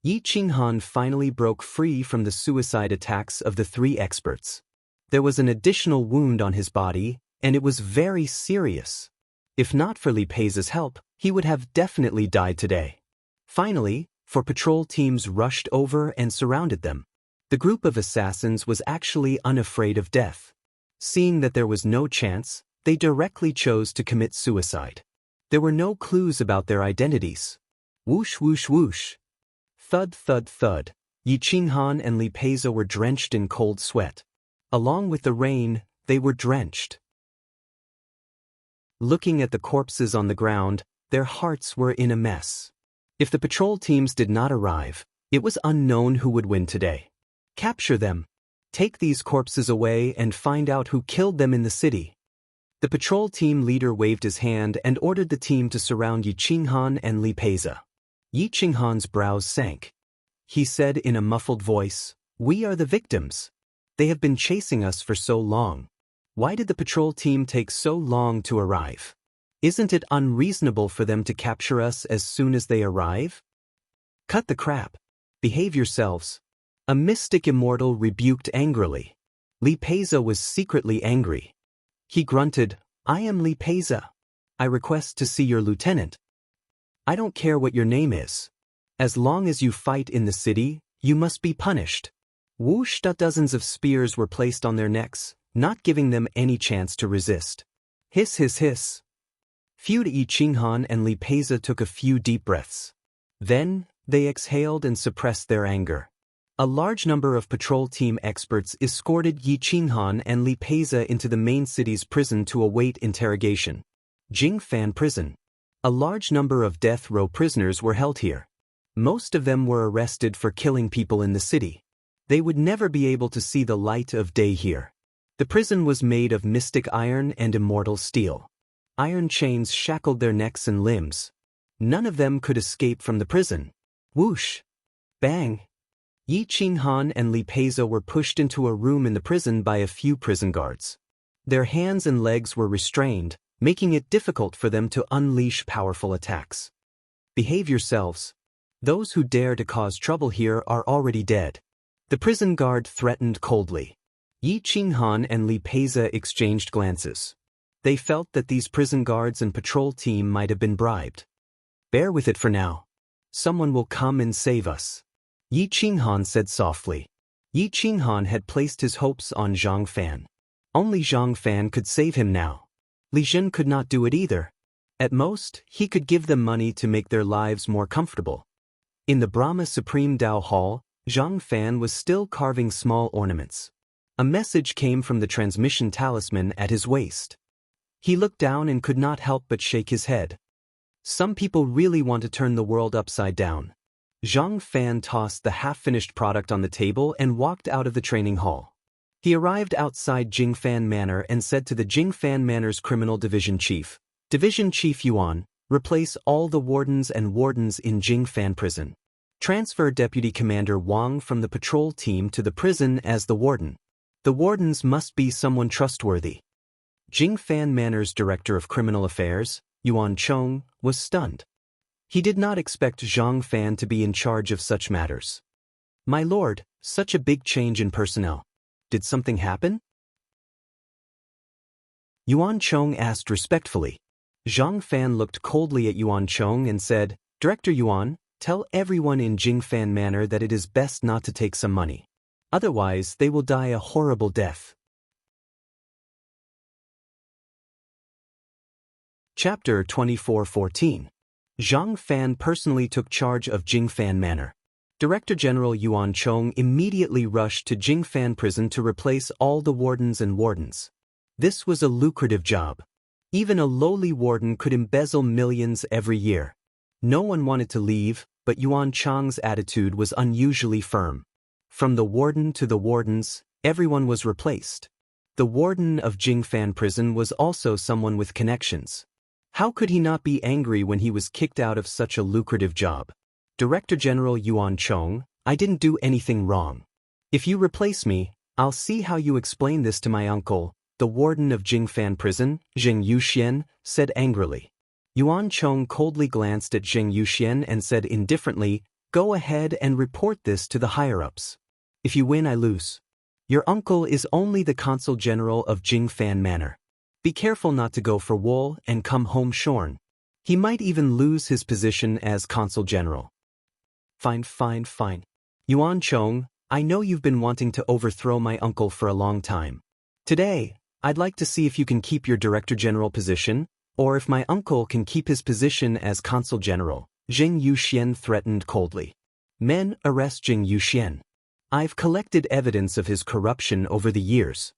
Yi Qinghan finally broke free from the suicide attacks of the 3 experts. There was an additional wound on his body, and it was very serious. If not for Li Pei's help, he would have definitely died today. Finally, 4 patrol teams rushed over and surrounded them. The group of assassins was actually unafraid of death. Seeing that there was no chance, they directly chose to commit suicide. There were no clues about their identities. Whoosh whoosh whoosh. Thud thud thud. Yi Qinghan and Li Pei were drenched in cold sweat. Along with the rain, they were drenched. Looking at the corpses on the ground, their hearts were in a mess. If the patrol teams did not arrive, it was unknown who would win today. Capture them. Take these corpses away and find out who killed them in the city. The patrol team leader waved his hand and ordered the team to surround Yi Qinghan and Li Pei. Yi Qinghan's brows sank. He said in a muffled voice, "We are the victims. They have been chasing us for so long. Why did the patrol team take so long to arrive? Isn't it unreasonable for them to capture us as soon as they arrive? Cut the crap. Behave yourselves." A mystic immortal rebuked angrily. Li Pei was secretly angry. He grunted, "I am Li Pei. I request to see your lieutenant." "I don't care what your name is. As long as you fight in the city, you must be punished." Whoosh! Dozens of spears were placed on their necks, not giving them any chance to resist. Hiss hiss hiss. Feud Yi Qinghan and Li Pei took a few deep breaths. Then, they exhaled and suppressed their anger. A large number of patrol team experts escorted Yi Qinghan and Li Pei into the main city's prison to await interrogation. Jingfan Prison. A large number of death row prisoners were held here. Most of them were arrested for killing people in the city. They would never be able to see the light of day here. The prison was made of mystic iron and immortal steel. Iron chains shackled their necks and limbs. None of them could escape from the prison. Whoosh! Bang! Yi Qinghan and Li Pei were pushed into a room in the prison by a few prison guards. Their hands and legs were restrained, making it difficult for them to unleash powerful attacks. Behave yourselves. Those who dare to cause trouble here are already dead. The prison guard threatened coldly. Yi Qinghan and Li Pei exchanged glances. They felt that these prison guards and patrol team might have been bribed. Bear with it for now. Someone will come and save us. Yi Qinghan said softly. Yi Qinghan had placed his hopes on Zhang Fan. Only Zhang Fan could save him now. Li Jin could not do it either. At most, he could give them money to make their lives more comfortable. In the Brahma Supreme Tao Hall, Zhang Fan was still carving small ornaments. A message came from the transmission talisman at his waist. He looked down and could not help but shake his head. Some people really want to turn the world upside down. Zhang Fan tossed the half-finished product on the table and walked out of the training hall. He arrived outside Jingfan Manor and said to the Jingfan Manor's Criminal Division Chief, "Division Chief Yuan, replace all the wardens and wardens in Jingfan Prison. Transfer Deputy Commander Wang from the patrol team to the prison as the warden. The wardens must be someone trustworthy." Jingfan Manor's Director of Criminal Affairs, Yuan Chong, was stunned. He did not expect Zhang Fan to be in charge of such matters. "My lord, such a big change in personnel. Did something happen?" Yuan Chong asked respectfully. Zhang Fan looked coldly at Yuan Chong and said, "Director Yuan, tell everyone in Jingfan Manor that it is best not to take some money. Otherwise, they will die a horrible death." Chapter 24:14. Zhang Fan personally took charge of Jingfan Manor. Director General Yuan Chong immediately rushed to Jingfan Prison to replace all the wardens and wardens. This was a lucrative job. Even a lowly warden could embezzle millions every year. No one wanted to leave, but Yuan Chong's attitude was unusually firm. From the warden to the wardens, Everyone was replaced. The warden of Jingfan prison was also someone with connections. How could he not be angry when he was kicked out of such a lucrative job? Director General Yuan Chong, I didn't do anything wrong. If you replace me, I'll see how you explain this to my uncle, the warden of Jingfan prison, Zheng Yuxian, said angrily. Yuan Chong coldly glanced at Zheng Yuxian and said indifferently, go ahead and report this to the higher-ups. If you win, I lose. Your uncle is only the consul general of Jingfan Manor. Be careful not to go for wool and come home shorn. He might even lose his position as consul general. Fine. Yuan Chong, I know you've been wanting to overthrow my uncle for a long time. Today, I'd like to see if you can keep your director general position, or if my uncle can keep his position as consul general, Zheng Yuxian threatened coldly. Men, arrest Zheng Yuxian. I've collected evidence of his corruption over the years.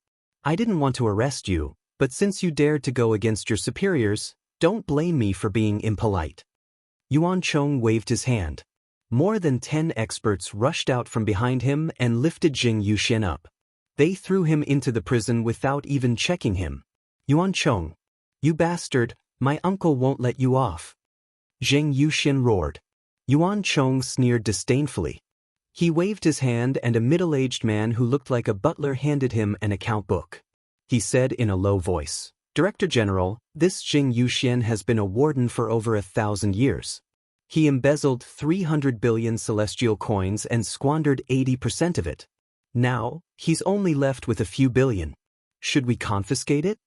I didn't want to arrest you, but since you dared to go against your superiors, don't blame me for being impolite. Yuan Chong waved his hand. More than 10 experts rushed out from behind him and lifted Zheng Yuxian up. They threw him into the prison without even checking him. Yuan Chong, you bastard, my uncle won't let you off. Zheng Yuxian roared. Yuan Chong sneered disdainfully. He waved his hand and a middle-aged man who looked like a butler handed him an account book. He said in a low voice, Director General, this Zheng Yuxian has been a warden for over 1,000 years. He embezzled 300 billion celestial coins and squandered 80% of it. Now, he's only left with a few billion. Should we confiscate it?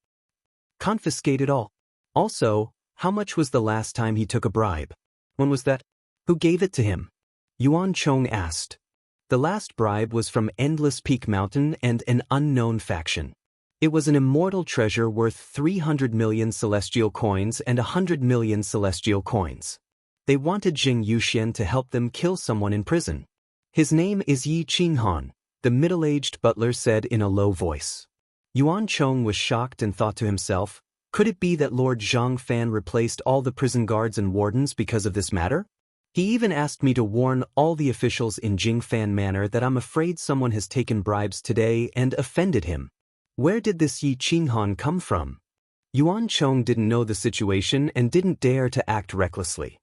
Confiscate it all. Also, how much was the last time he took a bribe? When was that? Who gave it to him? Yuan Chong asked. The last bribe was from Endless Peak Mountain and an unknown faction. It was an immortal treasure worth 300 million celestial coins and 100 million celestial coins. They wanted Zheng Yuxian to help them kill someone in prison. His name is Yi Qinghan, the middle-aged butler said in a low voice. Yuan Chong was shocked and thought to himself, could it be that Lord Zhang Fan replaced all the prison guards and wardens because of this matter? He even asked me to warn all the officials in Jingfan Manor that I'm afraid someone has taken bribes today and offended him. Where did this Yi Qinghan come from? Yuan Chong didn't know the situation and didn't dare to act recklessly.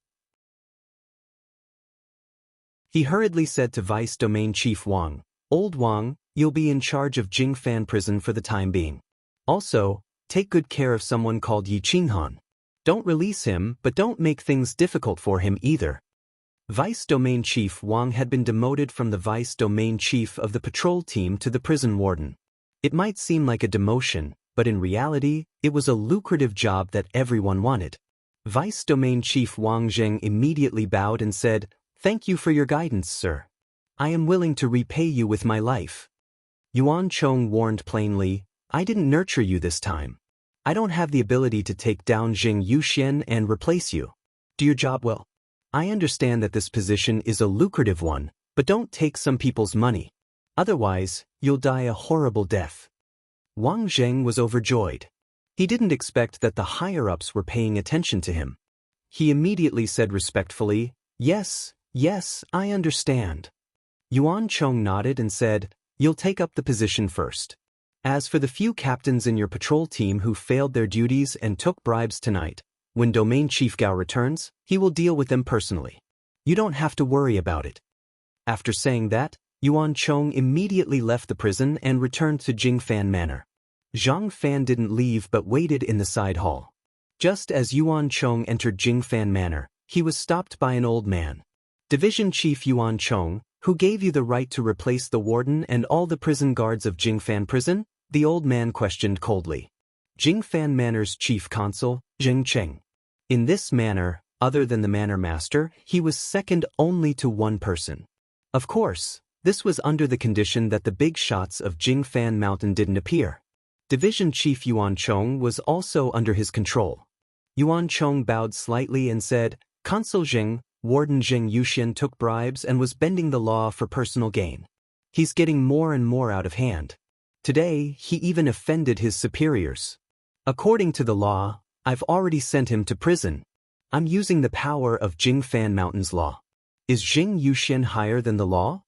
He hurriedly said to Vice Domain Chief Wang, Old Wang, you'll be in charge of Jingfan prison for the time being. Also, take good care of someone called Yi Qinghan. Don't release him, but don't make things difficult for him either. Vice Domain Chief Wang had been demoted from the Vice Domain Chief of the patrol team to the prison warden. It might seem like a demotion, but in reality, it was a lucrative job that everyone wanted. Vice Domain Chief Wang Zheng immediately bowed and said, Thank you for your guidance, sir. I am willing to repay you with my life. Yuan Chong warned plainly, I didn't nurture you this time. I don't have the ability to take down Zheng Yuxian and replace you. Do your job well. I understand that this position is a lucrative one, but don't take some people's money. Otherwise, you'll die a horrible death. Wang Zheng was overjoyed. He didn't expect that the higher-ups were paying attention to him. He immediately said respectfully, Yes, I understand. Yuan Chong nodded and said, You'll take up the position first. As for the few captains in your patrol team who failed their duties and took bribes tonight, when Domain Chief Gao returns, he will deal with them personally. You don't have to worry about it. After saying that, Yuan Chong immediately left the prison and returned to Jingfan Manor. Zhang Fan didn't leave but waited in the side hall. Just as Yuan Chong entered Jingfan Manor, he was stopped by an old man. Division Chief Yuan Chong, who gave you the right to replace the warden and all the prison guards of Jingfan Prison? The old man questioned coldly. Jingfan Manor's chief consul, Zheng Cheng. In this manor, other than the manor master, he was second only to one person. Of course, this was under the condition that the big shots of Jingfan Mountain didn't appear. Division Chief Yuan Chong was also under his control. Yuan Chong bowed slightly and said, Consul Zheng, Warden Zheng Yuxian took bribes and was bending the law for personal gain. He's getting more and more out of hand. Today, he even offended his superiors. According to the law, I've already sent him to prison. I'm using the power of Jingfan Mountain's law. Is Zheng Yuxian higher than the law?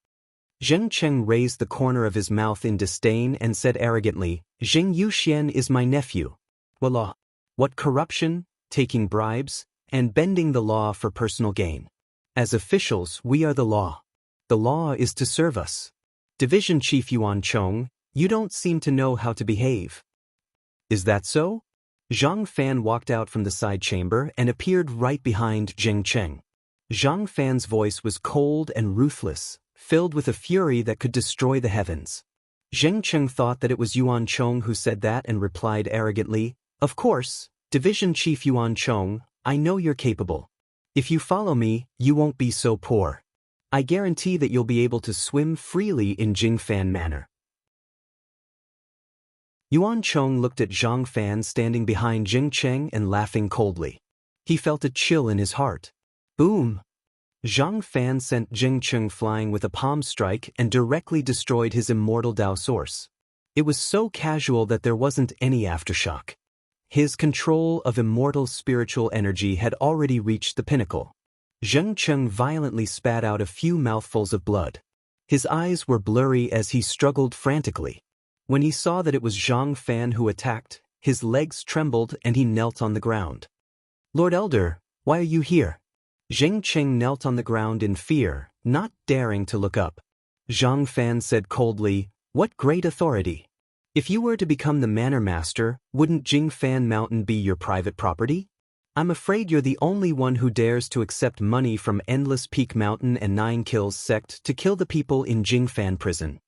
Zheng Cheng raised the corner of his mouth in disdain and said arrogantly, Zheng Yuxian is my nephew. Voila! What corruption, taking bribes, and bending the law for personal gain. As officials, we are the law. The law is to serve us. Division Chief Yuan Chong, you don't seem to know how to behave. Is that so? Zhang Fan walked out from the side chamber and appeared right behind Zheng Cheng. Zhang Fan's voice was cold and ruthless, filled with a fury that could destroy the heavens. Zheng Cheng thought that it was Yuan Chong who said that and replied arrogantly, Of course, Division Chief Yuan Chong, I know you're capable. If you follow me, you won't be so poor. I guarantee that you'll be able to swim freely in Jingfan Manor. Yuan Chong looked at Zhang Fan standing behind Zheng Cheng and laughing coldly. He felt a chill in his heart. Boom! Zhang Fan sent Zheng Cheng flying with a palm strike and directly destroyed his immortal Dao source. It was so casual that there wasn't any aftershock. His control of immortal spiritual energy had already reached the pinnacle. Zheng Cheng violently spat out a few mouthfuls of blood. His eyes were blurry as he struggled frantically. When he saw that it was Zhang Fan who attacked, his legs trembled and he knelt on the ground. Lord Elder, why are you here? Zheng Cheng knelt on the ground in fear, not daring to look up. Zhang Fan said coldly, What great authority! If you were to become the manor master, wouldn't Jingfan Mountain be your private property? I'm afraid you're the only one who dares to accept money from Endless Peak Mountain and Nine Kills sect to kill the people in Jingfan prison.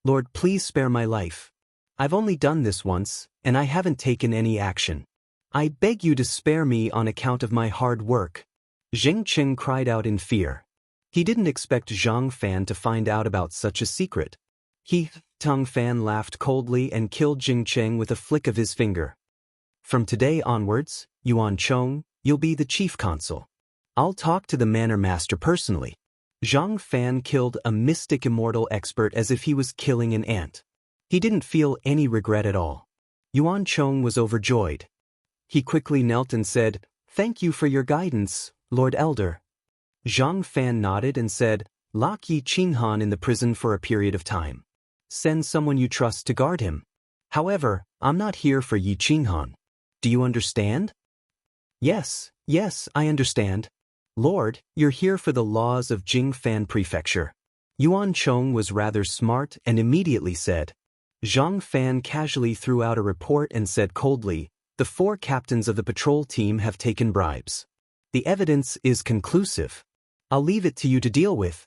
Lord, please spare my life. I've only done this once, and I haven't taken any action. I beg you to spare me on account of my hard work. Zheng Cheng cried out in fear. He didn't expect Zhang Fan to find out about such a secret. Tang Fan laughed coldly and killed Zheng Cheng with a flick of his finger. From today onwards, Yuan Chong, you'll be the chief consul. I'll talk to the manor master personally. Zhang Fan killed a mystic immortal expert as if he was killing an ant. He didn't feel any regret at all. Yuan Chong was overjoyed. He quickly knelt and said, Thank you for your guidance, Lord Elder. Zhang Fan nodded and said, Lock Yi Qinghan in the prison for a period of time. Send someone you trust to guard him. However, I'm not here for Yi Qinghan. Do you understand? Yes, I understand. Lord, you're here for the laws of Jingfan Prefecture. Yuan Chong was rather smart and immediately said. Zhang Fan casually threw out a report and said coldly, The 4 captains of the patrol team have taken bribes. The evidence is conclusive. I'll leave it to you to deal with.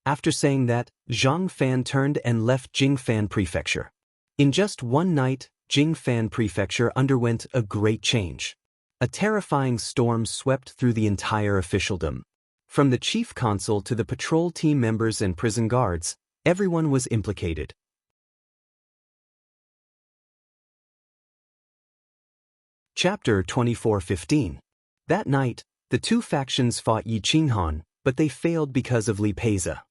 After saying that, Zhang Fan turned and left Jingfan Prefecture. In just one night, Jingfan Prefecture underwent a great change. A terrifying storm swept through the entire officialdom. From the chief consul to the patrol team members and prison guards, everyone was implicated. Chapter 24:15. That night, the 2 factions fought Yi Qinghan, but they failed because of Li Peiza.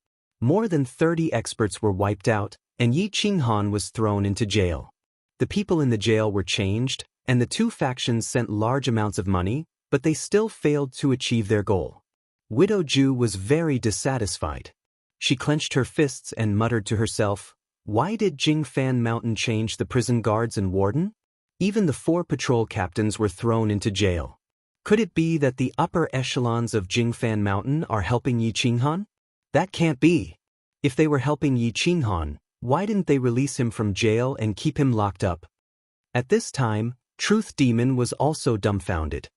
More than 30 experts were wiped out, and Yi Qinghan was thrown into jail. The people in the jail were changed, and the 2 factions sent large amounts of money, but they still failed to achieve their goal. Widow Ju was very dissatisfied. She clenched her fists and muttered to herself, Why did Jingfan Mountain change the prison guards and warden? Even the 4 patrol captains were thrown into jail. Could it be that the upper echelons of Jingfan Mountain are helping Yi Qinghan? That can't be. If they were helping Yi Qinghan, why didn't they release him from jail and keep him locked up? At this time, Truth Demon was also dumbfounded.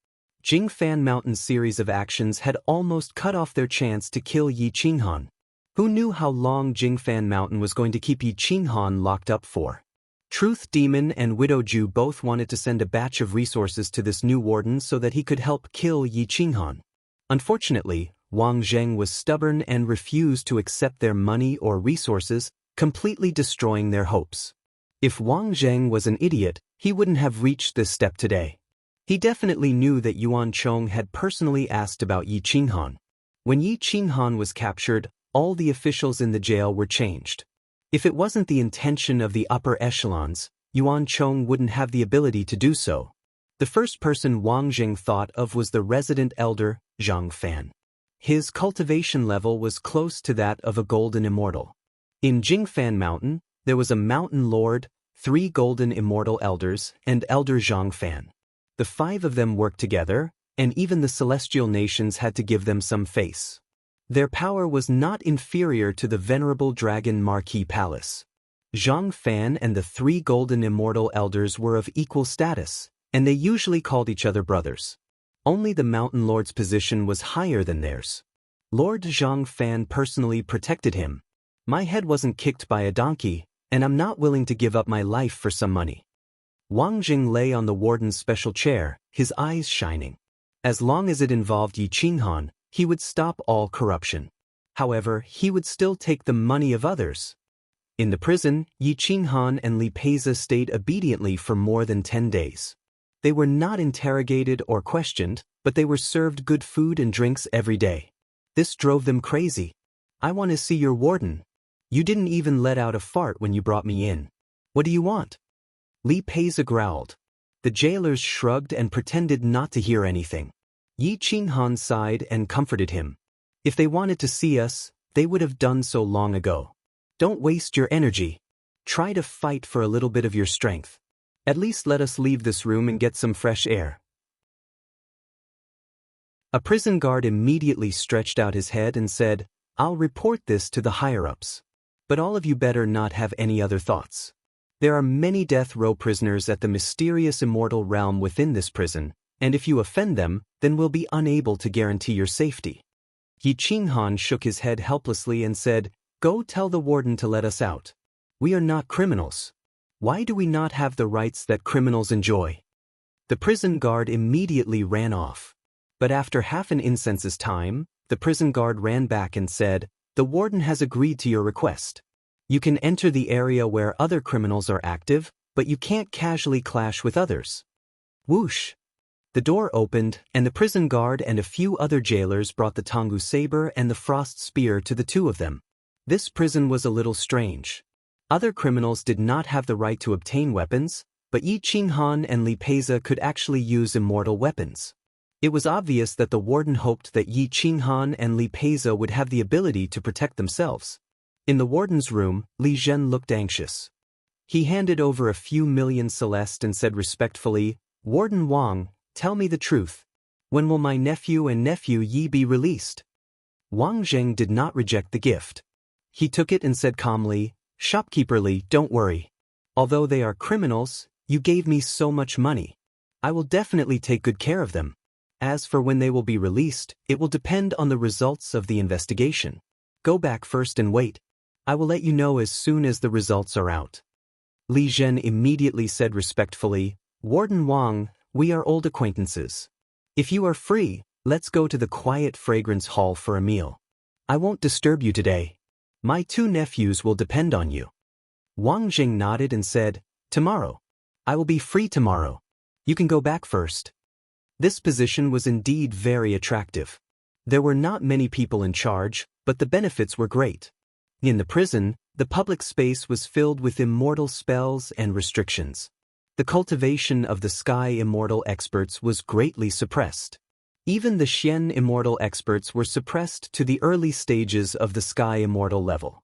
Jingfan Mountain's series of actions had almost cut off their chance to kill Yi Qinghan. Who knew how long Jingfan Mountain was going to keep Yi Qinghan locked up for? Truth Demon and Widow Ju both wanted to send a batch of resources to this new warden so that he could help kill Yi Qinghan. Unfortunately, Wang Zheng was stubborn and refused to accept their money or resources, completely destroying their hopes. If Wang Zheng was an idiot, he wouldn't have reached this step today. He definitely knew that Yuan Chong had personally asked about Yi Qinghan. When Yi Qinghan was captured, all the officials in the jail were changed. If it wasn't the intention of the upper echelons, Yuan Chong wouldn't have the ability to do so. The first person Wang Zheng thought of was the resident elder, Zhang Fan. His cultivation level was close to that of a golden immortal. In Jingfan Mountain, there was a mountain lord, 3 golden immortal elders, and Elder Zhangfan. The 5 of them worked together, and even the celestial nations had to give them some face. Their power was not inferior to the venerable dragon Marquis Palace. Zhangfan and the 3 golden immortal elders were of equal status, and they usually called each other brothers. Only the mountain lord's position was higher than theirs. Lord Zhangfan personally protected him. My head wasn't kicked by a donkey, and I'm not willing to give up my life for some money. Wang Jing lay on the warden's special chair, his eyes shining. As long as it involved Yi Qinghan, he would stop all corruption. However, he would still take the money of others. In the prison, Yi Qinghan and Li Peiza stayed obediently for more than 10 days. They were not interrogated or questioned, but they were served good food and drinks every day. This drove them crazy. "I want to see your warden. You didn't even let out a fart when you brought me in. What do you want?" Li Peiza growled. The jailers shrugged and pretended not to hear anything. Yi Qinghan sighed and comforted him. "If they wanted to see us, they would have done so long ago. Don't waste your energy. Try to fight for a little bit of your strength. At least let us leave this room and get some fresh air." A prison guard immediately stretched out his head and said, "I'll report this to the higher-ups. But all of you better not have any other thoughts. There are many death row prisoners at the mysterious immortal realm within this prison, and if you offend them, then we'll be unable to guarantee your safety." Yi Qinghan shook his head helplessly and said, "Go tell the warden to let us out. We are not criminals. Why do we not have the rights that criminals enjoy?" The prison guard immediately ran off. But after half an incense's time, the prison guard ran back and said, "The warden has agreed to your request. You can enter the area where other criminals are active, but you can't casually clash with others." Whoosh! The door opened, and the prison guard and a few other jailers brought the Tongu saber and the frost spear to the 2 of them. This prison was a little strange. Other criminals did not have the right to obtain weapons, but Yi Qinghan and Li Peiza could actually use immortal weapons. It was obvious that the warden hoped that Yi Qinghan and Li Peiza would have the ability to protect themselves. In the warden's room, Li Zhen looked anxious. He handed over a few million celeste and said respectfully, "Warden Wang, tell me the truth. When will my nephew and nephew Yi be released?" Wang Zheng did not reject the gift. He took it and said calmly, "Shopkeeper Li, don't worry. Although they are criminals, you gave me so much money. I will definitely take good care of them. As for when they will be released, it will depend on the results of the investigation. Go back first and wait. I will let you know as soon as the results are out." Li Zhen immediately said respectfully, "Warden Wang, we are old acquaintances. If you are free, let's go to the quiet fragrance hall for a meal. I won't disturb you today. My 2 nephews will depend on you." Wang Jing nodded and said, "Tomorrow. I will be free tomorrow. You can go back first." This position was indeed very attractive. There were not many people in charge, but the benefits were great. In the prison, the public space was filled with immortal spells and restrictions. The cultivation of the sky immortal experts was greatly suppressed. Even the Xian immortal experts were suppressed to the early stages of the sky immortal level.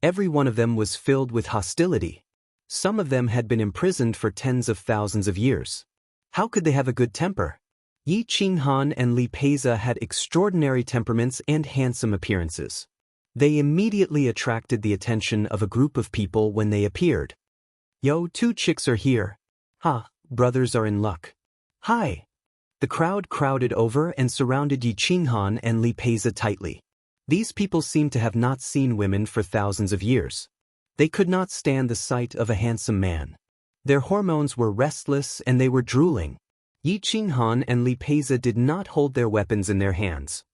Every one of them was filled with hostility. Some of them had been imprisoned for tens of thousands of years. How could they have a good temper? Yi Qinghan and Li Peiza had extraordinary temperaments and handsome appearances. They immediately attracted the attention of a group of people when they appeared. "Yo, 2 chicks are here. Ha, brothers are in luck. Hi." The crowd crowded over and surrounded Yi Qinghan and Li Peiza tightly. These people seemed to have not seen women for thousands of years. They could not stand the sight of a handsome man. Their hormones were restless and they were drooling. Yi Qinghan and Li Peiza did not hold their weapons in their hands.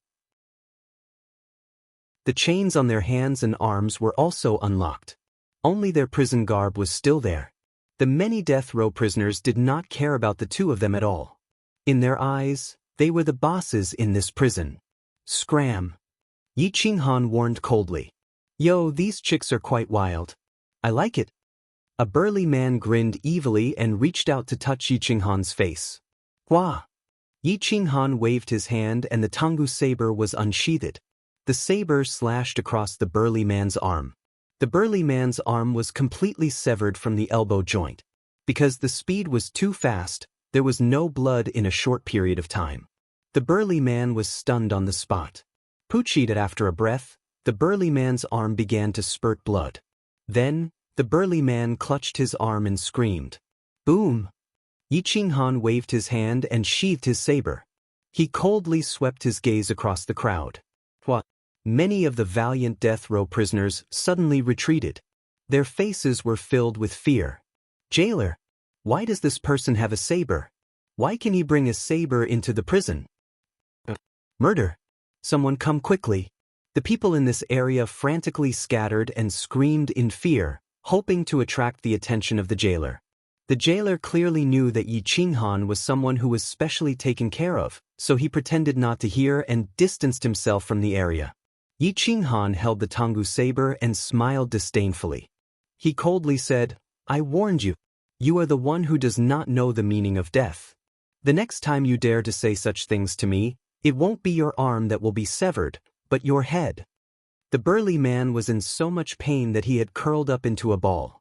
The chains on their hands and arms were also unlocked. Only their prison garb was still there. The many death row prisoners did not care about the 2 of them at all. In their eyes, they were the bosses in this prison. "Scram!" Yi Qinghan warned coldly. "Yo, these chicks are quite wild. I like it." A burly man grinned evilly and reached out to touch Yi Qinghan's face. "Wah!" Yi Qinghan waved his hand and the Tanggu saber was unsheathed. The saber slashed across the burly man's arm. The burly man's arm was completely severed from the elbow joint. Because the speed was too fast, there was no blood in a short period of time. The burly man was stunned on the spot. Pucheated after a breath, the burly man's arm began to spurt blood. Then, the burly man clutched his arm and screamed. Boom! Yi Qinghan waved his hand and sheathed his saber. He coldly swept his gaze across the crowd. What? Many of the valiant death row prisoners suddenly retreated. Their faces were filled with fear. Jailer, why does this person have a saber? Why can he bring a saber into the prison? Murder! Someone come quickly. The people in this area frantically scattered and screamed in fear, hoping to attract the attention of the jailer. The jailer clearly knew that Yi Qinghan was someone who was specially taken care of, so he pretended not to hear and distanced himself from the area. Yi Qinghan held the Tanggu saber and smiled disdainfully. He coldly said, I warned you. You are the one who does not know the meaning of death. The next time you dare to say such things to me, it won't be your arm that will be severed, but your head. The burly man was in so much pain that he had curled up into a ball.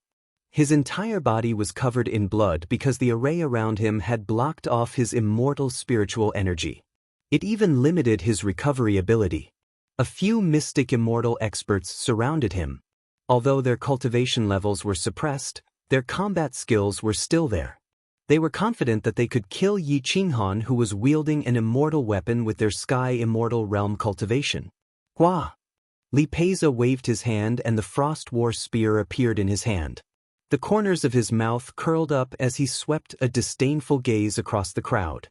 His entire body was covered in blood because the array around him had blocked off his immortal spiritual energy. It even limited his recovery ability. A few mystic immortal experts surrounded him. Although their cultivation levels were suppressed, their combat skills were still there. They were confident that they could kill Yi Qinghan, who was wielding an immortal weapon with their sky immortal realm cultivation. Hua! Li Peiza waved his hand and the frost war spear appeared in his hand. The corners of his mouth curled up as he swept a disdainful gaze across the crowd.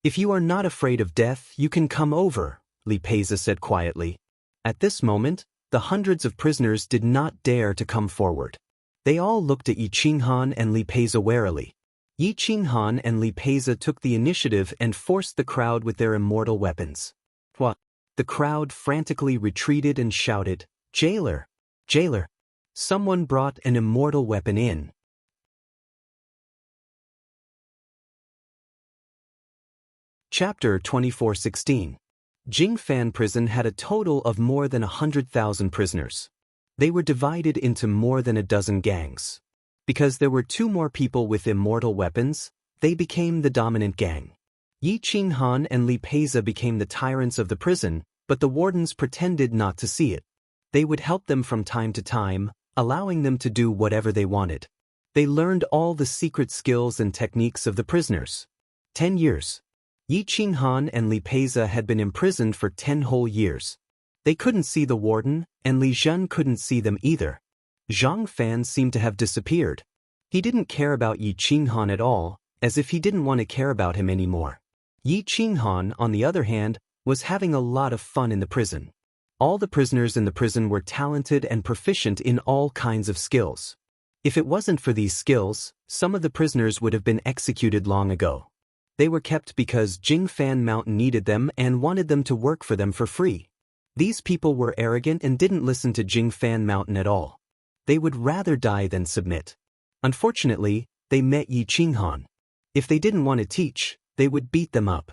If you are not afraid of death, you can come over, Li Peiza said quietly. At this moment, the hundreds of prisoners did not dare to come forward. They all looked at Yi Qinghan and Li Peiza warily. Yi Qinghan and Li Peiza took the initiative and forced the crowd with their immortal weapons. What? The crowd frantically retreated and shouted, Jailer! Jailer! Someone brought an immortal weapon in. Chapter 24:16. Jingfan Prison had a total of more than 100,000 prisoners. They were divided into more than a dozen gangs. Because there were two more people with immortal weapons, they became the dominant gang. Yi Qinghan and Li Peiza became the tyrants of the prison, but the wardens pretended not to see it. They would help them from time to time, allowing them to do whatever they wanted. They learned all the secret skills and techniques of the prisoners. 10 years. Yi Qinghan and Li Peiza had been imprisoned for 10 whole years. They couldn't see the warden, and Li Zhen couldn't see them either. Zhang Fan seemed to have disappeared. He didn't care about Yi Qinghan at all, as if he didn't want to care about him anymore. Yi Qinghan, on the other hand, was having a lot of fun in the prison. All the prisoners in the prison were talented and proficient in all kinds of skills. If it wasn't for these skills, some of the prisoners would have been executed long ago. They were kept because Jingfan Mountain needed them and wanted them to work for them for free. These people were arrogant and didn't listen to Jingfan Mountain at all. They would rather die than submit. Unfortunately, they met Yi Qinghan. If they didn't want to teach, they would beat them up.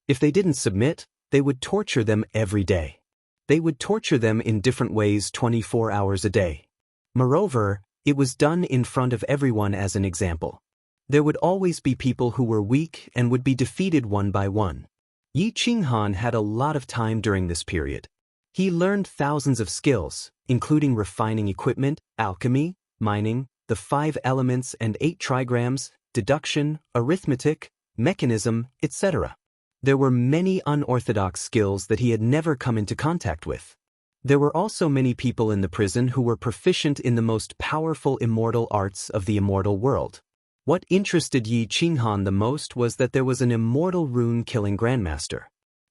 If they didn't submit, they would torture them every day. They would torture them in different ways 24 hours a day. Moreover, it was done in front of everyone as an example. There would always be people who were weak and would be defeated one by one. Yi Qinghan had a lot of time during this period. He learned thousands of skills, including refining equipment, alchemy, mining, the 5 elements and 8 trigrams, deduction, arithmetic, mechanism, etc. There were many unorthodox skills that he had never come into contact with. There were also many people in the prison who were proficient in the most powerful immortal arts of the immortal world. What interested Yi Qinghan the most was that there was an immortal rune-killing grandmaster.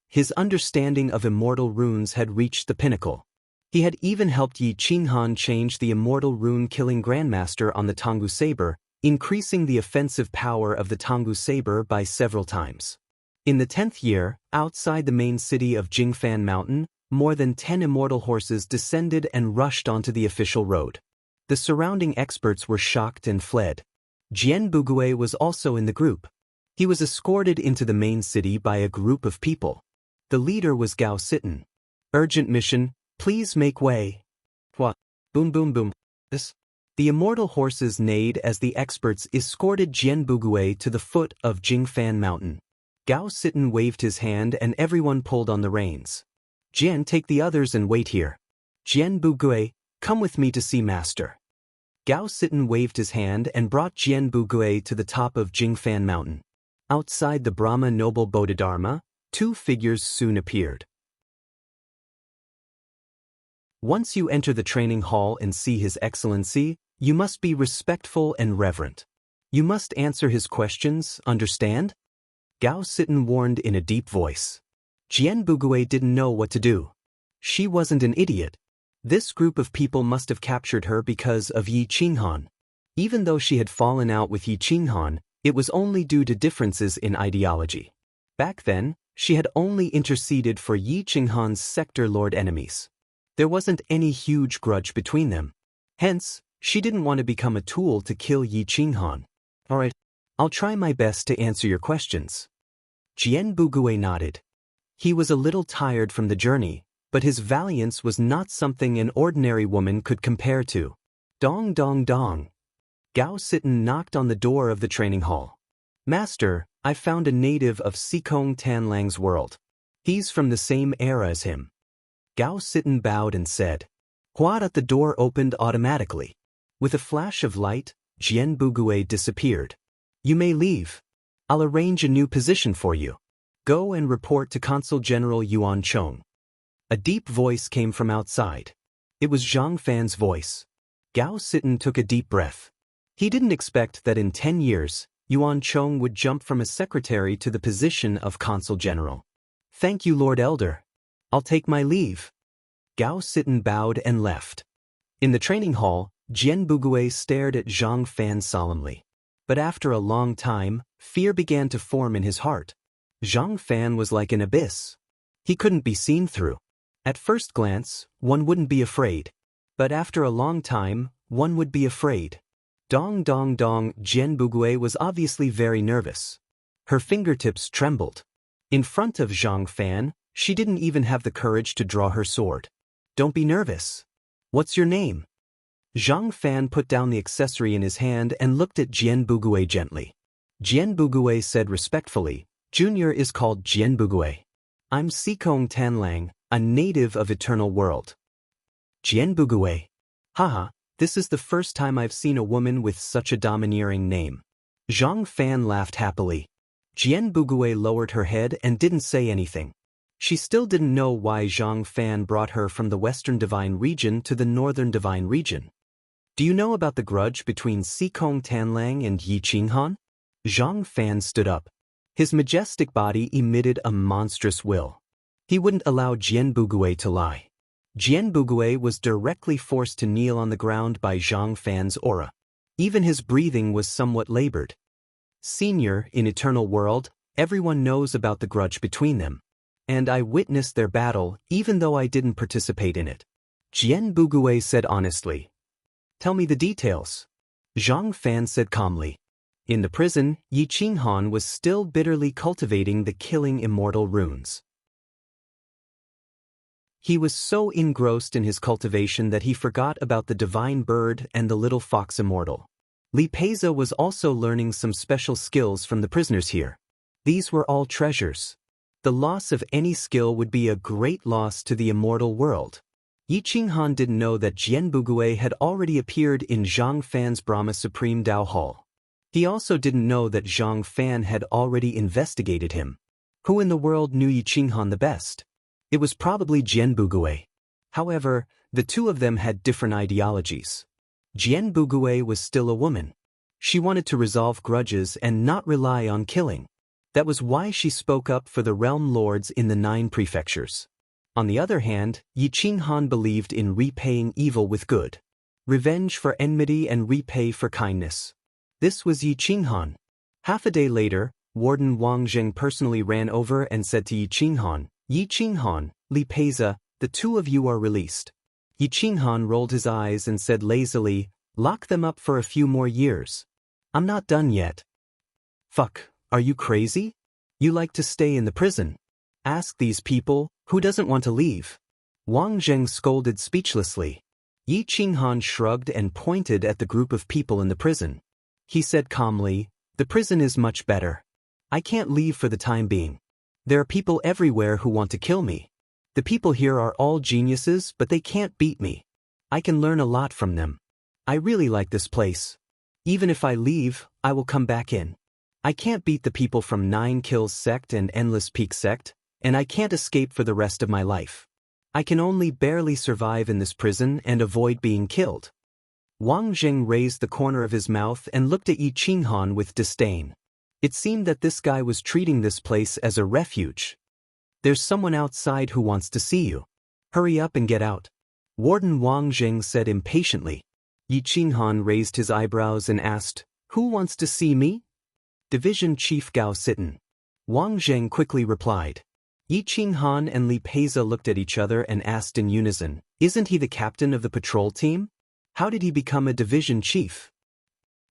His understanding of immortal runes had reached the pinnacle. He had even helped Yi Qinghan change the immortal rune-killing grandmaster on the Tanggu saber, increasing the offensive power of the Tanggu saber by several times. In the 10th year, outside the main city of Jingfan Mountain, more than 10 immortal horses descended and rushed onto the official road. The surrounding experts were shocked and fled. Jian Bugue was also in the group. He was escorted into the main city by a group of people. The leader was Gao Sitten. Urgent mission, please make way. What? Boom boom boom. This? The immortal horses neighed as the experts escorted Jian Bugui to the foot of Jingfan Mountain. Gao Sitten waved his hand and everyone pulled on the reins. Jian, take the others and wait here. Jian Bugui, come with me to see master. Gao Sitten waved his hand and brought Jian Bugui to the top of Jingfan Mountain. Outside the Brahma noble Bodhidharma, two figures soon appeared. Once you enter the training hall and see His Excellency, you must be respectful and reverent. You must answer his questions, understand? Gao Sitten warned in a deep voice. Jian Bugui didn't know what to do. She wasn't an idiot. This group of people must have captured her because of Yi Qinghan. Even though she had fallen out with Yi Qinghan, it was only due to differences in ideology. Back then, she had only interceded for Yi Qinghan's sector lord enemies. There wasn't any huge grudge between them. Hence, she didn't want to become a tool to kill Yi Qinghan. Alright, I'll try my best to answer your questions. Jian Bugui nodded. He was a little tired from the journey, but his valiance was not something an ordinary woman could compare to. Dong dong dong. Gao Sitten knocked on the door of the training hall. Master, I found a native of Sikong Tanlang's world. He's from the same era as him. Gao Sitten bowed and said. What? At the door opened automatically. With a flash of light, Jian Bugui disappeared. You may leave. I'll arrange a new position for you. Go and report to Consul General Yuan Chong. A deep voice came from outside. It was Zhang Fan's voice. Gao Sitten took a deep breath. He didn't expect that in 10 years, Yuan Chong would jump from a secretary to the position of Consul General. Thank you, Lord Elder. I'll take my leave. Gao Sitten bowed and left. In the training hall, Jian Bugui stared at Zhang Fan solemnly. But after a long time, fear began to form in his heart. Zhang Fan was like an abyss. He couldn't be seen through. At first glance, one wouldn't be afraid. But after a long time, one would be afraid. Dong dong dong. Jian Bugui was obviously very nervous. Her fingertips trembled. In front of Zhang Fan, she didn't even have the courage to draw her sword. Don't be nervous. What's your name? Zhang Fan put down the accessory in his hand and looked at Jian Bugui gently. Jian Bugui said respectfully, Junior is called Jian Bugui. I'm Sikong Tanlang, a native of Eternal World. Jian Bugui. Haha, this is the first time I've seen a woman with such a domineering name. Zhang Fan laughed happily. Jian Bugui lowered her head and didn't say anything. She still didn't know why Zhang Fan brought her from the Western Divine Region to the Northern Divine Region. Do you know about the grudge between Sikong Tanlang and Yi Qinghan? Zhang Fan stood up. His majestic body emitted a monstrous will. He wouldn't allow Jian Bugui to lie. Jian Bugui was directly forced to kneel on the ground by Zhang Fan's aura. Even his breathing was somewhat labored. Senior, in Eternal World, everyone knows about the grudge between them. And I witnessed their battle, even though I didn't participate in it. Jian Bugui said honestly. Tell me the details. Zhang Fan said calmly. In the prison, Yi Qinghan was still bitterly cultivating the killing immortal runes. He was so engrossed in his cultivation that he forgot about the divine bird and the little fox immortal. Li Peiza was also learning some special skills from the prisoners here. These were all treasures. The loss of any skill would be a great loss to the immortal world. Yi Qinghan didn't know that Jian Bugui had already appeared in Zhang Fan's Brahma Supreme Dao Hall. He also didn't know that Zhang Fan had already investigated him. Who in the world knew Yi Qinghan the best? It was probably Jian Bugui. However, the two of them had different ideologies. Jian Bugui was still a woman. She wanted to resolve grudges and not rely on killing. That was why she spoke up for the realm lords in the 9 prefectures. On the other hand, Yi Qinghan believed in repaying evil with good. Revenge for enmity and repay for kindness. This was Yi Qinghan. Half a day later, Warden Wang Zheng personally ran over and said to Yi Qinghan, Yi Qinghan, Li Peiza, the two of you are released. Yi Qinghan rolled his eyes and said lazily, lock them up for a few more years. I'm not done yet. Fuck, Are you crazy? You like to stay in the prison. Ask these people, who doesn't want to leave? Wang Zheng scolded speechlessly. Yi Qinghan shrugged and pointed at the group of people in the prison. He said calmly, the prison is much better. I can't leave for the time being. There are people everywhere who want to kill me. The people here are all geniuses, but they can't beat me. I can learn a lot from them. I really like this place. Even if I leave, I will come back in. I can't beat the people from 9 Kills sect and Endless Peak sect, and I can't escape for the rest of my life. I can only barely survive in this prison and avoid being killed. Wang Zheng raised the corner of his mouth and looked at Yi Qinghan with disdain. It seemed that this guy was treating this place as a refuge. There's someone outside who wants to see you. Hurry up and get out. Warden Wang Zheng said impatiently. Yi Qinghan raised his eyebrows and asked, Who wants to see me? Division Chief Gao Sitten. Wang Zheng quickly replied. Yi Qinghan and Li Peiza looked at each other and asked in unison, Isn't he the captain of the patrol team? How did he become a division chief?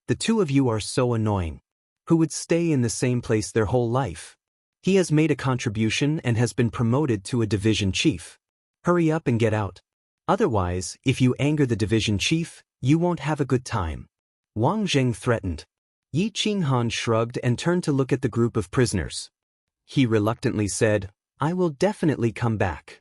The two of you are so annoying. Who would stay in the same place their whole life? He has made a contribution and has been promoted to a division chief. Hurry up and get out. Otherwise, if you anger the division chief, you won't have a good time. Wang Zheng threatened. Yi Qinghan shrugged and turned to look at the group of prisoners. He reluctantly said, I will definitely come back.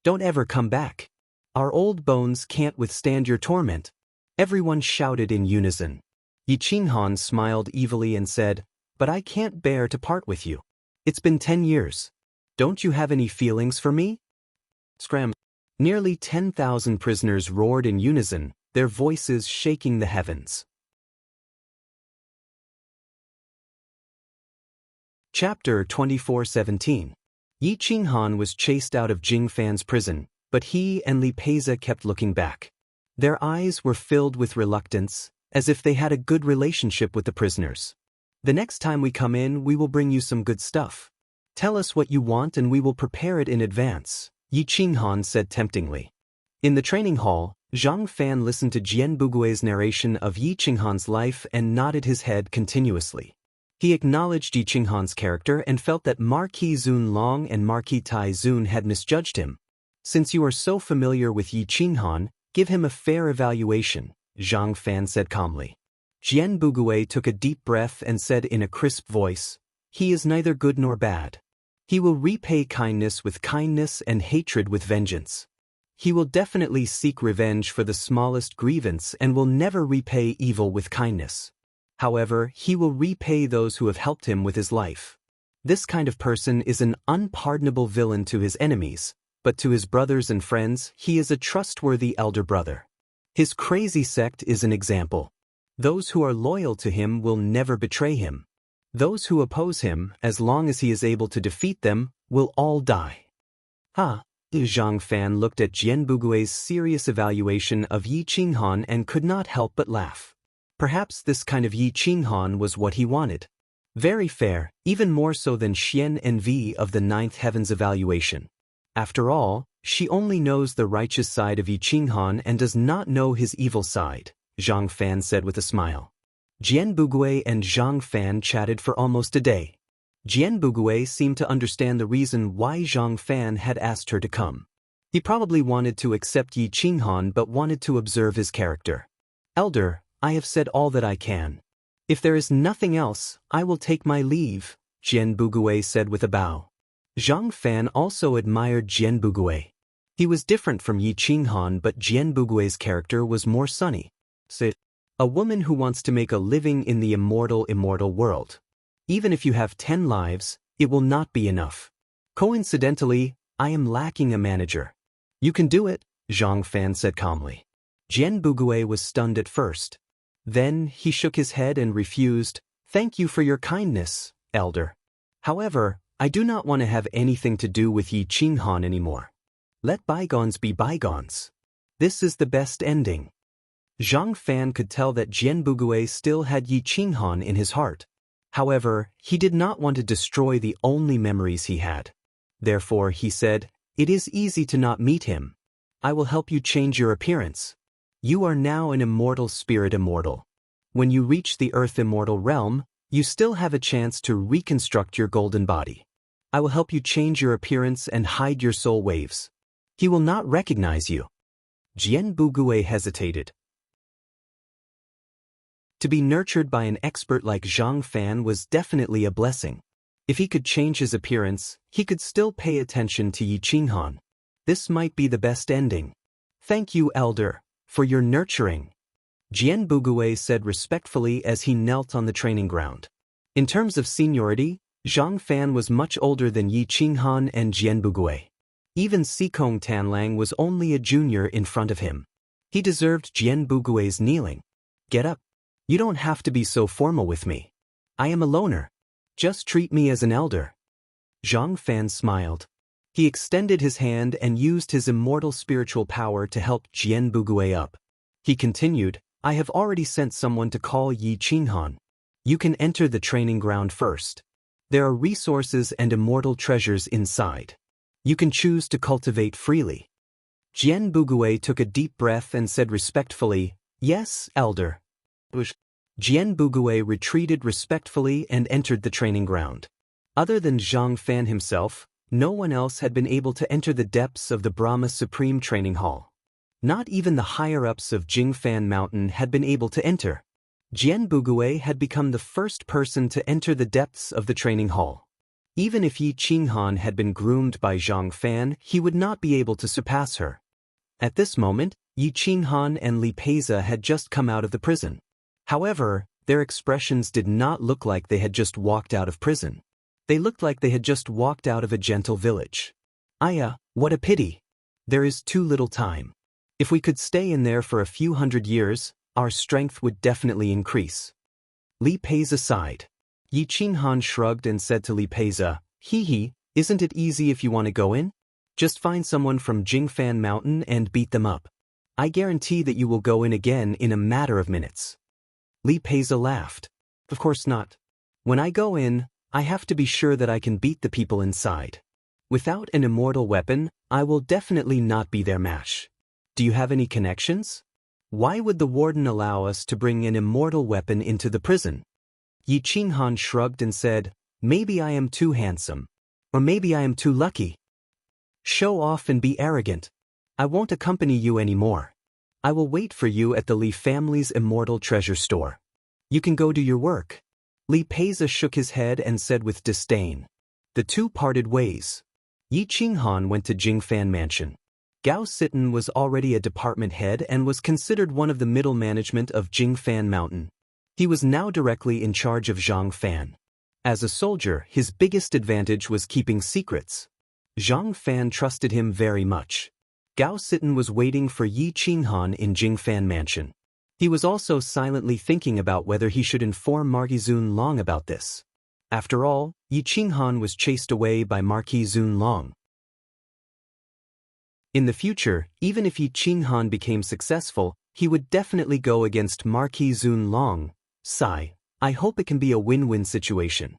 Don't ever come back. Our old bones can't withstand your torment. Everyone shouted in unison. Yi Qinghan smiled evilly and said, But I can't bear to part with you. It's been 10 years. Don't you have any feelings for me? Scram. Nearly 10,000 prisoners roared in unison, their voices shaking the heavens. Chapter 24:17. Yi Qinghan was chased out of Jingfan's prison, but he and Li Peiza kept looking back. Their eyes were filled with reluctance, as if they had a good relationship with the prisoners. The next time we come in, we will bring you some good stuff. Tell us what you want and we will prepare it in advance, Yi Qinghan said temptingly. In the training hall, Zhang Fan listened to Jian Bugui's narration of Yi Qinghan's life and nodded his head continuously. He acknowledged Yi Qinghan's character and felt that Marquis Zun Long and Marquis Tai Zun had misjudged him. Since you are so familiar with Yi Qinghan, give him a fair evaluation, Zhang Fan said calmly. Jian Bugui took a deep breath and said in a crisp voice, He is neither good nor bad. He will repay kindness with kindness and hatred with vengeance. He will definitely seek revenge for the smallest grievance and will never repay evil with kindness. However, he will repay those who have helped him with his life. This kind of person is an unpardonable villain to his enemies, but to his brothers and friends, he is a trustworthy elder brother. His crazy sect is an example. Those who are loyal to him will never betray him. Those who oppose him, as long as he is able to defeat them, will all die. Zhang Fan looked at Jian Bugui's serious evaluation of Yi Qinghan and could not help but laugh. Perhaps this kind of Yi Qinghan was what he wanted. Very fair, even more so than Xian Envy of the Ninth Heaven's evaluation. After all, she only knows the righteous side of Yi Qinghan and does not know his evil side, Zhang Fan said with a smile. Jian Bugui and Zhang Fan chatted for almost a day. Jian Bugui seemed to understand the reason why Zhang Fan had asked her to come. He probably wanted to accept Yi Qinghan but wanted to observe his character. Elder, I have said all that I can. If there is nothing else, I will take my leave, Jian Bugui said with a bow. Zhang Fan also admired Jian Bugui. He was different from Yi Qinghan, but Jian Bugui's character was more sunny. A woman who wants to make a living in the immortal world. Even if you have 10 lives, it will not be enough. Coincidentally, I am lacking a manager. You can do it, Zhang Fan said calmly. Jian Bugui was stunned at first. Then he shook his head and refused, Thank you for your kindness, elder. However, I do not want to have anything to do with Yi Qinghan anymore. Let bygones be bygones. This is the best ending. Zhang Fan could tell that Jian Bugui still had Yi Qinghan in his heart. However, he did not want to destroy the only memories he had. Therefore, he said, It is easy to not meet him. I will help you change your appearance. You are now an immortal spirit immortal. When you reach the earth immortal realm, You still have a chance to reconstruct your golden body. I will help you change your appearance and hide your soul waves. He will not recognize you. Jian Bugui hesitated. To be nurtured by an expert like Zhang Fan was definitely a blessing. If he could change his appearance, he could still pay attention to Yi Qinghan. This might be the best ending. Thank you, Elder, for your nurturing, Jian Bugui said respectfully as he knelt on the training ground. In terms of seniority, Zhang Fan was much older than Yi Qinghan and Jian Bugui. Even Sikong Tanlang was only a junior in front of him. He deserved Jian Bugui's kneeling. Get up. You don't have to be so formal with me. I am a loner. Just treat me as an elder. Zhang Fan smiled. He extended his hand and used his immortal spiritual power to help Jian Bugui up. He continued, I have already sent someone to call Yi Qinghan. You can enter the training ground first. There are resources and immortal treasures inside. You can choose to cultivate freely. Jian Bugui took a deep breath and said respectfully, Yes, Elder. Jian Bugui retreated respectfully and entered the training ground. Other than Zhang Fan himself, no one else had been able to enter the depths of the Brahma Supreme Training Hall. Not even the higher-ups of Jingfan Mountain had been able to enter. Jian Bugui had become the first person to enter the depths of the training hall. Even if Yi Qinghan had been groomed by Zhang Fan, he would not be able to surpass her. At this moment, Yi Qinghan and Li Peiza had just come out of the prison. However, their expressions did not look like they had just walked out of prison. They looked like they had just walked out of a gentle village. Aya, what a pity. There is too little time. If we could stay in there for a few hundred years, our strength would definitely increase. Li Peiza sighed. Yi Qinghan shrugged and said to Li Peiza, Hee, isn't it easy if you want to go in? Just find someone from Jingfan Mountain and beat them up. I guarantee that you will go in again in a matter of minutes. Li Peiza laughed. Of course not. When I go in, I have to be sure that I can beat the people inside. Without an immortal weapon, I will definitely not be their match. Do you have any connections? Why would the warden allow us to bring an immortal weapon into the prison? Yi Qinghan shrugged and said, Maybe I am too handsome. Or maybe I am too lucky. Show off and be arrogant. I won't accompany you anymore. I will wait for you at the Li family's immortal treasure store. You can go do your work. Li Peiza shook his head and said with disdain. The two parted ways. Yi Qinghan went to Jingfan Mansion. Gao Sitten was already a department head and was considered one of the middle management of Jingfan Mountain. He was now directly in charge of Zhang Fan. As a soldier, his biggest advantage was keeping secrets. Zhang Fan trusted him very much. Gao Sitten was waiting for Yi Qinghan in Jingfan Mansion. He was also silently thinking about whether he should inform Marquis Zun Long about this. After all, Yi Qinghan was chased away by Marquis Zun Long. In the future, even if Yi Qinghan became successful, he would definitely go against Marquis Zun Long. Sigh, I hope it can be a win-win situation.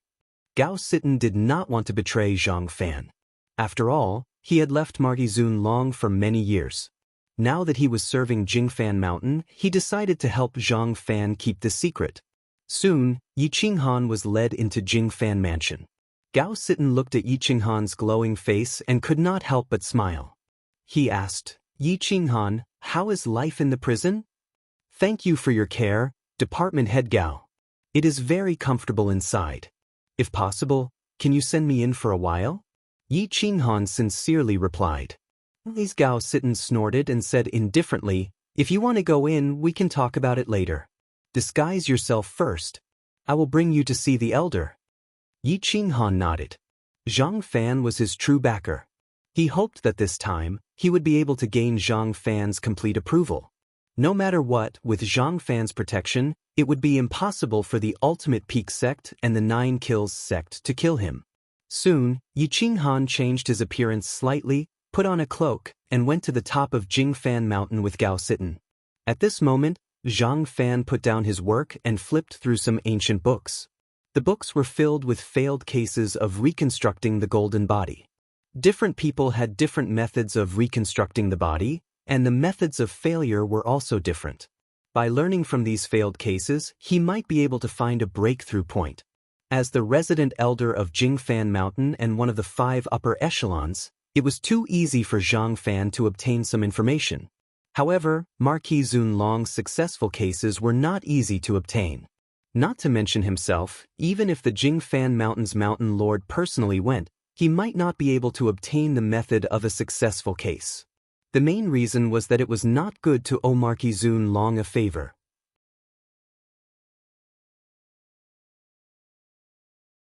Gao Sitten did not want to betray Zhang Fan. After all, he had left Marquis Zun Long for many years. Now that he was serving Jingfan Mountain, he decided to help Zhang Fan keep the secret. Soon, Yi Qinghan was led into Jingfan Mansion. Gao Sitten looked at Yi Qinghan's glowing face and could not help but smile. He asked, Yi Qinghan, how is life in the prison? Thank you for your care, Department Head Gao. It is very comfortable inside. If possible, can you send me in for a while? Yi Qinghan sincerely replied. Gao Sitten snorted and said indifferently, If you want to go in, we can talk about it later. Disguise yourself first. I will bring you to see the elder. Yi Qinghan nodded. Zhang Fan was his true backer. He hoped that this time, he would be able to gain Zhang Fan's complete approval. No matter what, with Zhang Fan's protection, it would be impossible for the Ultimate Peak Sect and the 9 Kills Sect to kill him. Soon, Yi Qinghan changed his appearance slightly, put on a cloak, and went to the top of Jingfan Mountain with Gao Sitten. At this moment, Zhang Fan put down his work and flipped through some ancient books. The books were filled with failed cases of reconstructing the golden body. Different people had different methods of reconstructing the body, and the methods of failure were also different. By learning from these failed cases, he might be able to find a breakthrough point. As the resident elder of Jingfan Mountain and one of the 5 upper echelons, it was too easy for Zhang Fan to obtain some information. However, Marquis Zunlong's successful cases were not easy to obtain. Not to mention himself, even if the Jingfan Mountain's mountain lord personally went, he might not be able to obtain the method of a successful case. The main reason was that it was not good to owe Marquis Zunlong a favor.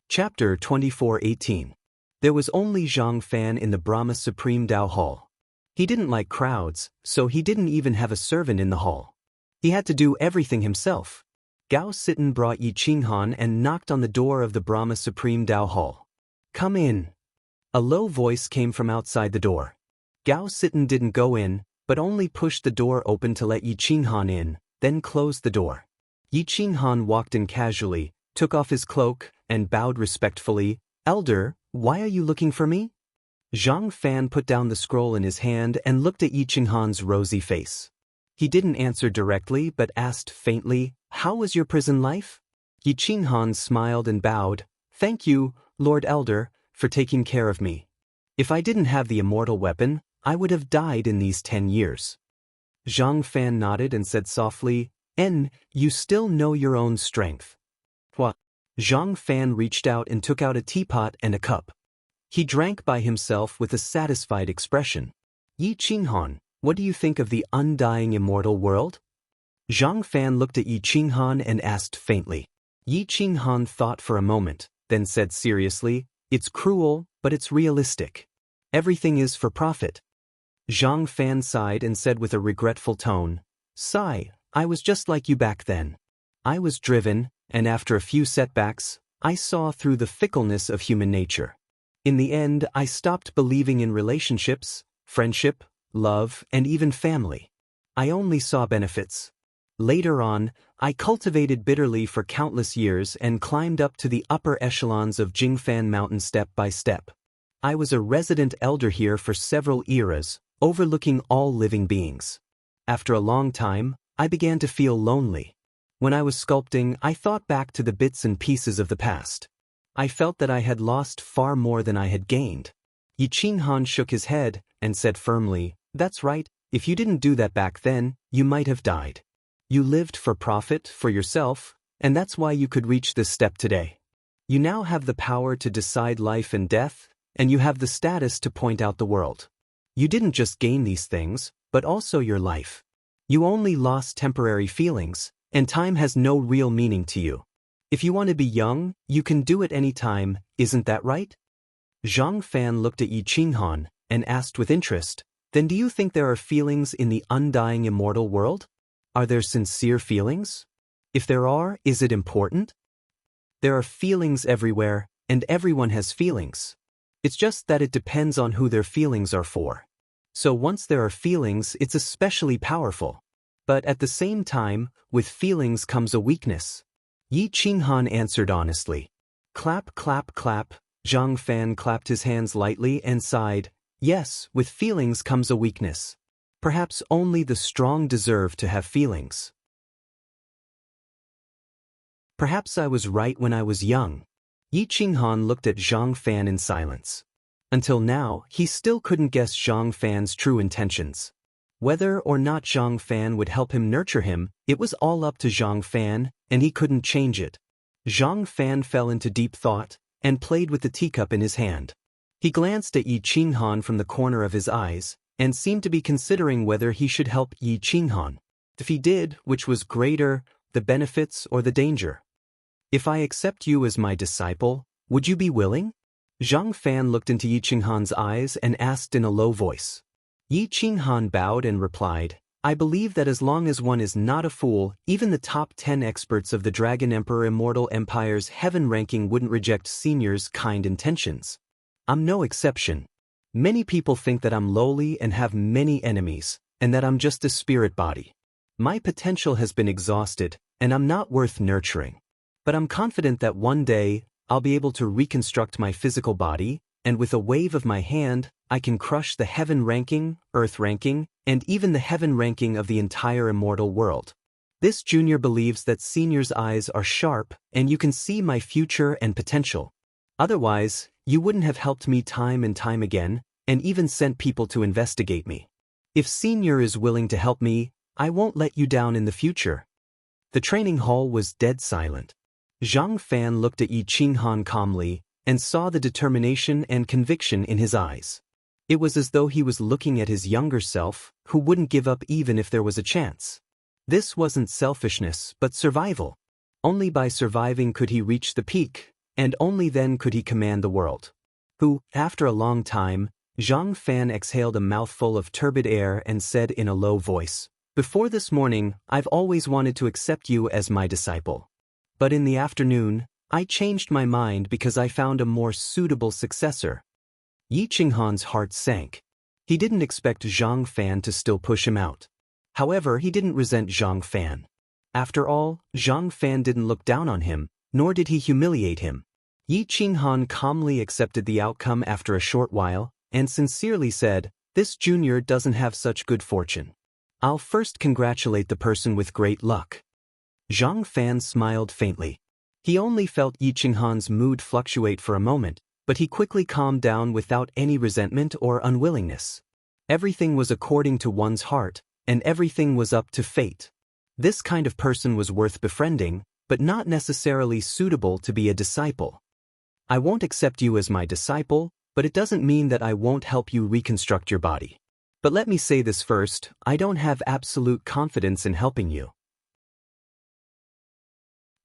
Chapter 24:18. There was only Zhang Fan in the Brahma Supreme Dao Hall. He didn't like crowds, so he didn't even have a servant in the hall. He had to do everything himself. Gao Sitten brought Yi Qinghan and knocked on the door of the Brahma Supreme Dao Hall. "Come in." A low voice came from outside the door. Gao Sitten didn't go in, but only pushed the door open to let Yi Qinghan in, then closed the door. Yi Qinghan walked in casually, took off his cloak, and bowed respectfully. "Elder, why are you looking for me?" Zhang Fan put down the scroll in his hand and looked at Yi Qinghan's rosy face. He didn't answer directly but asked faintly, "How was your prison life?" Yi Qinghan smiled and bowed. "Thank you, Lord Elder, for taking care of me. If I didn't have the immortal weapon, I would have died in these 10 years. Zhang Fan nodded and said softly, You still know your own strength." "What?" Zhang Fan reached out and took out a teapot and a cup. He drank by himself with a satisfied expression. "Yi Qinghan, what do you think of the undying immortal world?" Zhang Fan looked at Yi Qinghan and asked faintly. Yi Qinghan thought for a moment, then said seriously, "It's cruel, but it's realistic. Everything is for profit." Zhang Fan sighed and said with a regretful tone, "Sigh, I was just like you back then. I was driven, and after a few setbacks, I saw through the fickleness of human nature. In the end, I stopped believing in relationships, friendship, love, and even family. I only saw benefits. Later on, I cultivated bitterly for countless years and climbed up to the upper echelons of Jingfan Mountain step by step. I was a resident elder here for several eras, overlooking all living beings. After a long time, I began to feel lonely. When I was sculpting, I thought back to the bits and pieces of the past. I felt that I had lost far more than I had gained." Yi Qinghan shook his head and said firmly, "That's right, if you didn't do that back then, you might have died. You lived for profit, for yourself, and that's why you could reach this step today. You now have the power to decide life and death, and you have the status to point out the world. You didn't just gain these things, but also your life. You only lost temporary feelings, and time has no real meaning to you. If you want to be young, you can do it any time, isn't that right?" Zhang Fan looked at Yi Qinghan and asked with interest, "Then do you think there are feelings in the undying immortal world? Are there sincere feelings? If there are, is it important?" "There are feelings everywhere, and everyone has feelings. It's just that it depends on who their feelings are for. So once there are feelings, it's especially powerful. But at the same time, with feelings comes a weakness." Yi Qinghan answered honestly. Clap, clap, clap. Zhang Fan clapped his hands lightly and sighed. "Yes, with feelings comes a weakness. Perhaps only the strong deserve to have feelings. Perhaps I was right when I was young." Yi Qinghan looked at Zhang Fan in silence. Until now, he still couldn't guess Zhang Fan's true intentions. Whether or not Zhang Fan would help him nurture him, it was all up to Zhang Fan, and he couldn't change it. Zhang Fan fell into deep thought, and played with the teacup in his hand. He glanced at Yi Qinghan from the corner of his eyes, and seemed to be considering whether he should help Yi Qinghan. If he did, which was greater, the benefits or the danger? "If I accept you as my disciple, would you be willing?" Zhang Fan looked into Yi Qinghan's eyes and asked in a low voice. Yi Qinghan bowed and replied, "I believe that as long as one is not a fool, even the top 10 experts of the Dragon Emperor Immortal Empire's heaven ranking wouldn't reject seniors' kind intentions. I'm no exception. Many people think that I'm lowly and have many enemies, and that I'm just a spirit body. My potential has been exhausted, and I'm not worth nurturing. But I'm confident that one day, I'll be able to reconstruct my physical body, and with a wave of my hand, I can crush the heaven ranking, earth ranking, and even the heaven ranking of the entire immortal world. This junior believes that senior's eyes are sharp and you can see my future and potential. Otherwise, you wouldn't have helped me time and time again, and even sent people to investigate me. If senior is willing to help me, I won't let you down in the future. The training hall was dead silent. Zhang Fan looked at Yi Qinghan calmly and saw the determination and conviction in his eyes. It was as though he was looking at his younger self, who wouldn't give up even if there was a chance. This wasn't selfishness, but survival. Only by surviving could he reach the peak, and only then could he command the world. After a long time, Zhang Fan exhaled a mouthful of turbid air and said in a low voice, "Before this morning, I've always wanted to accept you as my disciple. But in the afternoon, I changed my mind because I found a more suitable successor." Yi Qinghan's heart sank. He didn't expect Zhang Fan to still push him out. However, he didn't resent Zhang Fan. After all, Zhang Fan didn't look down on him, nor did he humiliate him. Yi Qinghan calmly accepted the outcome after a short while, and sincerely said, "This junior doesn't have such good fortune. I'll first congratulate the person with great luck." Zhang Fan smiled faintly. He only felt Yi Qinghan's mood fluctuate for a moment, but he quickly calmed down without any resentment or unwillingness. Everything was according to one's heart, and everything was up to fate. This kind of person was worth befriending, but not necessarily suitable to be a disciple. I won't accept you as my disciple, but it doesn't mean that I won't help you reconstruct your body. But let me say this first, I don't have absolute confidence in helping you.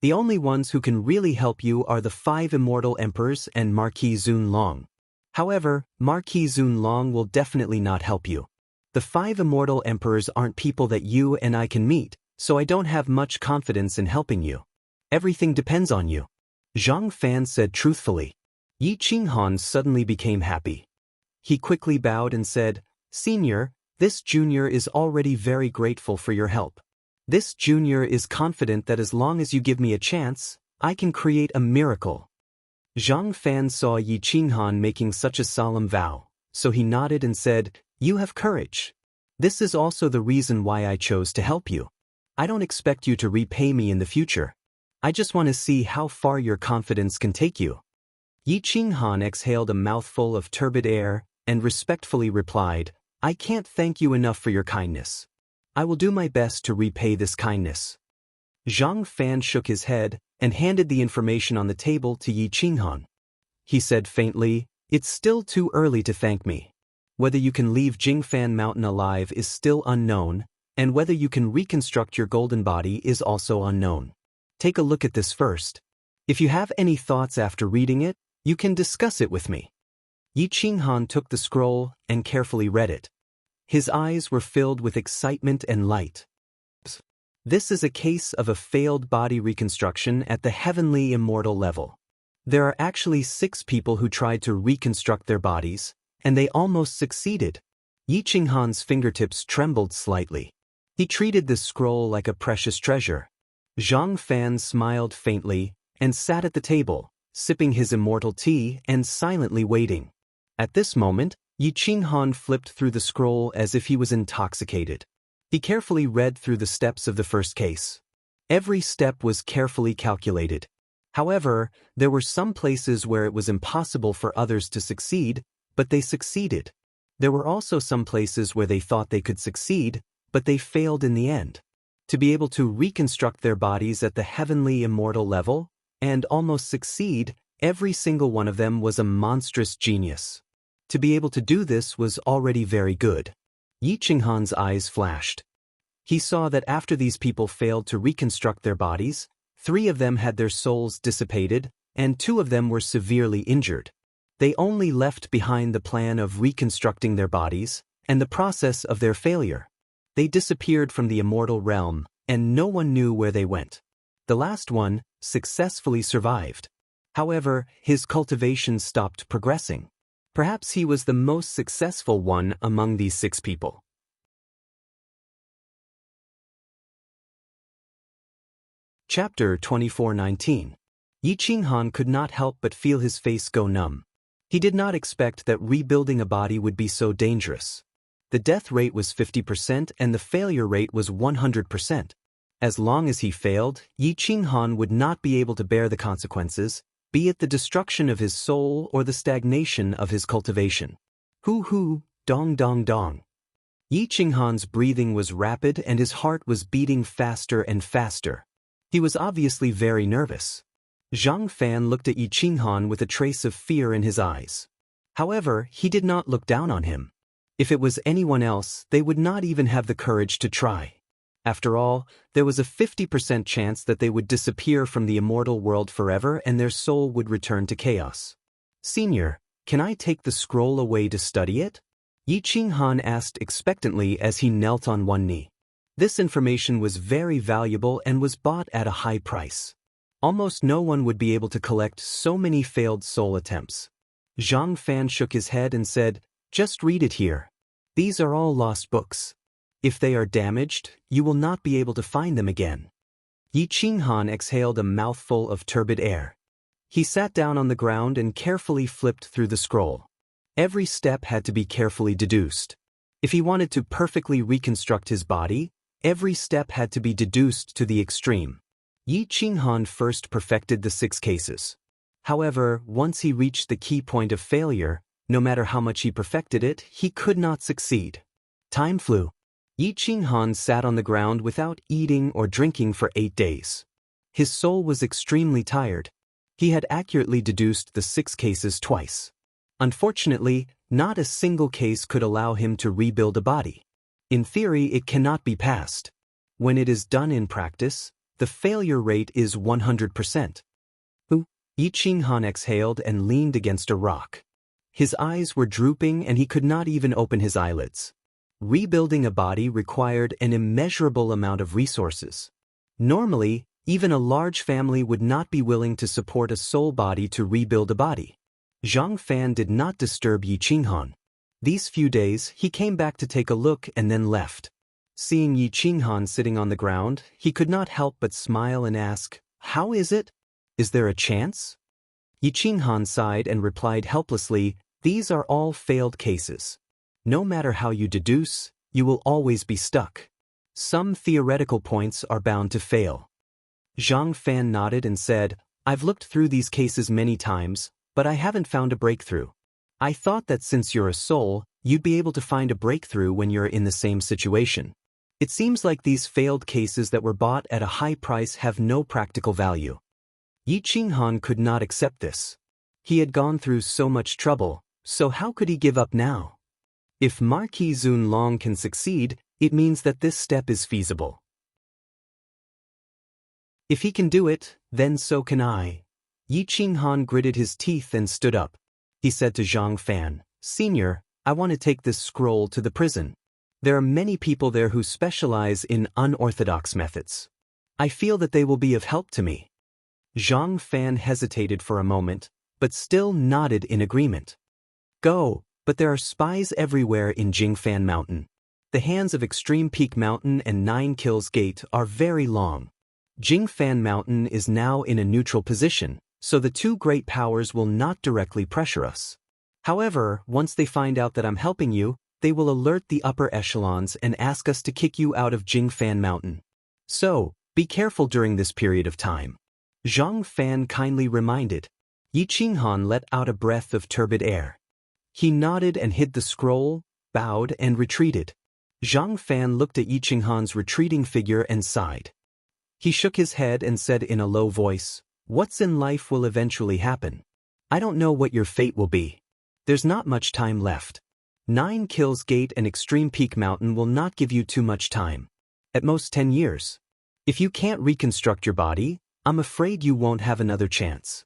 The only ones who can really help you are the 5 immortal emperors and Marquis Zunlong. However, Marquis Zunlong will definitely not help you. The 5 immortal emperors aren't people that you and I can meet, so I don't have much confidence in helping you. Everything depends on you. Zhang Fan said truthfully. Yi Qinghan suddenly became happy. He quickly bowed and said, "Senior, this junior is already very grateful for your help. This junior is confident that as long as you give me a chance, I can create a miracle." Zhang Fan saw Yi Qinghan making such a solemn vow, so he nodded and said, "You have courage. This is also the reason why I chose to help you. I don't expect you to repay me in the future. I just want to see how far your confidence can take you." Yi Qinghan exhaled a mouthful of turbid air and respectfully replied, "I can't thank you enough for your kindness. I will do my best to repay this kindness." Zhang Fan shook his head and handed the information on the table to Yi Qinghan. He said faintly, "It's still too early to thank me. Whether you can leave Jingfan Mountain alive is still unknown, and whether you can reconstruct your golden body is also unknown. Take a look at this first. If you have any thoughts after reading it, you can discuss it with me." Yi Qinghan took the scroll and carefully read it. His eyes were filled with excitement and light. This is a case of a failed body reconstruction at the heavenly immortal level. There are actually 6 people who tried to reconstruct their bodies, and they almost succeeded. Yi Qinghan's fingertips trembled slightly. He treated this scroll like a precious treasure. Zhang Fan smiled faintly and sat at the table, sipping his immortal tea and silently waiting. At this moment, Yi Qinghan flipped through the scroll as if he was intoxicated. He carefully read through the steps of the first case. Every step was carefully calculated. However, there were some places where it was impossible for others to succeed, but they succeeded. There were also some places where they thought they could succeed, but they failed in the end. To be able to reconstruct their bodies at the heavenly immortal level, and almost succeed, every single one of them was a monstrous genius. To be able to do this was already very good. Yi Qinghan's eyes flashed. He saw that after these people failed to reconstruct their bodies, 3 of them had their souls dissipated, and 2 of them were severely injured. They only left behind the plan of reconstructing their bodies, and the process of their failure. They disappeared from the immortal realm, and no one knew where they went. The last one successfully survived. However, his cultivation stopped progressing. Perhaps he was the most successful one among these 6 people. Chapter 24:19. Yi Qinghan could not help but feel his face go numb. He did not expect that rebuilding a body would be so dangerous. The death rate was 50% and the failure rate was 100%. As long as he failed, Yi Qinghan would not be able to bear the consequences, be it the destruction of his soul or the stagnation of his cultivation. Hu, dong dong dong. Yi Qinghan's breathing was rapid and his heart was beating faster and faster. He was obviously very nervous. Zhang Fan looked at Yi Qinghan with a trace of fear in his eyes. However, he did not look down on him. If it was anyone else, they would not even have the courage to try. After all, there was a 50% chance that they would disappear from the immortal world forever and their soul would return to chaos. Senior, can I take the scroll away to study it? Yi Qinghan asked expectantly as he knelt on one knee. This information was very valuable and was bought at a high price. Almost no one would be able to collect so many failed soul attempts. Zhang Fan shook his head and said, "Just read it here. These are all lost books. If they are damaged, you will not be able to find them again." Yi Qinghan exhaled a mouthful of turbid air. He sat down on the ground and carefully flipped through the scroll. Every step had to be carefully deduced. If he wanted to perfectly reconstruct his body, every step had to be deduced to the extreme. Yi Qinghan first perfected the 6 cases. However, once he reached the key point of failure, no matter how much he perfected it, he could not succeed. Time flew. Yi Qinghan sat on the ground without eating or drinking for 8 days. His soul was extremely tired. He had accurately deduced the 6 cases twice. Unfortunately, not a single case could allow him to rebuild a body. In theory, it cannot be passed. When it is done in practice, the failure rate is 100%. Yi Qinghan exhaled and leaned against a rock. His eyes were drooping and he could not even open his eyelids. Rebuilding a body required an immeasurable amount of resources. Normally, even a large family would not be willing to support a soul body to rebuild a body. Zhang Fan did not disturb Yi Qinghan. These few days, he came back to take a look and then left. Seeing Yi Qinghan sitting on the ground, he could not help but smile and ask, "How is it? Is there a chance?" Yi Qinghan sighed and replied helplessly, "These are all failed cases. No matter how you deduce, you will always be stuck. Some theoretical points are bound to fail." Zhang Fan nodded and said, "I've looked through these cases many times, but I haven't found a breakthrough. I thought that since you're a soul, you'd be able to find a breakthrough when you're in the same situation. It seems like these failed cases that were bought at a high price have no practical value." Yi Qinghan could not accept this. He had gone through so much trouble, so how could he give up now? If Marquis Zunlong can succeed, it means that this step is feasible. If he can do it, then so can I. Yi Qinghan gritted his teeth and stood up. He said to Zhang Fan, "Senior, I want to take this scroll to the prison. There are many people there who specialize in unorthodox methods. I feel that they will be of help to me." Zhang Fan hesitated for a moment, but still nodded in agreement. "Go, but there are spies everywhere in Jingfan Mountain. The hands of Extreme Peak Mountain and 9 Kills Gate are very long. Jingfan Mountain is now in a neutral position, so the 2 great powers will not directly pressure us. However, once they find out that I'm helping you, they will alert the upper echelons and ask us to kick you out of Jingfan Mountain. So, be careful during this period of time." Zhang Fan kindly reminded. Yi Qinghan let out a breath of turbid air. He nodded and hid the scroll, bowed and retreated. Zhang Fan looked at Yi Qinghan's retreating figure and sighed. He shook his head and said in a low voice, "What's in life will eventually happen. I don't know what your fate will be. There's not much time left. 9 Kills Gate and Extreme Peak Mountain will not give you too much time. At most 10 years. If you can't reconstruct your body, I'm afraid you won't have another chance."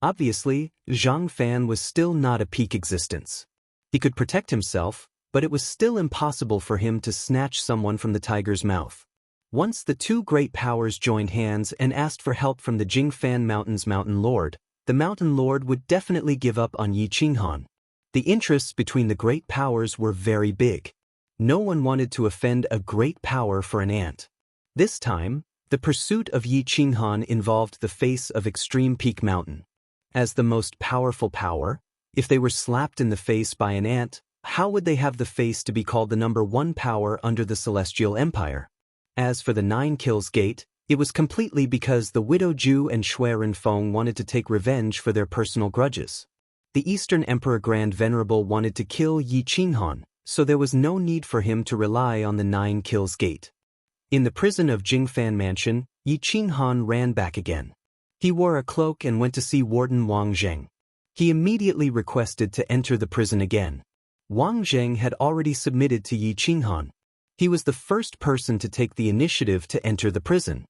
Obviously, Zhang Fan was still not a peak existence. He could protect himself, but it was still impossible for him to snatch someone from the tiger's mouth. Once the 2 great powers joined hands and asked for help from the Jingfan Mountain's Mountain Lord, the Mountain Lord would definitely give up on Yi Qinghan. The interests between the great powers were very big. No one wanted to offend a great power for an ant. This time, the pursuit of Yi Qinghan involved the face of Extreme Peak Mountain. As the most powerful power, if they were slapped in the face by an ant, how would they have the face to be called the #1 power under the Celestial Empire? As for the 9 Kills Gate, it was completely because the widow Ju and Shui Renfeng wanted to take revenge for their personal grudges. The Eastern Emperor Grand Venerable wanted to kill Yi Qinghan, so there was no need for him to rely on the 9 Kills Gate. In the prison of Jingfan Mansion, Yi Qinghan ran back again. He wore a cloak and went to see Warden Wang Zheng. He immediately requested to enter the prison again. Wang Zheng had already submitted to Yi Qinghan. He was the first person to take the initiative to enter the prison.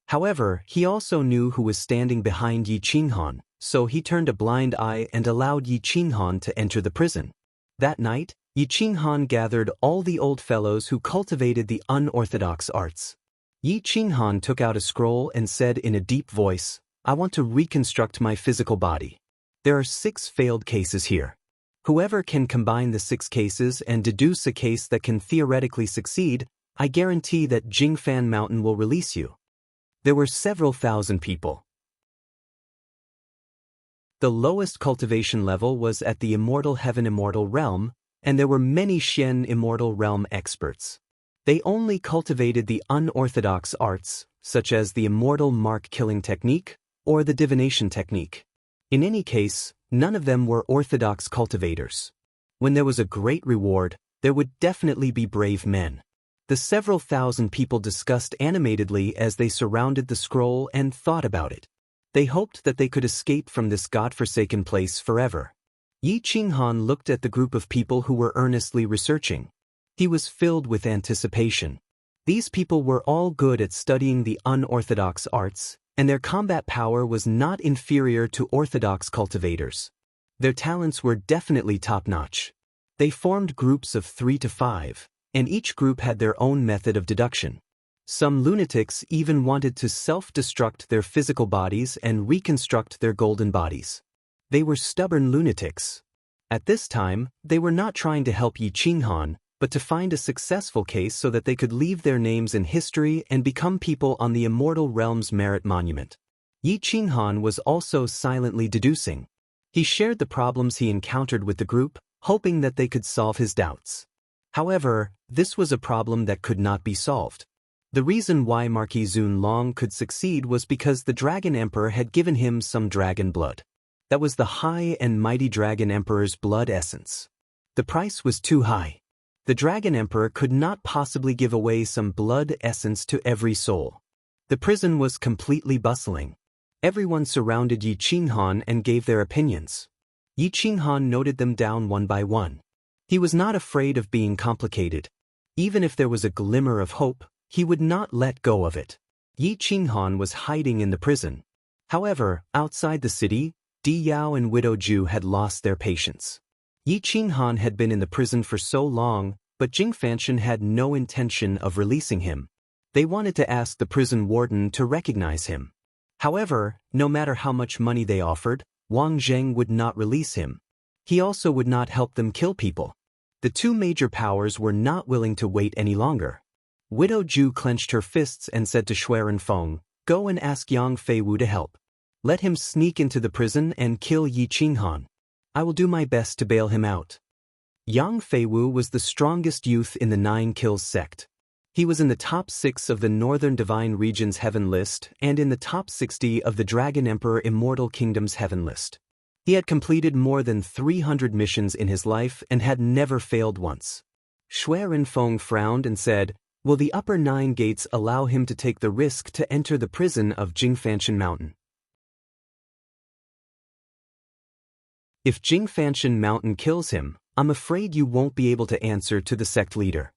However, he also knew who was standing behind Yi Qinghan, so he turned a blind eye and allowed Yi Qinghan to enter the prison. That night, Yi Qinghan gathered all the old fellows who cultivated the unorthodox arts. Yi Qinghan took out a scroll and said in a deep voice, "I want to reconstruct my physical body. There are 6 failed cases here. Whoever can combine the 6 cases and deduce a case that can theoretically succeed, I guarantee that Jingfan Mountain will release you." There were several thousand people. The lowest cultivation level was at the Immortal Heaven Immortal Realm, and there were many Xian Immortal Realm experts. They only cultivated the unorthodox arts, such as the Immortal Mark Killing Technique or the Divination Technique. In any case, none of them were orthodox cultivators. When there was a great reward, there would definitely be brave men. The several thousand people discussed animatedly as they surrounded the scroll and thought about it. They hoped that they could escape from this godforsaken place forever. Yi Qinghan looked at the group of people who were earnestly researching. He was filled with anticipation. These people were all good at studying the unorthodox arts, and their combat power was not inferior to orthodox cultivators. Their talents were definitely top-notch. They formed groups of 3 to 5. And each group had their own method of deduction. Some lunatics even wanted to self-destruct their physical bodies and reconstruct their golden bodies. They were stubborn lunatics. At this time, they were not trying to help Yi Qinghan, but to find a successful case so that they could leave their names in history and become people on the Immortal Realm's merit monument. Yi Qinghan was also silently deducing. He shared the problems he encountered with the group, hoping that they could solve his doubts. However, this was a problem that could not be solved. The reason why Marquis Zun Long could succeed was because the Dragon Emperor had given him some dragon blood. That was the high and mighty Dragon Emperor's blood essence. The price was too high. The Dragon Emperor could not possibly give away some blood essence to every soul. The prison was completely bustling. Everyone surrounded Yi Qinghan and gave their opinions. Yi Qinghan noted them down one by one. He was not afraid of being complicated. Even if there was a glimmer of hope, he would not let go of it. Yi Qinghan was hiding in the prison. However, outside the city, Di Yao and Widow Ju had lost their patience. Yi Qinghan had been in the prison for so long, but Jingfanshan had no intention of releasing him. They wanted to ask the prison warden to recognize him. However, no matter how much money they offered, Wang Zheng would not release him. He also would not help them kill people. The 2 major powers were not willing to wait any longer. Widow Ju clenched her fists and said to Shui Renfeng, "Go and ask Yang Feiwu to help. Let him sneak into the prison and kill Yi Qinghan. I will do my best to bail him out." Yang Feiwu was the strongest youth in the 9 Kills sect. He was in the top 6 of the Northern Divine Region's Heaven list and in the top 60 of the Dragon Emperor Immortal Kingdom's Heaven list. He had completed more than 300 missions in his life and had never failed once. Shui Renfeng frowned and said, "Will the upper 9 gates allow him to take the risk to enter the prison of Jingfanshan Mountain?" "If Jingfanshan Mountain kills him, I'm afraid you won't be able to answer to the sect leader."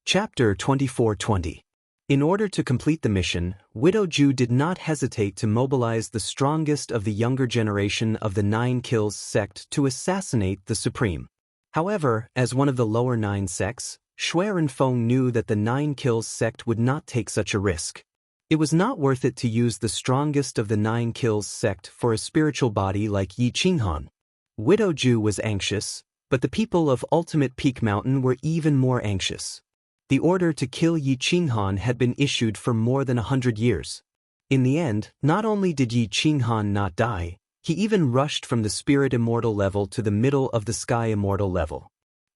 Chapter 2420. In order to complete the mission, Widow Ju did not hesitate to mobilize the strongest of the younger generation of the 9 Kills sect to assassinate the Supreme. However, as one of the lower 9 sects, Shui Renfeng knew that the 9 Kills sect would not take such a risk. It was not worth it to use the strongest of the 9 Kills sect for a spiritual body like Yi Qinghan. Widow Ju was anxious, but the people of Ultimate Peak Mountain were even more anxious. The order to kill Yi Qinghan had been issued for more than 100 years. In the end, not only did Yi Qinghan not die, he even rushed from the Spirit Immortal level to the middle of the Sky Immortal level.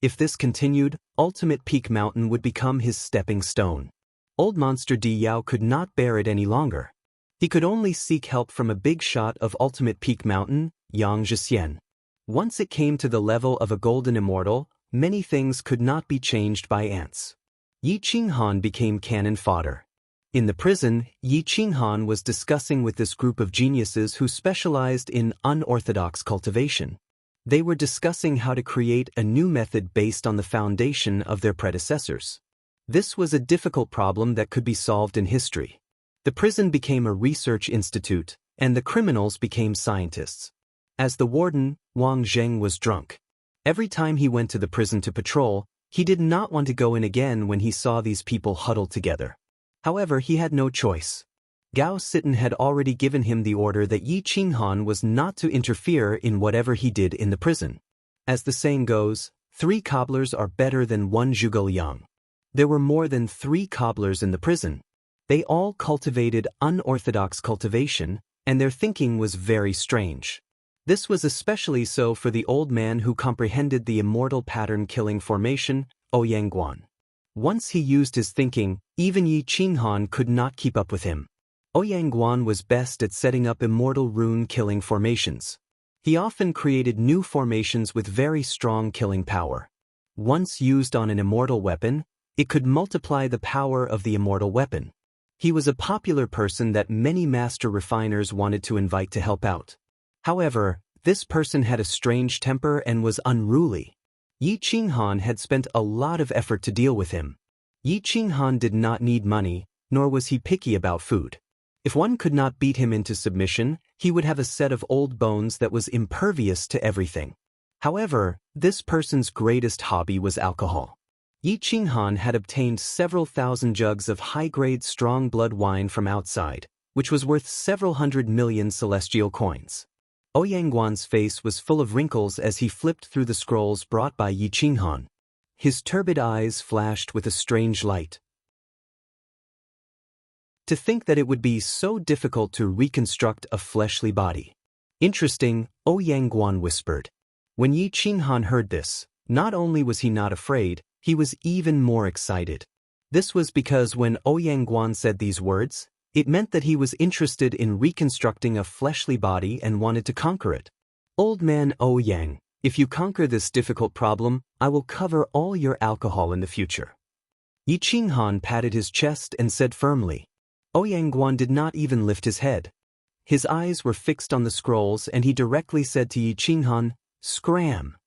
If this continued, Ultimate Peak Mountain would become his stepping stone. Old Monster Di Yao could not bear it any longer. He could only seek help from a big shot of Ultimate Peak Mountain, Yang Zhixian. Once it came to the level of a golden immortal, many things could not be changed by ants. Yi Qinghan became cannon fodder. In the prison, Yi Qinghan was discussing with this group of geniuses who specialized in unorthodox cultivation. They were discussing how to create a new method based on the foundation of their predecessors. This was a difficult problem that could be solved in history. The prison became a research institute, and the criminals became scientists. As the warden, Wang Zheng was drunk. Every time he went to the prison to patrol, he did not want to go in again when he saw these people huddled together. However, he had no choice. Gao Sitten had already given him the order that Yi Qinghan was not to interfere in whatever he did in the prison. As the saying goes, 3 cobblers are better than 1 zhuge liang. There were more than 3 cobblers in the prison. They all cultivated unorthodox cultivation, and their thinking was very strange. This was especially so for the old man who comprehended the immortal pattern-killing formation, Ouyang. Once he used his thinking, even Yi Qinghan could not keep up with him. Ouyang was best at setting up immortal rune-killing formations. He often created new formations with very strong killing power. Once used on an immortal weapon, it could multiply the power of the immortal weapon. He was a popular person that many master refiners wanted to invite to help out. However, this person had a strange temper and was unruly. Yi Qinghan had spent a lot of effort to deal with him. Yi Qinghan did not need money, nor was he picky about food. If one could not beat him into submission, he would have a set of old bones that was impervious to everything. However, this person's greatest hobby was alcohol. Yi Qinghan had obtained several thousand jugs of high-grade strong blood wine from outside, which was worth several 100 million celestial coins. Ouyang face was full of wrinkles as he flipped through the scrolls brought by Yi Qinghan. His turbid eyes flashed with a strange light. To think that it would be so difficult to reconstruct a fleshly body. Interesting, Ouyang whispered. When Yi Qinghan heard this, not only was he not afraid, he was even more excited. This was because when Ouyang said these words, it meant that he was interested in reconstructing a fleshly body and wanted to conquer it. Old man Ouyang, if you conquer this difficult problem, I will cover all your alcohol in the future. Yi Qinghan patted his chest and said firmly. Ouyang did not even lift his head. His eyes were fixed on the scrolls and he directly said to Yi Qinghan, "Scram."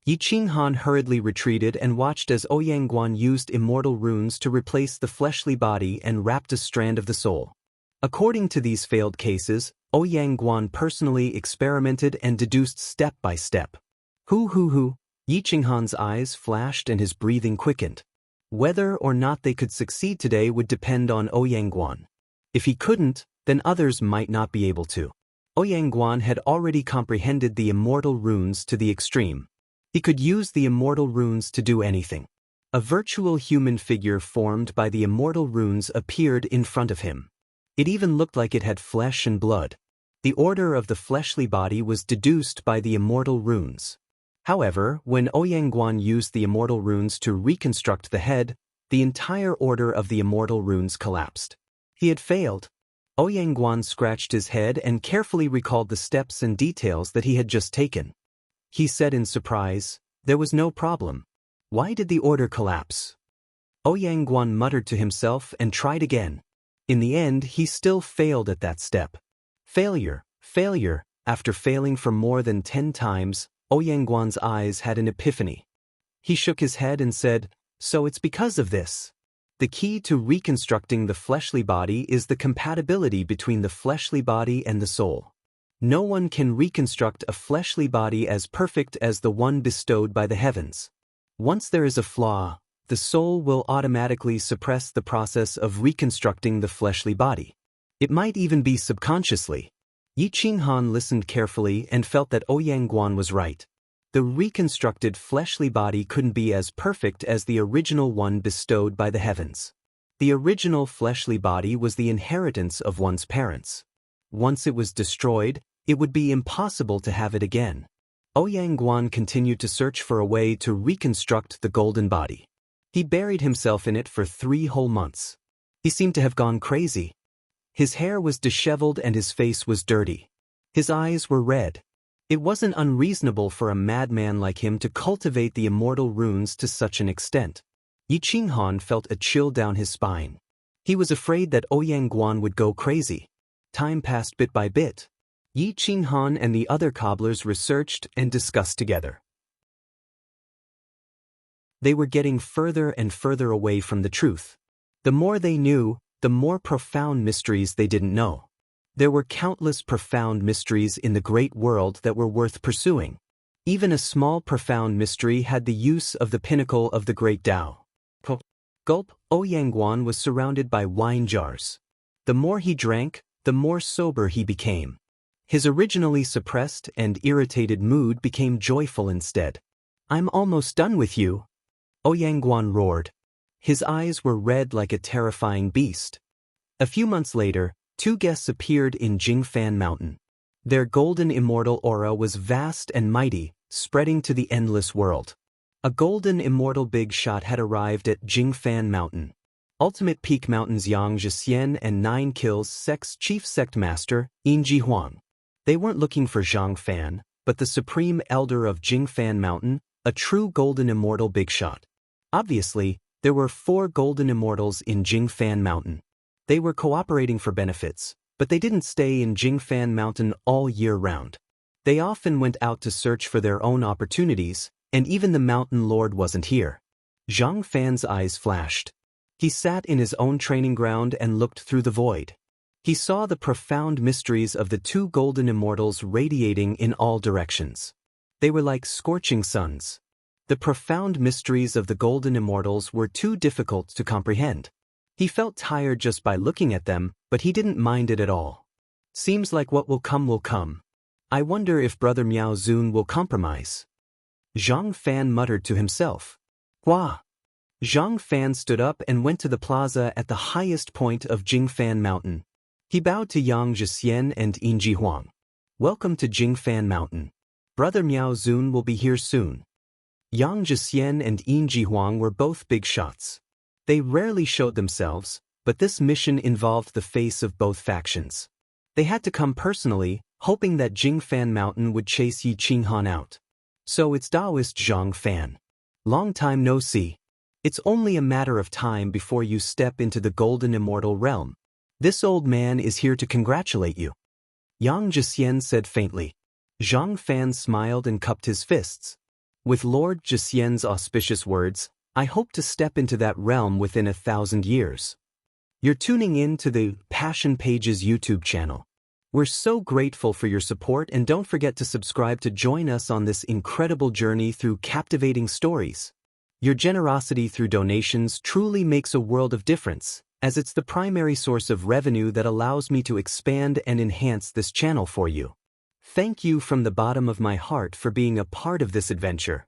Yi Qinghan hurriedly retreated and watched as Ouyang used immortal runes to replace the fleshly body and wrapped a strand of the soul. According to these failed cases, Ouyang personally experimented and deduced step by step. Hu. Yi Qinghan's eyes flashed and his breathing quickened. Whether or not they could succeed today would depend on Ouyang. If he couldn't, then others might not be able to. Ouyang had already comprehended the immortal runes to the extreme. He could use the immortal runes to do anything. A virtual human figure formed by the immortal runes appeared in front of him. It even looked like it had flesh and blood. The order of the fleshly body was deduced by the immortal runes. However, when Ouyang used the immortal runes to reconstruct the head, the entire order of the immortal runes collapsed. He had failed. Ouyang scratched his head and carefully recalled the steps and details that he had just taken. He said in surprise, "There was no problem. Why did the order collapse?" Ouyang muttered to himself and tried again. In the end, he still failed at that step. Failure. After failing for more than 10 times, Ouyang eyes had an epiphany. He shook his head and said, "So it's because of this. The key to reconstructing the fleshly body is the compatibility between the fleshly body and the soul. No one can reconstruct a fleshly body as perfect as the one bestowed by the heavens. Once there is a flaw, the soul will automatically suppress the process of reconstructing the fleshly body. It might even be subconsciously." Yi Qinghan listened carefully and felt that Ouyang was right. The reconstructed fleshly body couldn't be as perfect as the original one bestowed by the heavens. The original fleshly body was the inheritance of one's parents. Once it was destroyed, it would be impossible to have it again. Ouyang Guan continued to search for a way to reconstruct the golden body. He buried himself in it for 3 whole months. He seemed to have gone crazy. His hair was disheveled and his face was dirty. His eyes were red. It wasn't unreasonable for a madman like him to cultivate the immortal runes to such an extent. Yi Qinghan felt a chill down his spine. He was afraid that Ouyang Guan would go crazy. Time passed bit by bit. Yi Qinghan and the other cobblers researched and discussed together. They were getting further and further away from the truth. The more they knew, the more profound mysteries they didn't know. There were countless profound mysteries in the great world that were worth pursuing. Even a small profound mystery had the use of the pinnacle of the great Tao. Gulp, Ouyang Guan was surrounded by wine jars. The more he drank, the more sober he became. His originally suppressed and irritated mood became joyful instead. "I'm almost done with you," Ouyang Guan roared. His eyes were red like a terrifying beast. A few months later, 2 guests appeared in Jingfan Mountain. Their golden immortal aura was vast and mighty, spreading to the endless world. A golden immortal big shot had arrived at Jingfan Mountain. Ultimate Peak Mountain's Yang Zhixian and 9 Kills Sect's chief sect master, Yinji Huang. They weren't looking for Zhang Fan, but the supreme elder of Jingfan Mountain, a true golden immortal big shot. Obviously, there were 4 golden immortals in Jingfan Mountain. They were cooperating for benefits, but they didn't stay in Jingfan Mountain all year round. They often went out to search for their own opportunities, and even the mountain lord wasn't here. Zhang Fan's eyes flashed. He sat in his own training ground and looked through the void. He saw the profound mysteries of the 2 golden immortals radiating in all directions. They were like scorching suns. The profound mysteries of the golden immortals were too difficult to comprehend. He felt tired just by looking at them, but he didn't mind it at all. Seems like what will come will come. I wonder if Brother Miao Zun will compromise. Zhang Fan muttered to himself. Hua! Zhang Fan stood up and went to the plaza at the highest point of Jingfan Mountain. He bowed to Yang Zhixian and Yinji Huang. "Welcome to Jingfan Mountain. Brother Miao Zun will be here soon." Yang Zhixian and Yinji Huang were both big shots. They rarely showed themselves, but this mission involved the face of both factions. They had to come personally, hoping that Jingfan Mountain would chase Yi Qinghan out. "So it's Taoist Zhang Fan. Long time no see. It's only a matter of time before you step into the golden immortal realm. This old man is here to congratulate you," Yang Zhixian said faintly. Zhang Fan smiled and cupped his fists. "With Lord Zhixian's auspicious words, I hope to step into that realm within 1,000 years. You're tuning in to the Passion Pages YouTube channel. We're so grateful for your support, and don't forget to subscribe to join us on this incredible journey through captivating stories. Your generosity through donations truly makes a world of difference, as it's the primary source of revenue that allows me to expand and enhance this channel for you. Thank you from the bottom of my heart for being a part of this adventure.